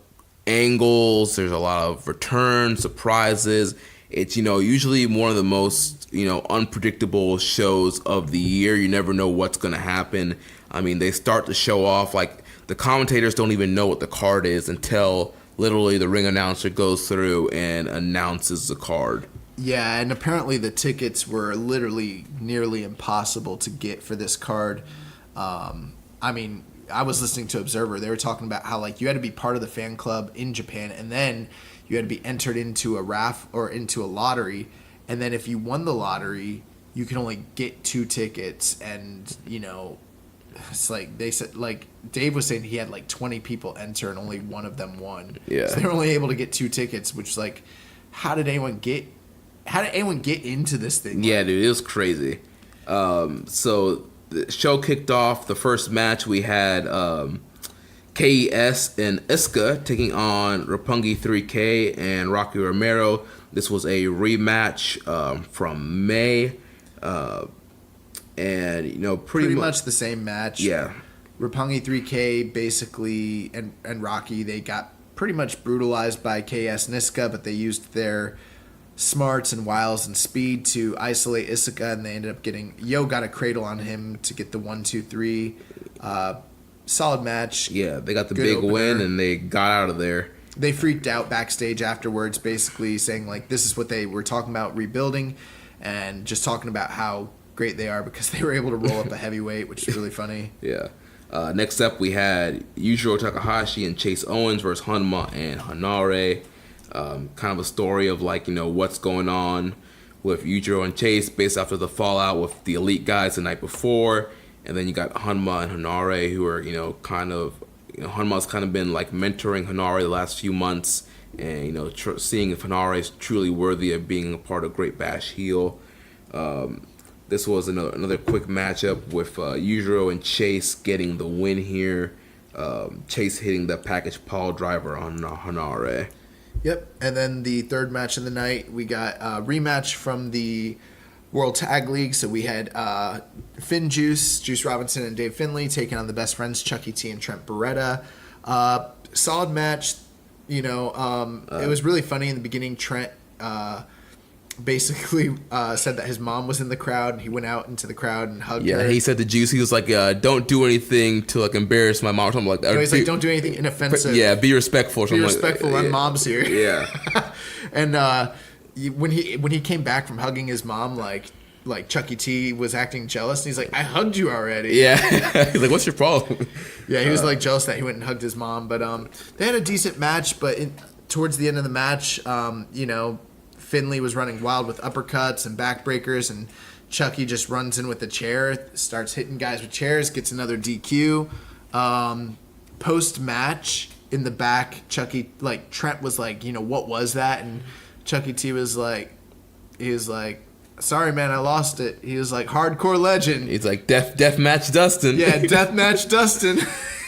angles. There's a lot of returns, surprises. It's, usually one of the most, unpredictable shows of the year. You never know what's going to happen. I mean, they start the show off like the commentators don't even know what the card is until literally the ring announcer goes through and announces the card. Yeah, and apparently the tickets were literally nearly impossible to get for this card. I mean, I was listening to Observer. They were talking about how you had to be part of the fan club in Japan, and then you had to be entered into a raffle or into a lottery, and then if you won the lottery, you can only get 2 tickets, and it's like they said, Dave was saying he had 20 people enter and only one of them won. Yeah. So they were only able to get 2 tickets, which how did anyone get into this thing? Yeah, dude, it was crazy. So the show kicked off. The first match we had KES and Iska taking on Roppongi 3K and Rocky Romero. This was a rematch from May. And pretty much the same match. Yeah. Roppongi 3K basically and Rocky, they got pretty much brutalized by KS and Iska, but they used their smarts and wiles and speed to isolate Isuka, and they ended up getting got a cradle on him to get the 1-2-3. Solid match. Yeah, they got the big win and they got out of there. They freaked out backstage afterwards, basically saying this is what they were talking about, rebuilding, and just talking about how great they are because they were able to roll up a heavyweight, which is really funny. Yeah. Next up, we had Yujiro Takahashi and Chase Owens versus Hanma and Hanare. Kind of a story of what's going on with Yujiro and Chase based after the fallout with the Elite guys the night before. And then you got Hanma and Hanare, who are, Hanma's kind of been mentoring Hanare the last few months and, seeing if Hanare is truly worthy of being a part of Great Bash Heel. This was another quick matchup with Yujiro and Chase getting the win here. Chase hitting the package pile driver on Hanare. Yep, and then the third match of the night, we got a rematch from the World Tag League. So we had Finn Juice Robinson, and Dave Finlay taking on the best friends, Chucky T and Trent Beretta. Solid match. It was really funny in the beginning. Trent basically said that his mom was in the crowd, and he went out into the crowd and hugged her. Yeah, he said to Juice, he was like, "Don't do anything to like embarrass my mom." Or something like that. No, he's like, "Don't do anything inoffensive." Yeah, be respectful. Or Be something respectful. Like, My mom's here. Yeah. And when he came back from hugging his mom, like Chuck E. T was acting jealous, and he's like, "I hugged you already." Yeah. He's like, "What's your problem?" Yeah, he was like jealous that he went and hugged his mom. But they had a decent match. But towards the end of the match, Finley was running wild with uppercuts and backbreakers, and Chucky just runs in with a chair, starts hitting guys with chairs, gets another DQ. Post match in the back, Trent was like, "What was that?" And Chucky T was like, "Sorry, man, I lost it." He was like, "Hardcore legend." He's like, death match Dustin. Yeah, death match Dustin.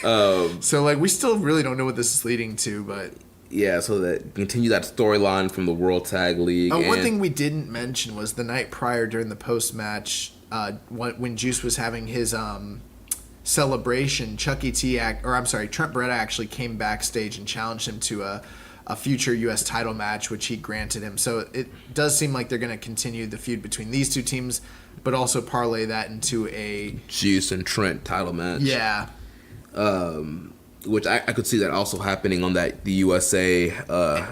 So we still really don't know what this is leading to, but yeah. So that continue that storyline from the World Tag League. One thing we didn't mention was the night prior during the post match, when Juice was having his celebration, Trent Beretta actually came backstage and challenged him to a future U.S. title match, which he granted him. So it does seem like they're going to continue the feud between these two teams, but also parlay that into a Juice and Trent title match. Yeah. Which I could see that also happening on the USA.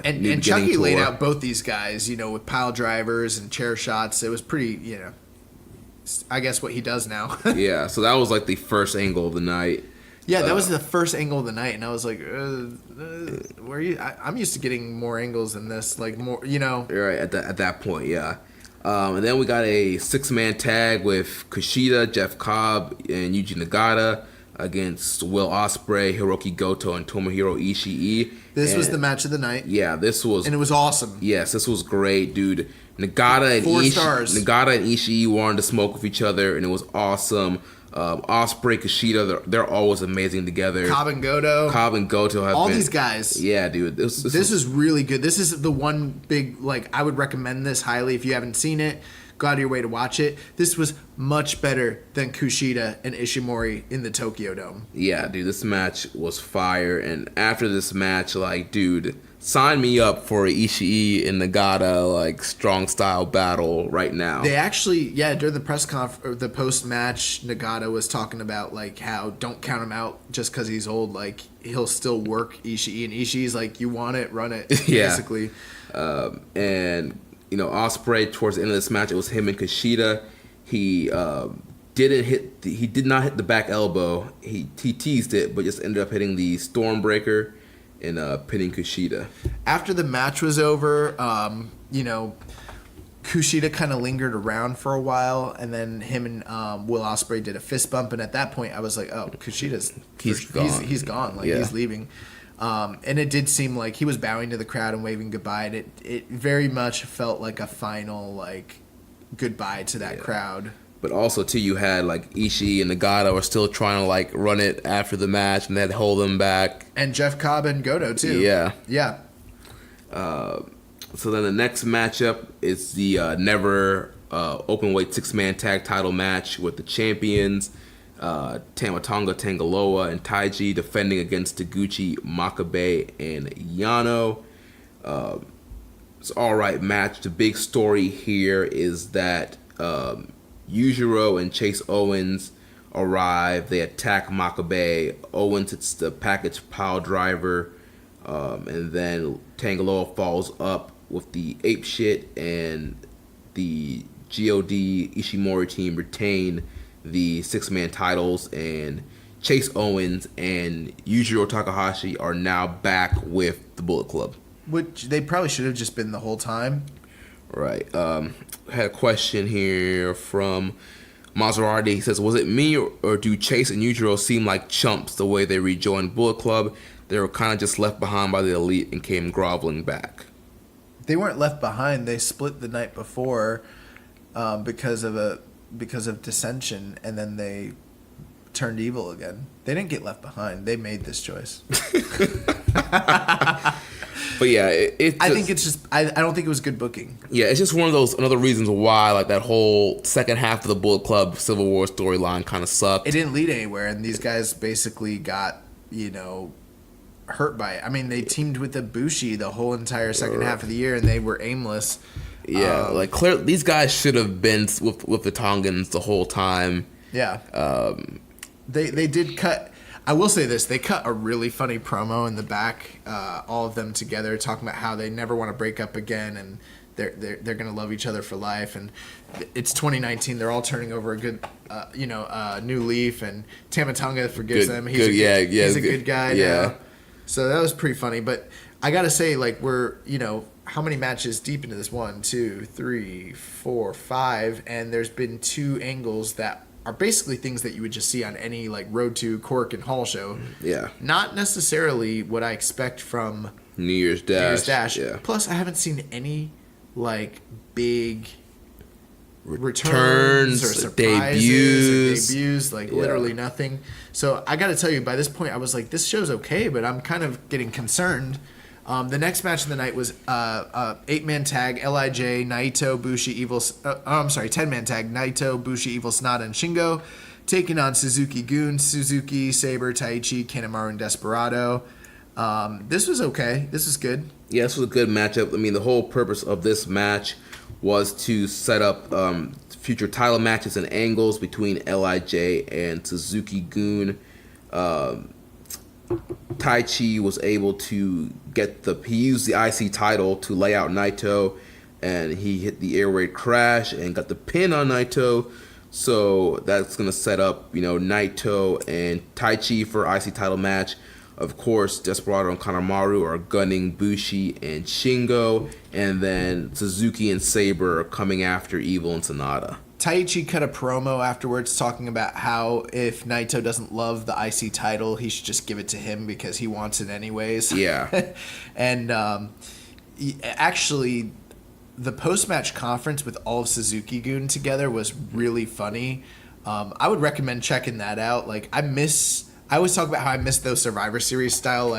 And Chucky laid out both these guys, with pile drivers and chair shots. It was pretty, I guess what he does now. Yeah, so that was like the first angle of the night. Yeah, that was the first angle of the night, and I was like, "Where are you?" I'm used to getting more angles than this, like more, You're right at that point, yeah. And then we got a 6-man tag with Kushida, Jeff Cobb, and Yuji Nagata against Will Ospreay, Hiroki Goto, and Tomohiro Ishii. This was the match of the night. Yeah, this was, and it was awesome. Yes, this was great, dude. Nagata and 4 stars. Nagata and Ishii wanted to smoke with each other, and it was awesome. Ospreay, Kushida, they're always amazing together. Cobb and Goto have all been, these guys. Yeah, dude. This is really good. This is the one big, I would recommend this highly if you haven't seen it. Go out of your way to watch it. This was much better than Kushida and Ishimori in the Tokyo Dome. Yeah, dude, this match was fire. And after this match, dude, sign me up for Ishii and Nagata, strong style battle right now. They actually, during the press conference, the post match, Nagata was talking about how don't count him out just because he's old. He'll still work Ishii, and Ishii's like, you want it, run it, basically. And Ospreay towards the end of this match, it was him and Kushida. He did not hit the back elbow. He teased it, but just ended up hitting the Stormbreaker and pinning Kushida. After the match was over, Kushida kind of lingered around for a while, and then him and Will Ospreay did a fist bump, and at that point I was like, oh, Kushida's gone. He's gone. He's leaving. And it did seem like he was bowing to the crowd and waving goodbye, and it very much felt like a final goodbye to that crowd. But also too, you had Ishii and Nagata were still trying to run it after the match, and they'd hold them back. And Jeff Cobb and Goto too. Yeah. So then the next matchup is the never openweight 6-man tag title match with the champions Tamatonga Tangaloa and Taiji defending against Taguchi, Makabe, and Yano. It's all right match. The big story here is that Yujiro and Chase Owens arrive. They attack Makabe. Owens hits the package pile driver, and then Tangaloa falls up with the ape shit, and the God Ishimori team retain the 6-man titles, and Chase Owens and Yujiro Takahashi are now back with the Bullet Club. Which they probably should have just been the whole time. Right. Had a question here from Maserati. He says, was it me or do Chase and Yujiro seem like chumps the way they rejoined Bullet Club? They were kind of just left behind by the Elite and came groveling back. They weren't left behind. They split the night before because of dissension, and then they turned evil again. They didn't get left behind. They made this choice. But yeah, I think it's just I don't think it was good booking. Yeah, it's just one of those another reasons why that whole second half of the Bullet Club Civil War storyline kind of sucked. It didn't lead anywhere, and these guys basically got hurt by it. I mean, they teamed with Ibushi the whole entire second half of the year, and they were aimless. Yeah, these guys should have been with the Tongans the whole time. Yeah. They did cut. I will say this: they cut a really funny promo in the back, all of them together, talking about how they never want to break up again, and they're gonna love each other for life. And it's 2019; they're all turning over a good, new leaf. And Tama Tonga forgives them. He's a good guy now. So that was pretty funny. But I gotta say, we're how many matches deep into this? 1, 2, 3, 4, 5, and there's been 2 angles that are basically things that you would just see on any Road to Cork and Hall show. Yeah. Not necessarily what I expect from New Year's Dash. Yeah. Plus, I haven't seen any big returns or surprises debuts. Literally nothing. So I got to tell you, by this point, I was like, this show's okay, but I'm kind of getting concerned. The next match of the night was 8-man tag, LIJ, Naito, Bushi, Evil... 10-man tag, Naito, Bushi, Evil, Sonata, and Shingo, taking on Suzuki-gun, Suzuki, Sabre, Taichi, Kanemaru, and Desperado. This was okay. This was good. Yeah, this was a good matchup. I mean, the whole purpose of this match was to set up future title matches and angles between LIJ and Suzuki-gun. Taichi was able to he used the IC title to lay out Naito, and he hit the air raid crash and got the pin on Naito. So that's going to set up, Naito and Taichi for IC title match. Of course, Desperado and Kanemaru are gunning Bushi and Shingo, and then Suzuki and Sabre are coming after Evil and Sonata. Taichi cut a promo afterwards talking about how if Naito doesn't love the IC title, he should just give it to him because he wants it anyways. Yeah. And actually, the post-match conference with all of Suzuki-gun together was really funny. I would recommend checking that out. I always talk about how I miss those Survivor Series style,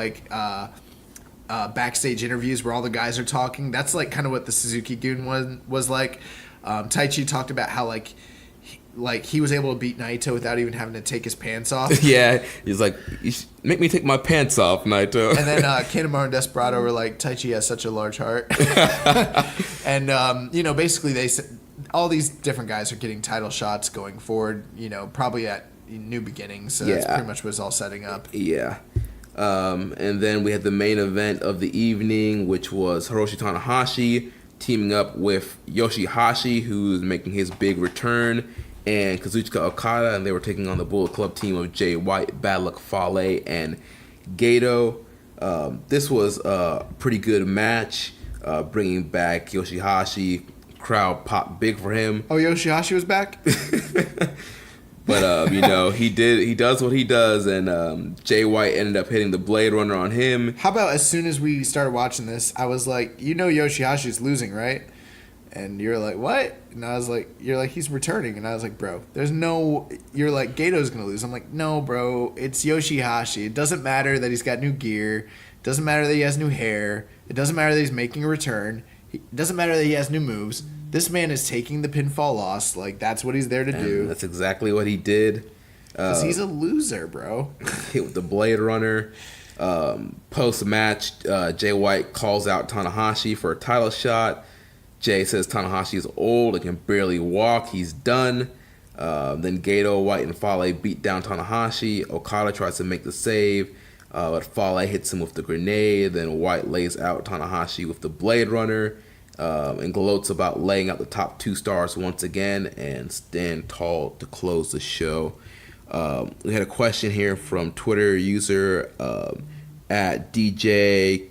backstage interviews where all the guys are talking. That's kind of what the Suzuki-gun one was like. Taichi talked about how he was able to beat Naito without even having to take his pants off. Yeah, he's like, you make me take my pants off, Naito. And then Kanemaru and Desperado were like, Taichi has such a large heart. And basically they said all these different guys are getting title shots going forward. Probably at New Beginnings. So that's pretty much what it was all setting up. Yeah. And then we had the main event of the evening, which was Hiroshi Tanahashi teaming up with Yoshihashi, who's making his big return, and Kazuchika Okada, and they were taking on the Bullet Club team of Jay White, Bad Luck Fale, and Gato. This was a pretty good match, bringing back Yoshihashi. Crowd popped big for him. Oh, Yoshihashi was back? But, he does what he does, and Jay White ended up hitting the Blade Runner on him. How about as soon as we started watching this, I was like, Yoshihashi's losing, right? And you're like, what? And I was like, you're like, he's returning. And I was like, bro, you're like, Gato's going to lose. I'm like, no, bro, it's Yoshihashi. It doesn't matter that he's got new gear. It doesn't matter that he has new hair. It doesn't matter that he's making a return. It doesn't matter that he has new moves. This man is taking the pinfall loss. That's what he's there to do. That's exactly what he did. Because he's a loser, bro. Hit with the Blade Runner. Post-match, Jay White calls out Tanahashi for a title shot. Jay says Tanahashi is old and can barely walk. He's done. Then Gato, White, and Fale beat down Tanahashi. Okada tries to make the save, but Fale hits him with the grenade. Then White lays out Tanahashi with the Blade Runner. And gloats about laying out the top 2 stars once again and stand tall to close the show. We had a question here from Twitter user at DJJKIRKBY.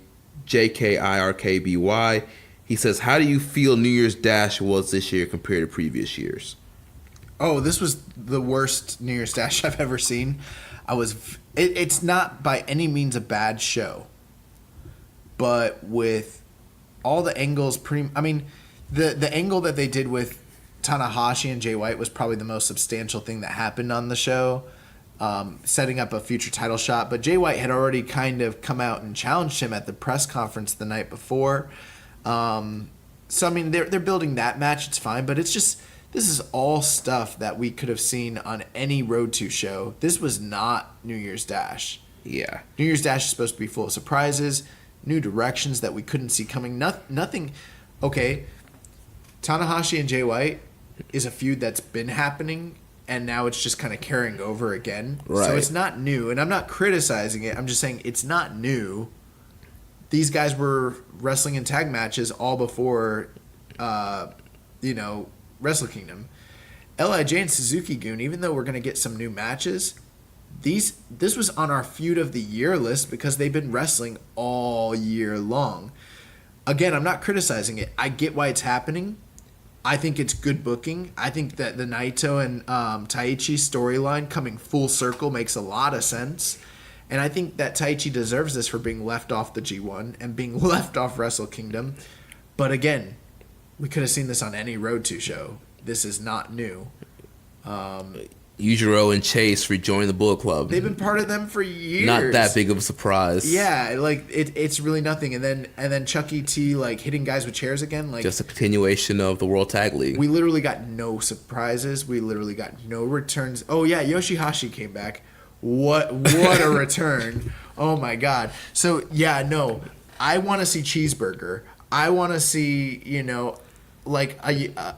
He says, how do you feel New Year's Dash was this year compared to previous years? Oh, this was the worst New Year's Dash I've ever seen. It's not by any means a bad show, but with all the angles, the angle that they did with Tanahashi and Jay White was probably the most substantial thing that happened on the show, setting up a future title shot. But Jay White had already kind of come out and challenged him at the press conference the night before. They're building that match. It's fine, but it's just, this is all stuff that we could have seen on any Road to show. This was not New Year's Dash. Yeah. New Year's Dash is supposed to be full of surprises, new directions that we couldn't see coming. Nothing. Okay, Tanahashi and Jay White is a feud that's been happening, and now it's just kind of carrying over again. Right. So it's not new, and I'm not criticizing it. I'm just saying it's not new. These guys were wrestling in tag matches all before, Wrestle Kingdom. LIJ and Suzuki-gun, even though we're going to get some new matches, this was on our feud of the year list because they've been wrestling all year long. Again, I'm not criticizing it. I get why it's happening. I think it's good booking. I think that the Naito and Taichi storyline coming full circle makes a lot of sense. And I think that Taichi deserves this for being left off the G1 and being left off Wrestle Kingdom. But again, we could have seen this on any Road to show. This is not new. Yujiro and Chase rejoined the Bullet Club. They've been part of them for years. Not that big of a surprise. Yeah, like it's really nothing. And then Chuck E.T. like hitting guys with chairs again. Like just a continuation of the World Tag League. We literally got no surprises. We literally got no returns. Oh yeah, Yoshihashi came back. What a return! Oh my god. So yeah, no, I want to see Cheeseburger. I want to see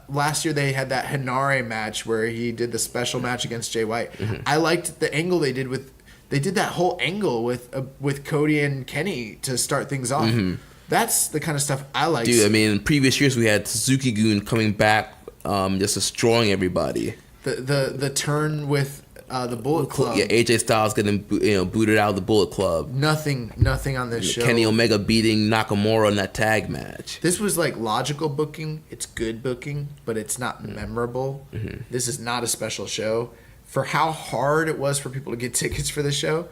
last year they had that Hinare match where he did the special match against Jay White. Mm-hmm. I liked the angle they did that whole angle with Cody and Kenny to start things off. Mm-hmm. That's the kind of stuff I like. Dude, I mean, in previous years we had Suzuki-gun coming back, just destroying everybody. The turn with the Bullet Club. Yeah, AJ Styles getting booted out of the Bullet Club. Nothing on this show. Kenny Omega beating Nakamura in that tag match. This was like logical booking. It's good booking, but it's not memorable. Mm-hmm. This is not a special show. For how hard it was for people to get tickets for the show,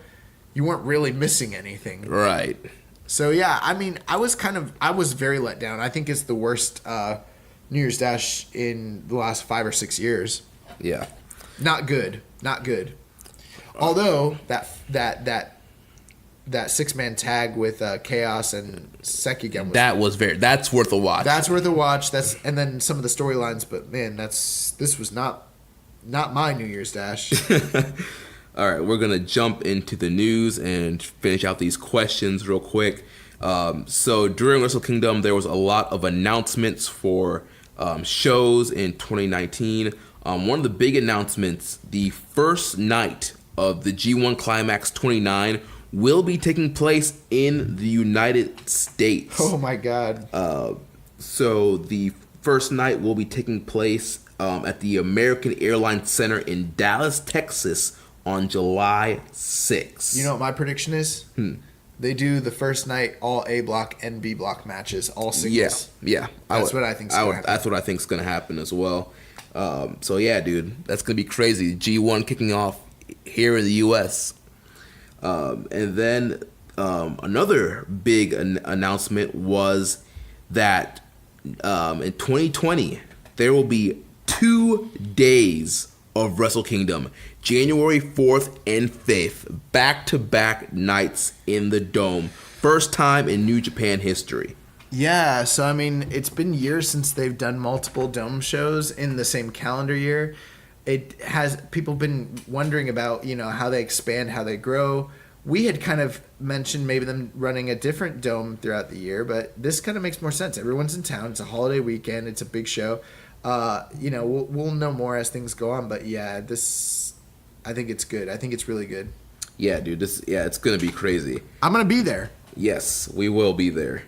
you weren't really missing anything. Right. So yeah, I mean, I was very let down. I think it's the worst New Year's Dash in the last 5 or 6 years. Yeah. Not good. Although that 6-man tag with Chaos and Sekigen that's worth a watch. That's worth a watch. And then some of the storylines, but man, this was not my New Year's Dash. All right, we're gonna jump into the news and finish out these questions real quick. So during Wrestle Kingdom, there was a lot of announcements for shows in 2019. One of the big announcements, the first night of the G1 Climax 29 will be taking place in the United States. Oh my God. So the first night will be taking place at the American Airlines Center in Dallas, Texas on July 6th. You know what my prediction is? They do the first night all A block and B block matches, all singles. Yeah. That's what I think is going to happen. That's what I think is going to happen as well. So yeah, dude, that's gonna be crazy. G1 kicking off here in the U.S. And then another big announcement was that in 2020 there will be 2 days of Wrestle Kingdom, January 4th and 5th, back-to-back nights in the Dome. First time in New Japan history. Yeah, so I mean, it's been years since they've done multiple Dome shows in the same calendar year. People been wondering about, how they expand, how they grow. We had kind of mentioned maybe them running a different Dome throughout the year, but this kind of makes more sense. Everyone's in town. It's a holiday weekend. It's a big show. We'll know more as things go on, but yeah, I think it's good. I think it's really good. Yeah, dude, it's going to be crazy. I'm going to be there. Yes, we will be there.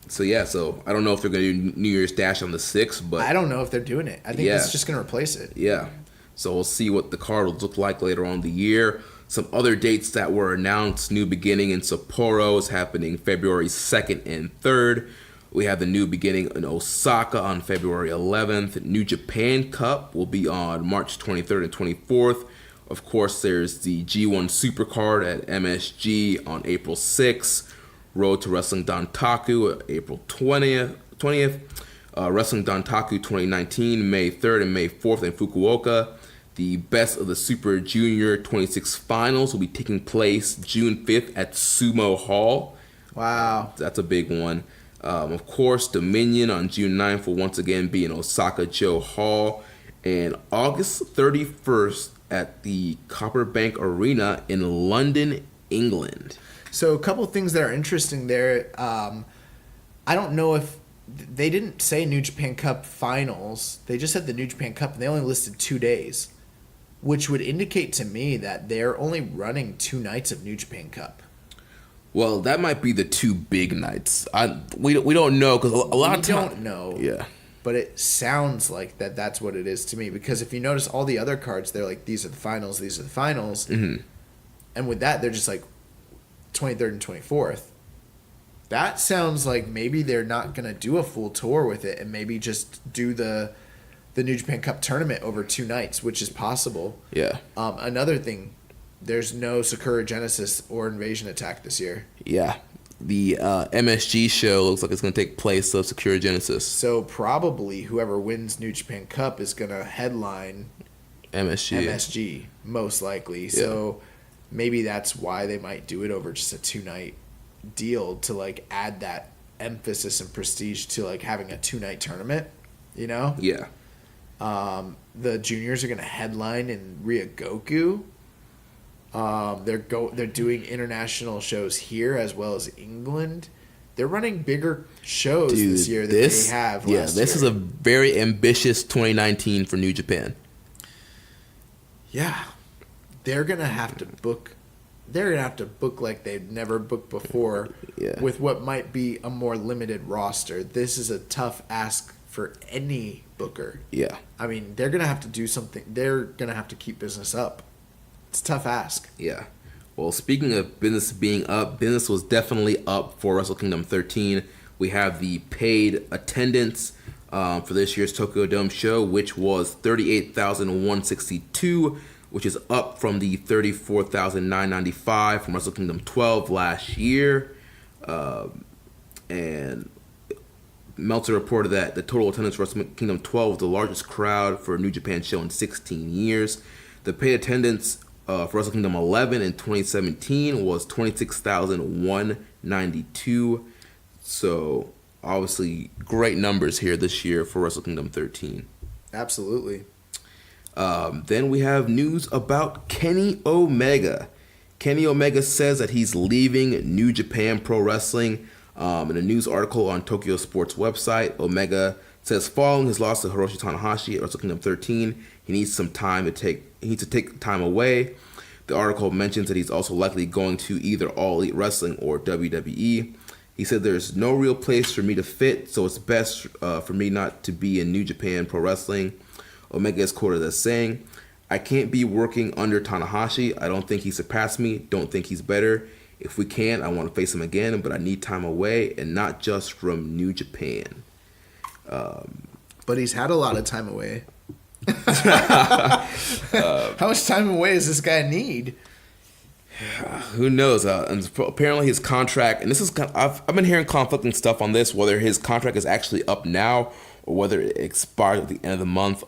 So I don't know if they're going to do New Year's Dash on the 6th, but I don't know if they're doing it. I think it's just going to replace it. Yeah. So we'll see what the card will look like later on in the year. Some other dates that were announced: New Beginning in Sapporo is happening February 2nd and 3rd. We have the New Beginning in Osaka on February 11th. New Japan Cup will be on March 23rd and 24th. Of course, there's the G1 Supercard at MSG on April 6th. Road to Wrestling Dantaku, April 20th. Wrestling Dantaku 2019, May 3rd and May 4th in Fukuoka. The Best of the Super Junior 26 Finals will be taking place June 5th at Sumo Hall. Wow. That's a big one. Of course, Dominion on June 9th will once again be in Osaka-jo Hall. And August 31st at the Copper Bank Arena in London, England. So a couple things that are interesting there. I don't know if they didn't say New Japan Cup finals. They just said the New Japan Cup, and they only listed 2 days, which would indicate to me that they're only running 2 nights of New Japan Cup. Well, that might be the 2 big nights. We don't know because a lot of times... We don't know. Yeah. But it sounds like that's what it is to me. Because if you notice all the other cards, they're like, these are the finals, these are the finals. Mm-hmm. And with that, they're just like 23rd and 24th. That sounds like maybe they're not going to do a full tour with it and maybe just do the New Japan Cup tournament over 2 nights, which is possible. Yeah. Another thing, there's no Sakura Genesis or Invasion Attack this year. Yeah. The MSG show looks like it's going to take place of Sakura Genesis. So probably whoever wins New Japan Cup is going to headline MSG, most likely. Yeah. So maybe that's why they might do it over just a 2-night deal to like add that emphasis and prestige to like having a 2-night tournament, you know? Yeah. The juniors are going to headline in Ryogoku. They're doing international shows here as well as England. They're running bigger shows this year than they have last year. This is a very ambitious 2019 for New Japan. Yeah. They're going to have to book like they've never booked before with what might be a more limited roster. This is a tough ask for any booker. Yeah. I mean, they're going to have to do something. They're going to have to keep business up. It's a tough ask. Yeah. Well, speaking of business being up, business was definitely up for Wrestle Kingdom 13. We have the paid attendance for this year's Tokyo Dome show, which was 38,162, which is up from the 34,995 from Wrestle Kingdom 12 last year. And Meltzer reported that the total attendance for Wrestle Kingdom 12 was the largest crowd for a New Japan show in 16 years. The paid attendance for Wrestle Kingdom 11 in 2017 was 26,192. So, obviously, great numbers here this year for Wrestle Kingdom 13. Absolutely. Then we have news about Kenny Omega. Kenny Omega says that he's leaving New Japan Pro Wrestling. In a news article on Tokyo Sports website, Omega says following his loss to Hiroshi Tanahashi at Wrestle Kingdom 13, he needs to take time away. The article mentions that he's also likely going to either All Elite Wrestling or WWE. He said there's no real place for me to fit, so it's best for me not to be in New Japan Pro Wrestling. Omega is quoted as saying, "I can't be working under Tanahashi. I don't think he surpassed me. Don't think he's better. If we can, I want to face him again, but I need time away, and not just from New Japan." But he's had a lot of time away. How much time away does this guy need? Who knows? And apparently his contract, and this is I've been hearing conflicting stuff on this, whether his contract is actually up now or whether it expires at the end of the month.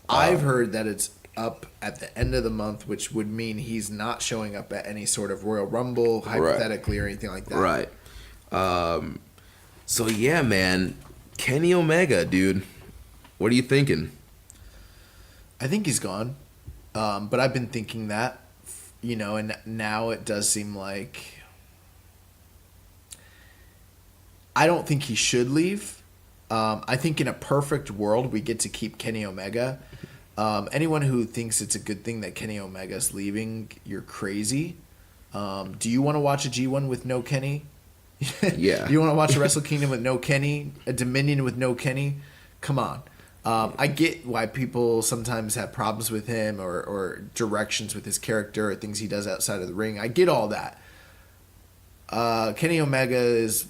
I've heard that it's up at the end of the month, which would mean he's not showing up at any sort of Royal Rumble, hypothetically, or anything like that. Right. So, yeah, man. Kenny Omega, dude. What are you thinking? I think he's gone. But I've been thinking that, and now it does seem like I don't think he should leave. I think in a perfect world, we get to keep Kenny Omega. Anyone who thinks it's a good thing that Kenny Omega's leaving, you're crazy. Do you want to watch a G1 with no Kenny? Yeah. Do you want to watch a Wrestle Kingdom with no Kenny? A Dominion with no Kenny? Come on. I get why people sometimes have problems with him or directions with his character or things he does outside of the ring. I get all that. Kenny Omega is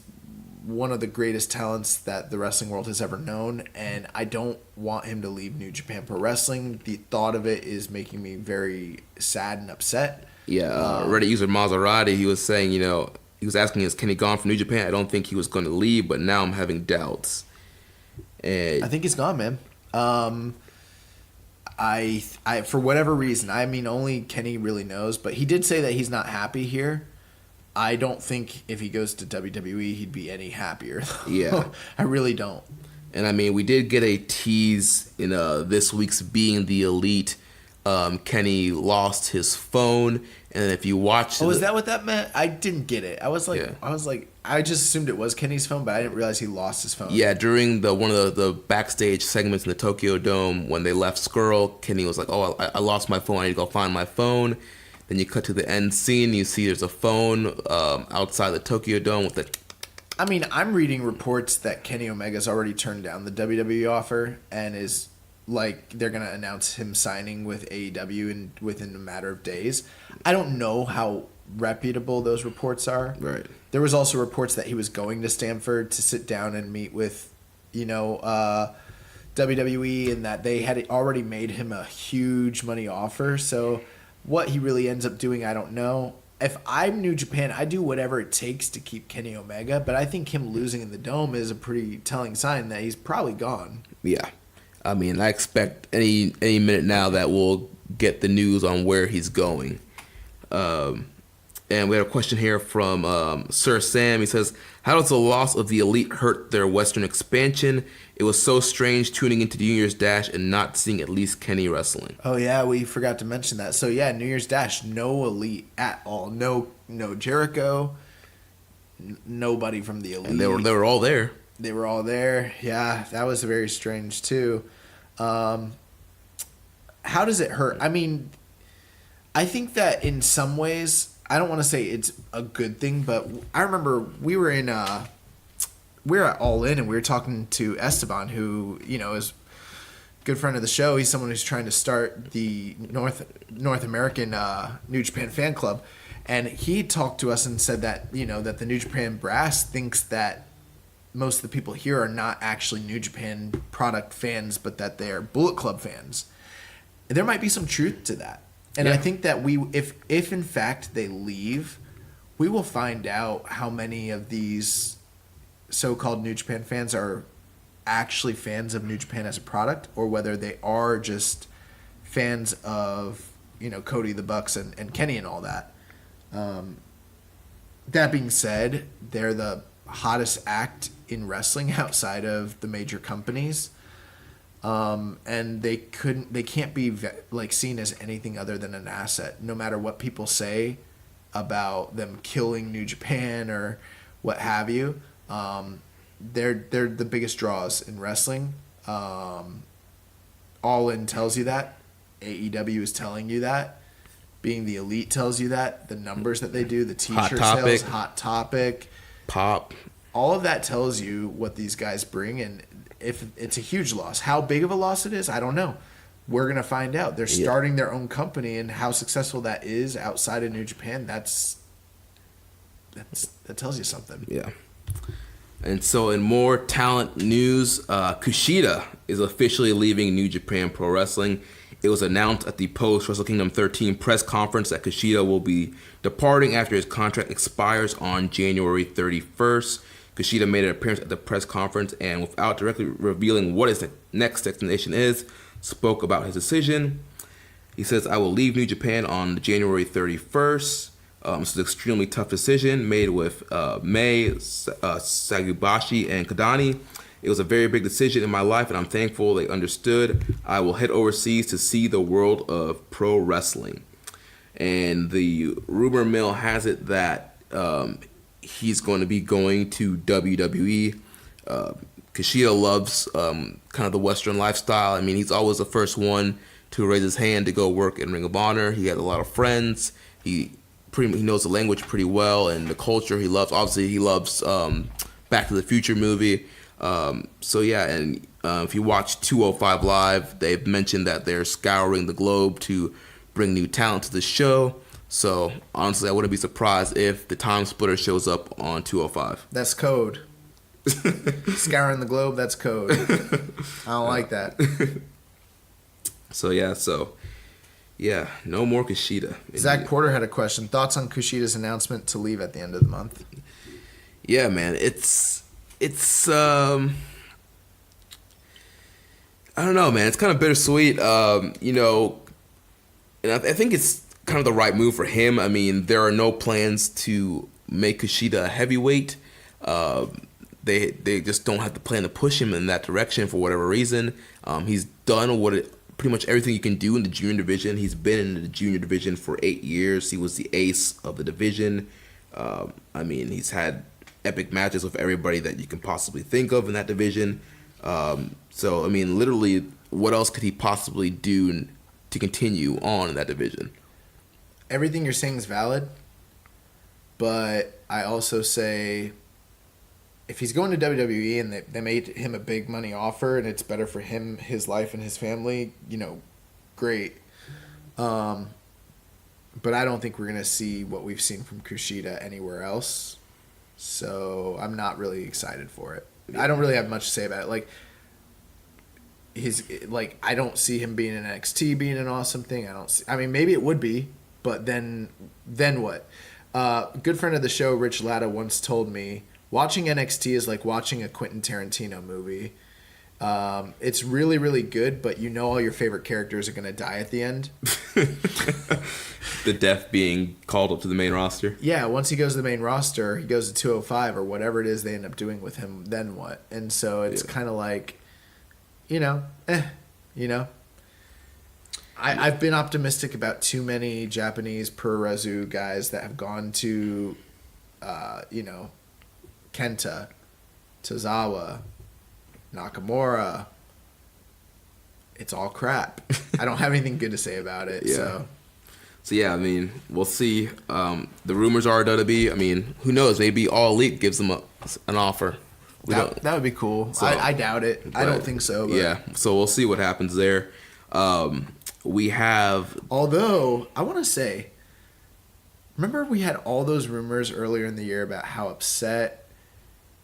one of the greatest talents that the wrestling world has ever known, and I don't want him to leave New Japan Pro Wrestling. The thought of it is making me very sad and upset. Yeah, Reddit user Maserati, he was saying, he was asking, is Kenny gone from New Japan? I don't think he was going to leave, but now I'm having doubts. And I think he's gone, man. I for whatever reason, I mean, only Kenny really knows, but he did say that he's not happy here. I don't think if he goes to WWE, he'd be any happier. Yeah. I really don't. And I mean, we did get a tease in this week's Being the Elite. Kenny lost his phone, and if you watch, is that what that meant? I didn't get it. I was like, I just assumed it was Kenny's phone, but I didn't realize he lost his phone. Yeah, during one of the backstage segments in the Tokyo Dome, when they left Skrull, Kenny was like, "Oh, I lost my phone. I need to go find my phone." Then you cut to the end scene. You see there's a phone outside the Tokyo Dome with the. I mean, I'm reading reports that Kenny Omega's already turned down the WWE offer and is like they're gonna announce him signing with AEW within a matter of days. I don't know how reputable those reports are. Right. There was also reports that he was going to Stamford to sit down and meet with, WWE, and that they had already made him a huge money offer. So what he really ends up doing, I don't know. If I'm New Japan, I do whatever it takes to keep Kenny Omega, but I think him losing in the Dome is a pretty telling sign that he's probably gone. Yeah. I mean, I expect any minute now that we'll get the news on where he's going. And we have a question here from Sir Sam. He says, how does the loss of the Elite hurt their Western expansion? It was so strange tuning into New Year's Dash and not seeing at least Kenny wrestling. Oh, yeah, we forgot to mention that. So, yeah, New Year's Dash, no Elite at all. No Jericho, nobody from the Elite. And they were all there. They were all there. Yeah, that was very strange, too. How does it hurt? I mean, I think that in some ways, I don't want to say it's a good thing, but I remember we were at All In and we were talking to Esteban, who, is a good friend of the show. He's someone who's trying to start the North American New Japan fan club. And he talked to us and said that, that the New Japan brass thinks that most of the people here are not actually New Japan product fans, but that they're Bullet Club fans. There might be some truth to that. And yeah. I think that if in fact they leave, we will find out how many of these so-called New Japan fans are actually fans of New Japan as a product, or whether they are just fans of, Cody the Bucks and Kenny and all that. That being said, they're the hottest act in wrestling outside of the major companies. And they can't be seen as anything other than an asset, no matter what people say about them killing New Japan or what have you. They're the biggest draws in wrestling. All In tells you that. AEW is telling you that. Being the Elite tells you that. The numbers that they do, the t-shirt sales, Hot Topic, Pop. All of that tells you what these guys bring, and if it's a huge loss. How big of a loss it is, I don't know. We're going to find out. They're starting their own company, and how successful that is outside of New Japan, that tells you something. Yeah. And so in more talent news, Kushida is officially leaving New Japan Pro Wrestling. It was announced at the post Wrestle Kingdom 13 press conference that Kushida will be departing after his contract expires on January 31st. Kushida made an appearance at the press conference and, without directly revealing what his next destination is, spoke about his decision. He says, I will leave New Japan on January 31st. This is an extremely tough decision made with Mei, Sagubashi, and Kadani. It was a very big decision in my life, and I'm thankful they understood. I will head overseas to see the world of pro wrestling. And the rumor mill has it that he's going to be going to WWE. Kushida loves kind of the Western lifestyle. I mean, he's always the first one to raise his hand to go work in Ring of Honor. He has a lot of friends. He knows the language pretty well, and the culture he loves. Obviously, he loves Back to the Future movie. So yeah, and if you watch 205 Live, they've mentioned that they're scouring the globe to bring new talent to the show. So honestly, I wouldn't be surprised if the Time Splitter shows up on 205. That's code. Scouring the globe, that's code. I don't like that. So yeah, no more Kushida. Zach Porter had a question. Thoughts on Kushida's announcement to leave at the end of the month? Yeah, man, it's I don't know, man. It's kind of bittersweet. And I think it's kind of the right move for him. I mean, there are no plans to make Kushida a heavyweight. They just don't have the plan to push him in that direction for whatever reason. He's done pretty much everything you can do in the junior division. He's been in the junior division for 8 years. He was the ace of the division. I mean, he's had epic matches with everybody that you can possibly think of in that division. So, I mean, literally, what else could he possibly do to continue on in that division? Everything you're saying is valid, but I also say if he's going to WWE and they made him a big money offer and it's better for him, his life, and his family, great. But I don't think we're going to see what we've seen from Kushida anywhere else. So I'm not really excited for it. I don't really have much to say about it. I don't see him being in NXT being an awesome thing. I mean, maybe it would be, but then what? A good friend of the show, Rich Latta, once told me, watching NXT is like watching a Quentin Tarantino movie. It's really, really good, but all your favorite characters are going to die at the end. The death being called up to the main roster? Yeah, once he goes to the main roster, he goes to 205 or whatever it is they end up doing with him, then what? And so it's kind of like, I've been optimistic about too many Japanese puroresu guys that have gone to, Kenta, Tozawa, Nakamura. It's all crap. I don't have anything good to say about it. Yeah. So yeah, I mean, we'll see. The rumors are WWE. I mean, who knows? Maybe All Elite gives them an offer. That would be cool. So, I doubt it. I don't think so. But. Yeah. So we'll see what happens there. We have. Although I want to say, remember we had all those rumors earlier in the year about how upset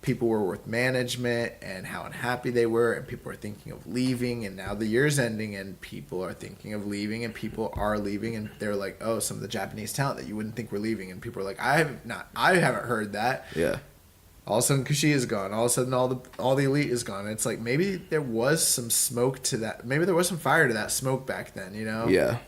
people were with management and how unhappy they were, and people were thinking of leaving, and now the year's ending and people are thinking of leaving, and people are leaving, and they're like, oh, some of the Japanese talent that you wouldn't think were leaving, and people are like, I haven't heard that. Yeah. All of a sudden Kushida is gone. All of a sudden all the elite is gone. And it's like maybe there was some smoke to that. Maybe there was some fire to that smoke back then, Yeah.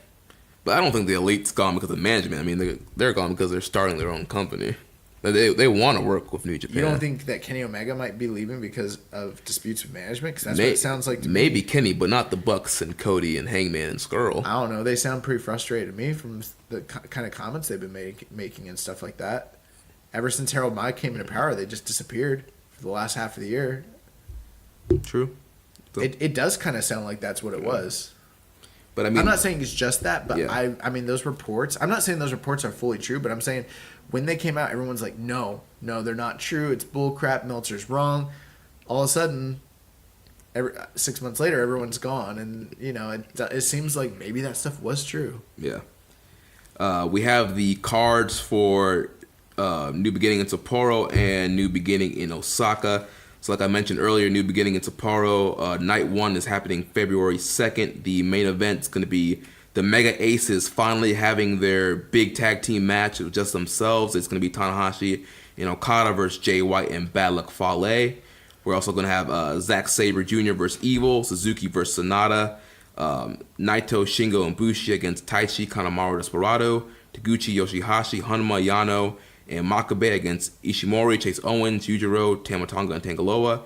But I don't think the elite's gone because of management. I mean, they're gone because they're starting their own company. They want to work with New Japan. You don't think that Kenny Omega might be leaving because of disputes with management? Because that's what it sounds like to me. Maybe Kenny, but not the Bucks and Cody and Hangman and Skrull. I don't know. They sound pretty frustrated to me from the kind of comments they've been making and stuff like that. Ever since Harold Meij came into power, they just disappeared for the last half of the year. True. So, it does kind of sound like that's what it was. But I mean, I'm not saying it's just that, but yeah. I mean those reports. I'm not saying those reports are fully true, but I'm saying when they came out, everyone's like, no, they're not true. It's bullcrap. Meltzer's wrong. All of a sudden, 6 months later, everyone's gone, and it seems like maybe that stuff was true. Yeah. We have the cards for New Beginning in Sapporo and New Beginning in Osaka. So like I mentioned earlier, New Beginning in Sapporo, night 1 is happening February 2nd. The main event's going to be the Mega Aces finally having their big tag team match with just themselves. It's going to be Tanahashi and Okada versus Jay White and Bad Luck Fale. We're also going to have Zack Sabre Jr. versus Evil, Suzuki versus Sonata, Naito, Shingo, and Bushi against Taichi, Kanemaru, Desperado, Taguchi, Yoshihashi, Hanuma, Yano, and Makabe against Ishimori, Chase Owens, Yujiro, Tama Tonga, and Tangaloa.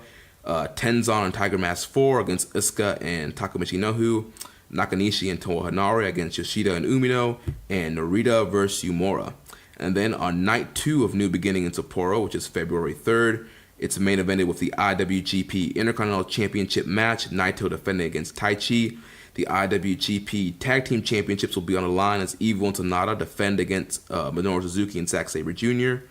Tenzan and Tiger Mask 4 against Asuka and Takamichi Nohu. Nakanishi and Toa Hanare against Yoshida and Umino. And Narita versus Yumura. And then on night 2 of New Beginning in Sapporo, which is February 3rd, it's main evented with the IWGP Intercontinental Championship match. Naito defending against Taichi. The IWGP Tag Team Championships will be on the line as Evil and Sonata defend against Minoru Suzuki and Zack Sabre Jr.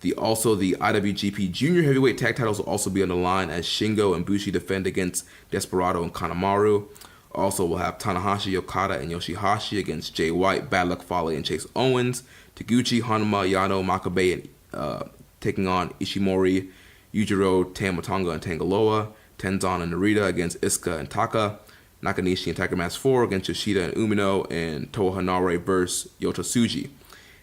The IWGP Junior Heavyweight Tag Titles will also be on the line as Shingo and Bushi defend against Desperado and Kanemaru. Also, we'll have Tanahashi, Okada, and Yoshihashi against Jay White, Bad Luck Fale, and Chase Owens. Taguchi, Hanuma, Yano, Makabe taking on Ishimori, Yujiro, Tama Tonga, and Tangaloa. Tenzan and Narita against Asuka and Taka. Nakanishi and Tiger Mask 4 against Yoshida and Umino, and Toa Hanare versus Yota Tsuji.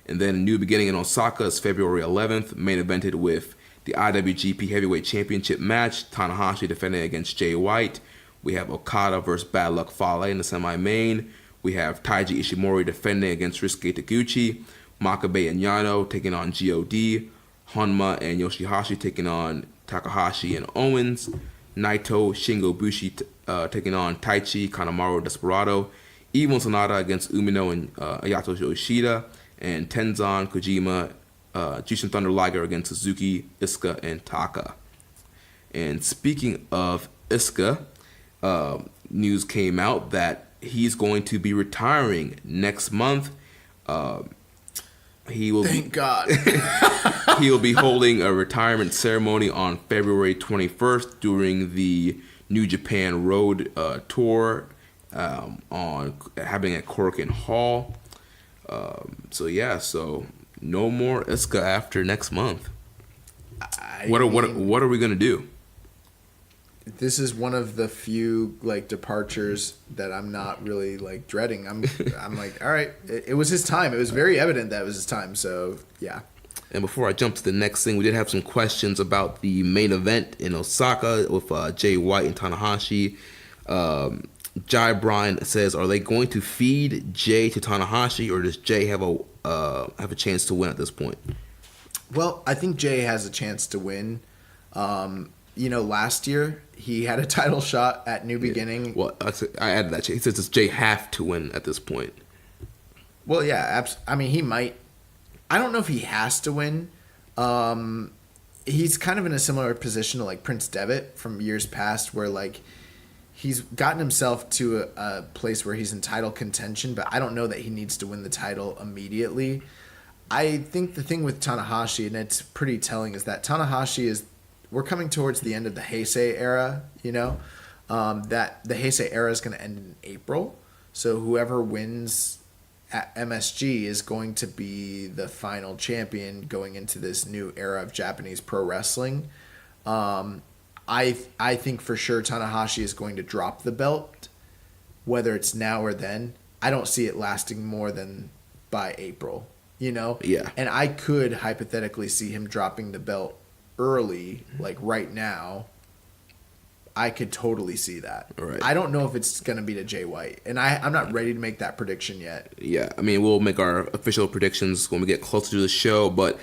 And then New Beginning in Osaka is February 11th, main evented with the IWGP Heavyweight Championship match, Tanahashi defending against Jay White. We have Okada versus Bad Luck Fale in the semi-main. We have Taiji Ishimori defending against Ryusuke Taguchi. Makabe and Yano taking on God. Hanma and Yoshihashi taking on Takahashi and Owens. Naito, Shingo, Bushi taking on Taichi, Kanemaru, Desperado. Evil and Sonata against Umino and Ayato Yoshida. And Tenzan, Kojima, Jushin Thunder Liger against Suzuki, Iizuka, and Taka. And speaking of Iizuka, news came out that he's going to be retiring next month. Thank God. He will be holding a retirement ceremony on February 21st during the New Japan Road tour happening at Korakuen Hall. So no more Iizuka after next month. What are we gonna do? This is one of the few departures that I'm not really dreading. I'm like, all right, it was his time. It was very evident that it was his time. So yeah. And before I jump to the next thing, we did have some questions about the main event in Osaka with Jay White and Tanahashi. Jai Bryan says, are they going to feed Jay to Tanahashi, or does Jay have a chance to win at this point? Well, I think Jay has a chance to win. Last year he had a title shot at New Beginning. Well, I added that. He says, does Jay have to win at this point? Well, yeah. He might. I don't know if he has to win. He's kind of in a similar position to Prince Devitt from years past, where he's gotten himself to a place where he's in title contention, but I don't know that he needs to win the title immediately. I think the thing with Tanahashi, and it's pretty telling, is that Tanahashi we're coming towards the end of the Heisei era, that the Heisei era is going to end in April. So whoever wins at MSG is going to be the final champion going into this new era of Japanese pro wrestling. I think for sure Tanahashi is going to drop the belt, whether it's now or then. I don't see it lasting more than by April, Yeah. And I could hypothetically see him dropping the belt early, right now. I could totally see that. Right. I don't know if it's going to be to Jay White, and I'm not ready to make that prediction yet. Yeah, we'll make our official predictions when we get closer to the show, but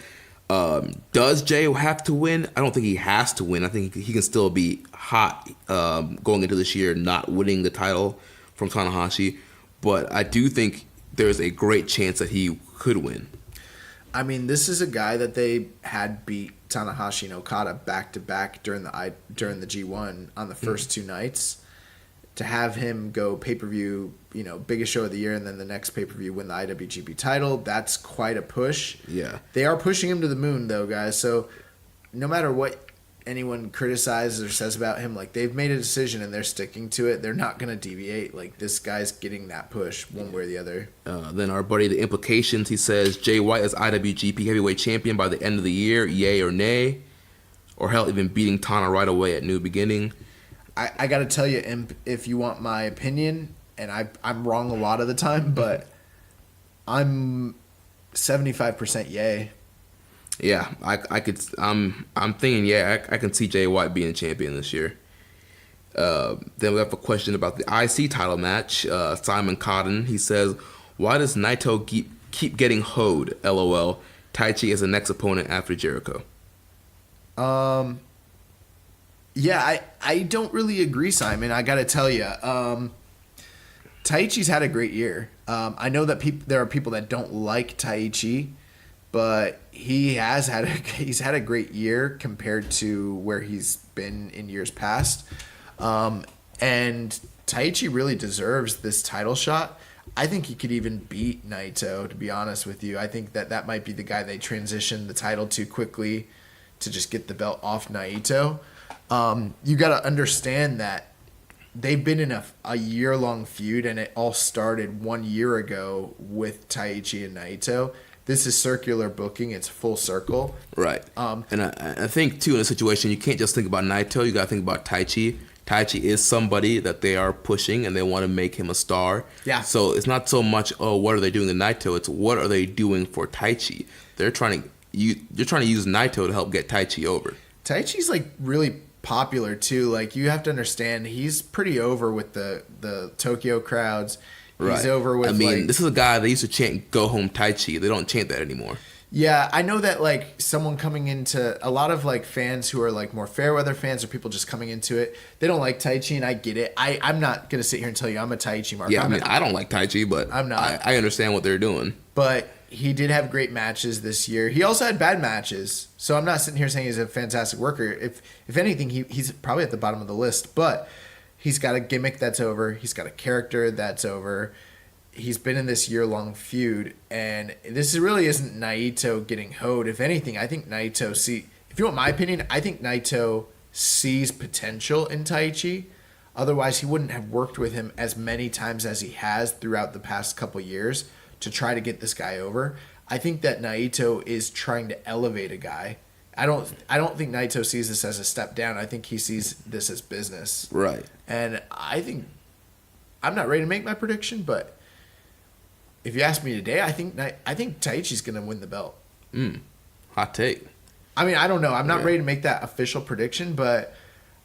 does Jay have to win? I don't think he has to win. I think he can still be hot going into this year, not winning the title from Tanahashi, but I do think there's a great chance that he could win. This is a guy that they had beat Tanahashi and Okada back-to-back during the G1 on the first two nights. To have him go pay-per-view, biggest show of the year, and then the next pay-per-view win the IWGP title, that's quite a push. Yeah. They are pushing him to the moon, though, guys. So no matter what anyone criticizes or says about him, they've made a decision and they're sticking to it. They're not going to deviate. This guy's getting that push one way or the other. Then our buddy, The Implications, he says, Jay White is IWGP Heavyweight Champion by the end of the year, yay or nay? Or hell, even beating Tana right away at New Beginning. I got to tell you, Imp, if you want my opinion, and I'm wrong a lot of the time, but I'm 75% yay. Yeah, I'm thinking, I can see Jay White being champion this year. Then we have a question about the IC title match. Simon Cotton, he says, why does Naito keep getting hoed? LOL. Taichi is the next opponent after Jericho. Yeah, I don't really agree, Simon. I got to tell you, Taichi's had a great year. I know that there are people that don't like Taichi, but he's had a great year compared to where he's been in years past. And Taichi really deserves this title shot. I think he could even beat Naito, to be honest with you. I think that might be the guy they transition the title to quickly to just get the belt off Naito. You got to understand that they've been in a year-long feud, and it all started 1 year ago with Taichi and Naito. This is circular booking. It's full circle. Right. And I think, too, in a situation, you can't just think about Naito. You got to think about Taichi. Taichi is somebody that they are pushing, and they want to make him a star. Yeah. So it's not so much, what are they doing to Naito? It's what are they doing for Taichi? They're trying to use Naito to help get Taichi over. Taichi's really popular too. You have to understand, he's pretty over with the Tokyo crowds. He's over with. This is a guy that used to chant "Go home Taichi." They don't chant that anymore. Yeah, I know that someone coming into a lot of fans who are more Fairweather fans or people just coming into it, they don't like Taichi, and I get it. I'm not gonna sit here and tell you I'm a Taichi mark. Yeah, I don't like Taichi, but I'm not. I understand what they're doing. But he did have great matches this year. He also had bad matches. So I'm not sitting here saying he's a fantastic worker. If anything, he's probably at the bottom of the list. But he's got a gimmick that's over. He's got a character that's over. He's been in this year-long feud. And this really isn't Naito getting hoed. If anything, I think Naito if you want my opinion, I think Naito sees potential in Taichi. Otherwise, he wouldn't have worked with him as many times as he has throughout the past couple years to try to get this guy over. I think that Naito is trying to elevate a guy. I don't think Naito sees this as a step down. I think he sees this as business. Right. And I think I'm not ready to make my prediction, but if you ask me today, I think Taichi's going to win the belt. Hot take. I mean, I don't know. I'm not ready to make that official prediction, but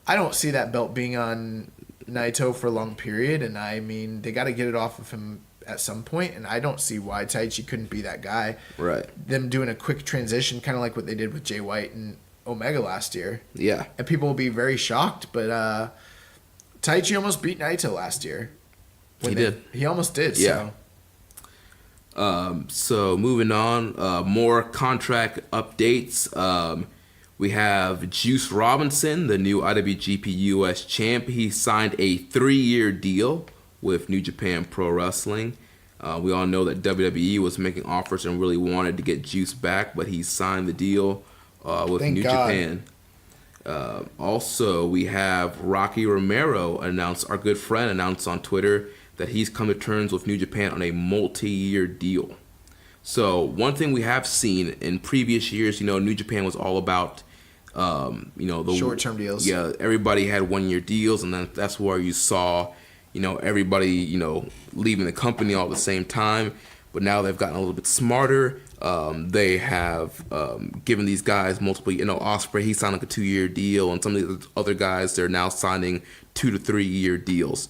I don't see that belt being on Naito for a long period. And I mean, they got to get it off of him at some point, and I don't see why Taichi couldn't be that guy. Right. Them doing a quick transition, kind of like what they did with Jay White and Omega last year. Yeah. And people will be very shocked, but Taichi almost beat Naito last year. He did. He almost did, yeah. So moving on, more contract updates. We have Juice Robinson, the new IWGP US champ. He signed a 3-year deal with New Japan Pro Wrestling. We all know that WWE was making offers and really wanted to get Juice back, but he signed the deal with Thank New God. Japan. Also, we have Rocky Romero our good friend announced on Twitter that he's come to terms with New Japan on a multi-year deal. So one thing we have seen in previous years, New Japan was all about, the short-term deals. Yeah, everybody had 1-year deals, and then that's where you saw, everybody, leaving the company all at the same time. But now they've gotten a little bit smarter. They have given these guys multiple, Ospreay, he signed like a 2-year deal, and some of the other guys, they're now signing 2 to 3 year deals.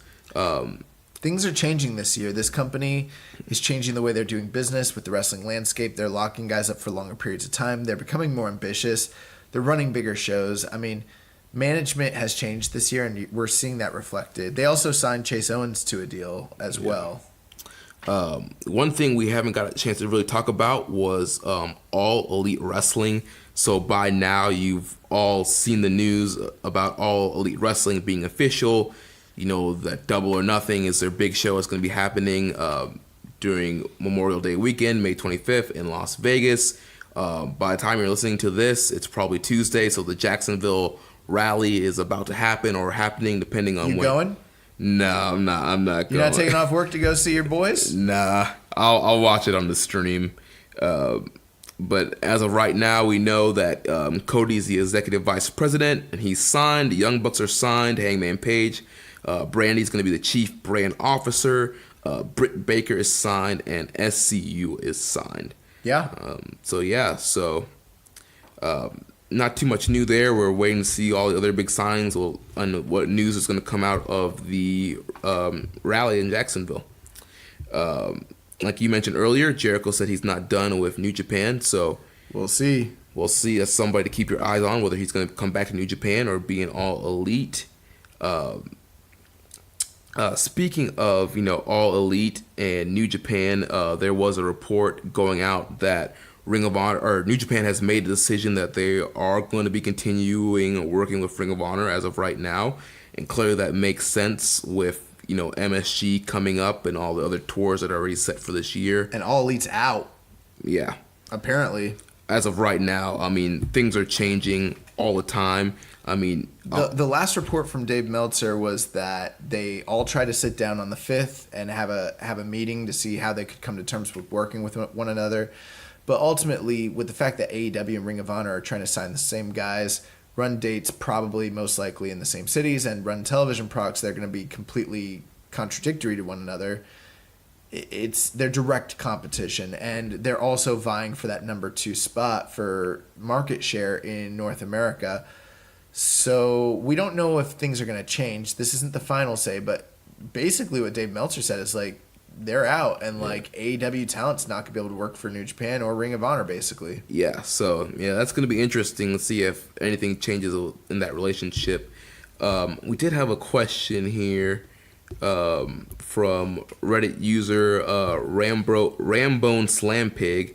Things are changing this year. This company is changing the way they're doing business with the wrestling landscape. They're locking guys up for longer periods of time. They're becoming more ambitious. They're running bigger shows. I mean, management has changed this year, and we're seeing that reflected. They also signed Chase Owens to a deal as well. One thing we haven't got a chance to really talk about was All Elite Wrestling. So by now, you've all seen the news about All Elite Wrestling being official. That Double or Nothing is their big show. It's going to be happening during Memorial Day weekend, May 25th in Las Vegas. By the time you're listening to this, it's probably Tuesday, so the Jacksonville rally is about to happen or happening, depending on when. You going? No, I'm not going. You're not taking off work to go see your boys? Nah, I'll watch it on the stream. But as of right now, we know that Cody's the executive vice president, and he's signed. The Young Bucks are signed. Hangman Page. Brandy's going to be the chief brand officer. Britt Baker is signed, and SCU is signed. Yeah. So not too much new there. We're waiting to see all the other big signings and what news is going to come out of the rally in Jacksonville. Like you mentioned earlier, Jericho said he's not done with New Japan, so we'll see. We'll see. That's somebody to keep your eyes on, whether he's going to come back to New Japan or be an All Elite. Speaking of, All Elite and New Japan, there was a report going out that Ring of Honor or New Japan has made a decision that they are going to be continuing working with Ring of Honor as of right now, and clearly that makes sense with MSG coming up and all the other tours that are already set for this year. And All Elite's out. Yeah, apparently. As of right now, I mean, things are changing all the time. I mean, the last report from Dave Meltzer was that they all tried to sit down on the 5th and have a meeting to see how they could come to terms with working with one another. But ultimately, with the fact that AEW and Ring of Honor are trying to sign the same guys, run dates probably most likely in the same cities, and run television products, they're going to be completely contradictory to one another. It's their direct competition, and they're also vying for that number 2 spot for market share in North America. So we don't know if things are going to change. This isn't the final say, but basically what Dave Meltzer said is like they're out, and like AEW talent's not going to be able to work for New Japan or Ring of Honor, basically. Yeah, so that's going to be interesting to see if anything changes in that relationship. We did have a question here. from Reddit user Rambone Slampig.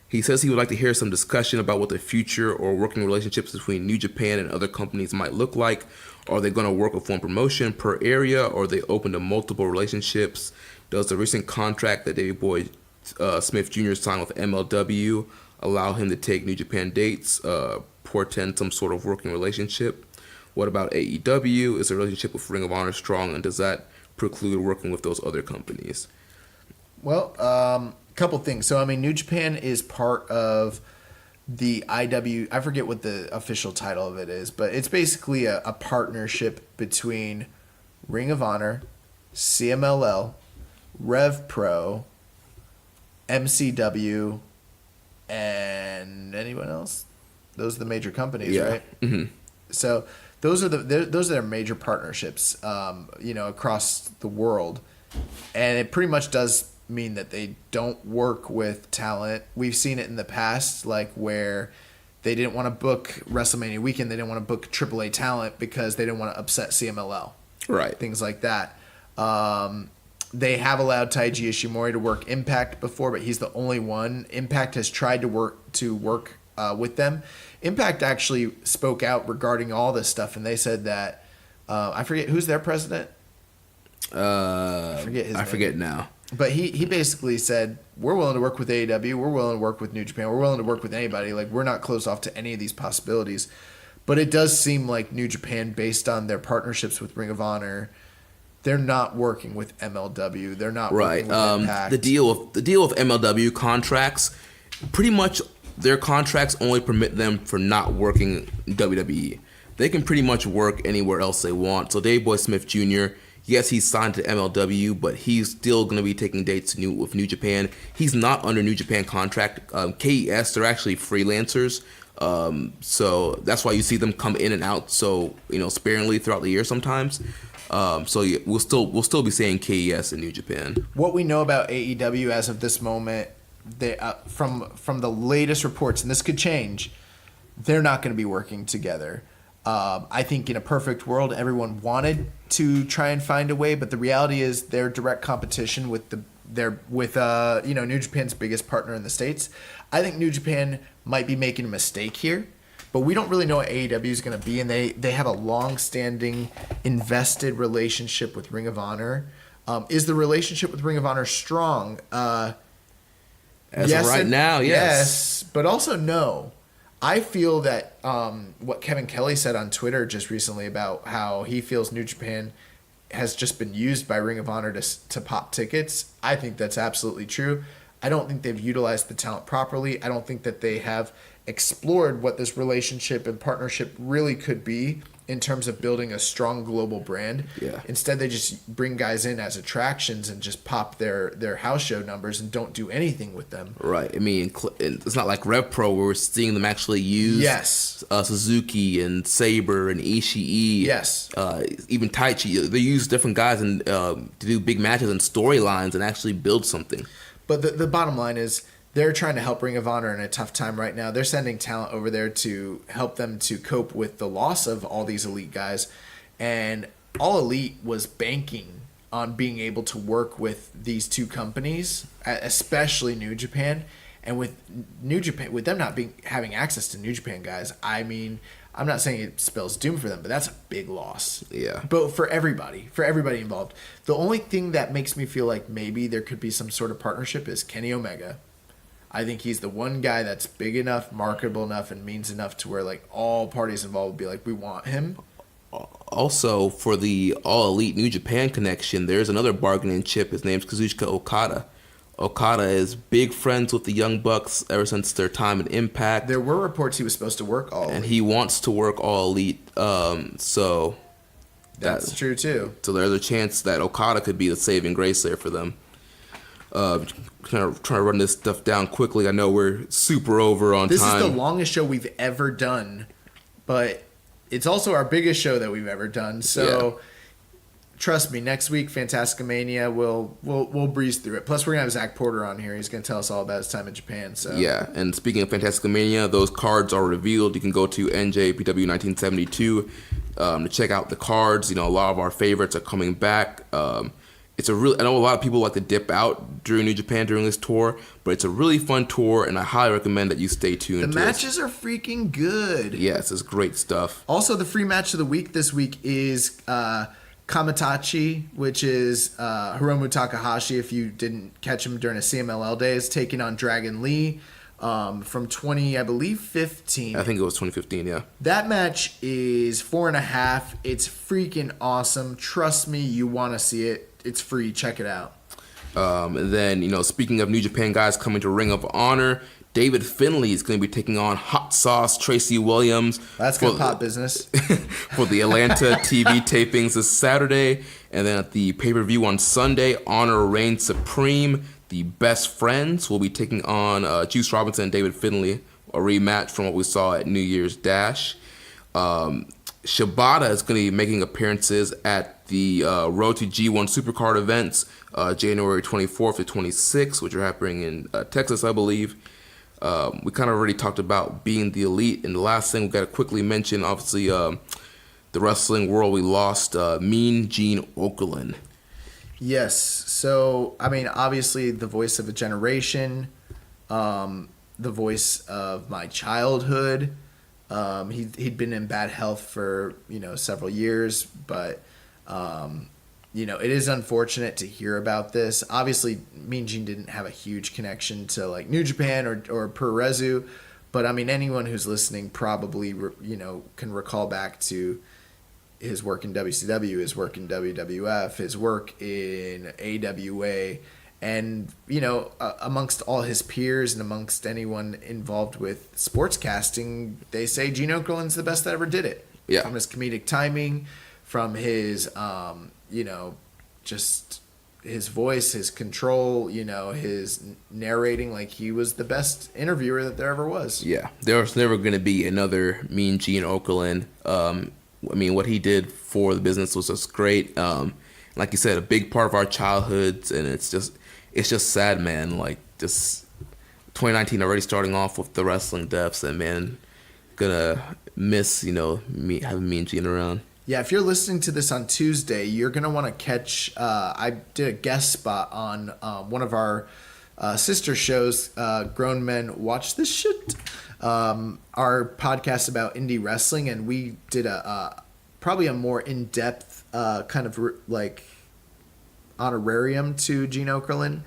He says he would like to hear some discussion about what the future or working relationships between New Japan and other companies might look like. Are they going to work with one promotion per area, or are they open to multiple relationships? Does the recent contract that Davey Boy Smith Jr. signed with MLW allow him to take New Japan dates, portend some sort of working relationship? What about AEW? Is the relationship with Ring of Honor strong, and does that preclude working with those other companies? Well, couple things. So, I mean, New Japan is part of the IW. I forget what the official title of it is, but it's basically a partnership between Ring of Honor, CMLL, Rev Pro, MCW, and anyone else. Those are the major companies, right? Mm-hmm. So those are their major partnerships, across the world, and it pretty much does mean that they don't work with talent. We've seen it in the past, like where they didn't want to book WrestleMania weekend, they didn't want to book AAA talent because they didn't want to upset CMLL, right? Things like that. They have allowed Taiji Ishimori to work Impact before, but he's the only one. Impact has tried to work with them. Impact actually spoke out regarding all this stuff, and they said that I forget who's their president. I forget his name. I forget now. But he basically said, we're willing to work with AEW, we're willing to work with New Japan, we're willing to work with anybody. Like, we're not closed off to any of these possibilities. But it does seem like New Japan, based on their partnerships with Ring of Honor, they're not working with MLW. They're not working with Impact. The deal with MLW contracts, pretty much their contracts only permit them for not working WWE. They can pretty much work anywhere else they want. So Dave Boy Smith Jr., yes, he's signed to MLW, but he's still going to be taking dates with New Japan. He's not under New Japan contract. KES, they're actually freelancers. So that's why you see them come in and out so sparingly throughout the year sometimes. We'll still be saying KES in New Japan. What we know about AEW as of this moment, they from the latest reports, and this could change, they're not going to be working together. I think in a perfect world, everyone wanted to try and find a way, but the reality is they're direct competition with New Japan's biggest partner in the States. I think New Japan might be making a mistake here, but we don't really know what AEW is going to be, and they have a long-standing invested relationship with Ring of Honor. Is the relationship with Ring of Honor strong? As of right now, yes. But also no. I feel that what Kevin Kelly said on Twitter just recently about how he feels New Japan has just been used by Ring of Honor to pop tickets, I think that's absolutely true. I don't think they've utilized the talent properly. I don't think that they have explored what this relationship and partnership really could be in terms of building a strong global brand. Yeah. Instead, they just bring guys in as attractions and just pop their house show numbers and don't do anything with them. Right. I mean, it's not like Rev Pro where we're seeing them actually use Suzuki and Sabre and Ishii. Yes. Even Taichi. They use different guys and to do big matches and storylines and actually build something. But the bottom line is, they're trying to help Ring of Honor in a tough time right now. They're sending talent over there to help them to cope with the loss of all these elite guys. And All Elite was banking on being able to work with these two companies, especially New Japan. And with New Japan, with them not having access to New Japan guys, I mean, I'm not saying it spells doom for them, but that's a big loss. Yeah. But for everybody involved. The only thing that makes me feel like maybe there could be some sort of partnership is Kenny Omega. I think he's the one guy that's big enough, marketable enough, and means enough to where like all parties involved would be like, we want him. Also, for the All Elite New Japan connection, there's another bargaining chip. His name's Kazuchika Okada. Okada is big friends with the Young Bucks ever since their time in Impact. There were reports he was supposed to work All Elite. And he wants to work All Elite. So that's true too. So there's a chance that Okada could be the saving grace there for them. Kind of trying to run this stuff down quickly. I know we're super over on time. This is the longest show we've ever done, but it's also our biggest show that we've ever done. So trust me, next week, Fantastica Mania, we'll breeze through it. Plus, we're gonna have Zach Porter on here. He's gonna tell us all about his time in Japan. So yeah, and speaking of Fantastica Mania, those cards are revealed. You can go to NJPW 1972 to check out the cards. A lot of our favorites are coming back. I know a lot of people like to dip out during New Japan during this tour, but it's a really fun tour, and I highly recommend that you stay tuned. The matches are freaking good. Yes, it's great stuff. Also, the free match of the week this week is Kamatachi, which is Hiromu Takahashi, if you didn't catch him during a CMLL days, taking on Dragon Lee from 15. I think it was 2015, yeah. That match is 4.5. It's freaking awesome. Trust me, you want to see it. It's free. Check it out. And then, speaking of New Japan guys coming to Ring of Honor, David Finlay is going to be taking on Hot Sauce Tracy Williams. That's good pop business. For the Atlanta TV tapings this Saturday. And then at the pay-per-view on Sunday, Honor reigns supreme. The Best Friends will be taking on Juice Robinson and David Finlay, a rematch from what we saw at New Year's Dash. Shibata is going to be making appearances at the Road to G1 Supercard events January 24th to 26th, which are happening in Texas, I believe. We kind of already talked about being the elite. And the last thing we got to quickly mention, obviously, the wrestling world, we lost Mean Gene Okerlund. Yes. So, obviously the voice of a generation, the voice of my childhood. He'd been in bad health for, several years, but, it is unfortunate to hear about this. Obviously, Mean Gene didn't have a huge connection to, like, New Japan or Puroresu, but, anyone who's listening probably, can recall back to his work in WCW, his work in WWF, his work in AWA, and, amongst all his peers and amongst anyone involved with sportscasting, they say Gene Okerlund's the best that ever did it. Yeah. From his comedic timing, from his, just his voice, his control, his narrating, like he was the best interviewer that there ever was. Yeah, there was never going to be another Mean Gene Okerlund. What he did for the business was just great. Like you said, a big part of our childhoods, and it's just sad, man. Like, just 2019 already starting off with the wrestling deaths, and man, gonna miss, me having Mean Gene around. Yeah, if you're listening to this on Tuesday, you're gonna want to catch. I did a guest spot on one of our sister shows, Grown Men Watch This Shit, our podcast about indie wrestling, and we did probably a more in-depth kind of like honorarium to Gene Okerlund,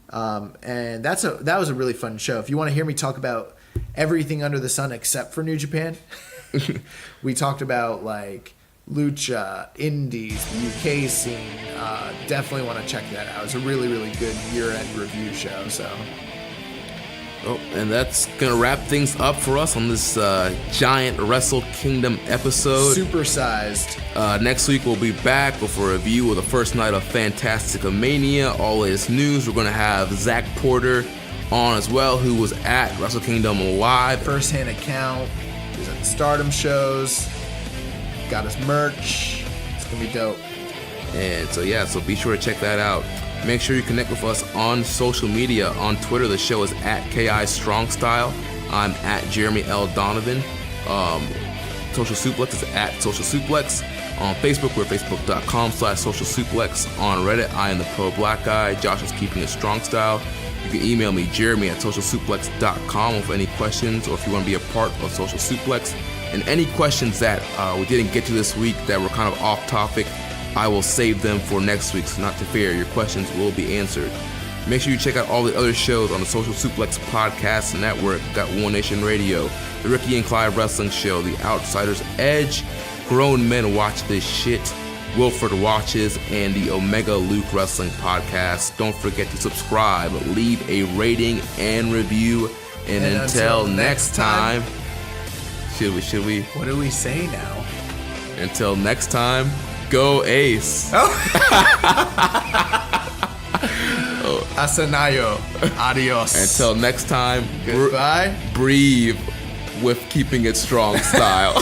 and that was a really fun show. If you want to hear me talk about everything under the sun except for New Japan, we talked about like Lucha, Indies, the UK scene. Definitely want to check that out. It's a really, really good year-end review show. So. Oh, and that's gonna wrap things up for us on this giant Wrestle Kingdom episode. Supersized. Next week we'll be back with a review of the first night of Fantastica Mania. All latest news. We're gonna have Zach Porter on as well, who was at Wrestle Kingdom Live. First-hand account. He was at the Stardom shows. Got his merch. It's gonna be dope. And so be sure to check that out. Make sure you connect with us on social media. On Twitter, the show is at KI Strong Style. I'm at Jeremy L. Donovan. Social Suplex is at Social Suplex. On Facebook, we're facebook.com/Social Suplex. On Reddit, I am the Pro Black Guy. Josh is Keeping It Strong Style. You can email me, Jeremy at socialsuplex.com, with any questions, or if you want to be a part of Social Suplex. And any questions that we didn't get to this week that were kind of off topic, I will save them for next week, so not to fear, your questions will be answered. Make sure you check out all the other shows on the Social Suplex Podcast Network. We've got One Nation Radio, the Ricky and Clyde Wrestling Show, The Outsider's Edge, Grown Men Watch This Shit, Wilford Watches, and the Omega Luke Wrestling Podcast. Don't forget to subscribe, leave a rating and review, and until next time, should we? What do we say now? Until next time, go Ace. Asanayo. Adios. Until next time, goodbye. Breathe with Keeping It Strong Style.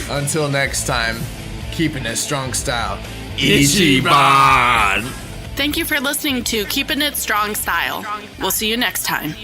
Until next time, Keeping It Strong Style. Ichiban! Thank you for listening to Keepin' It Strong Style. We'll see you next time.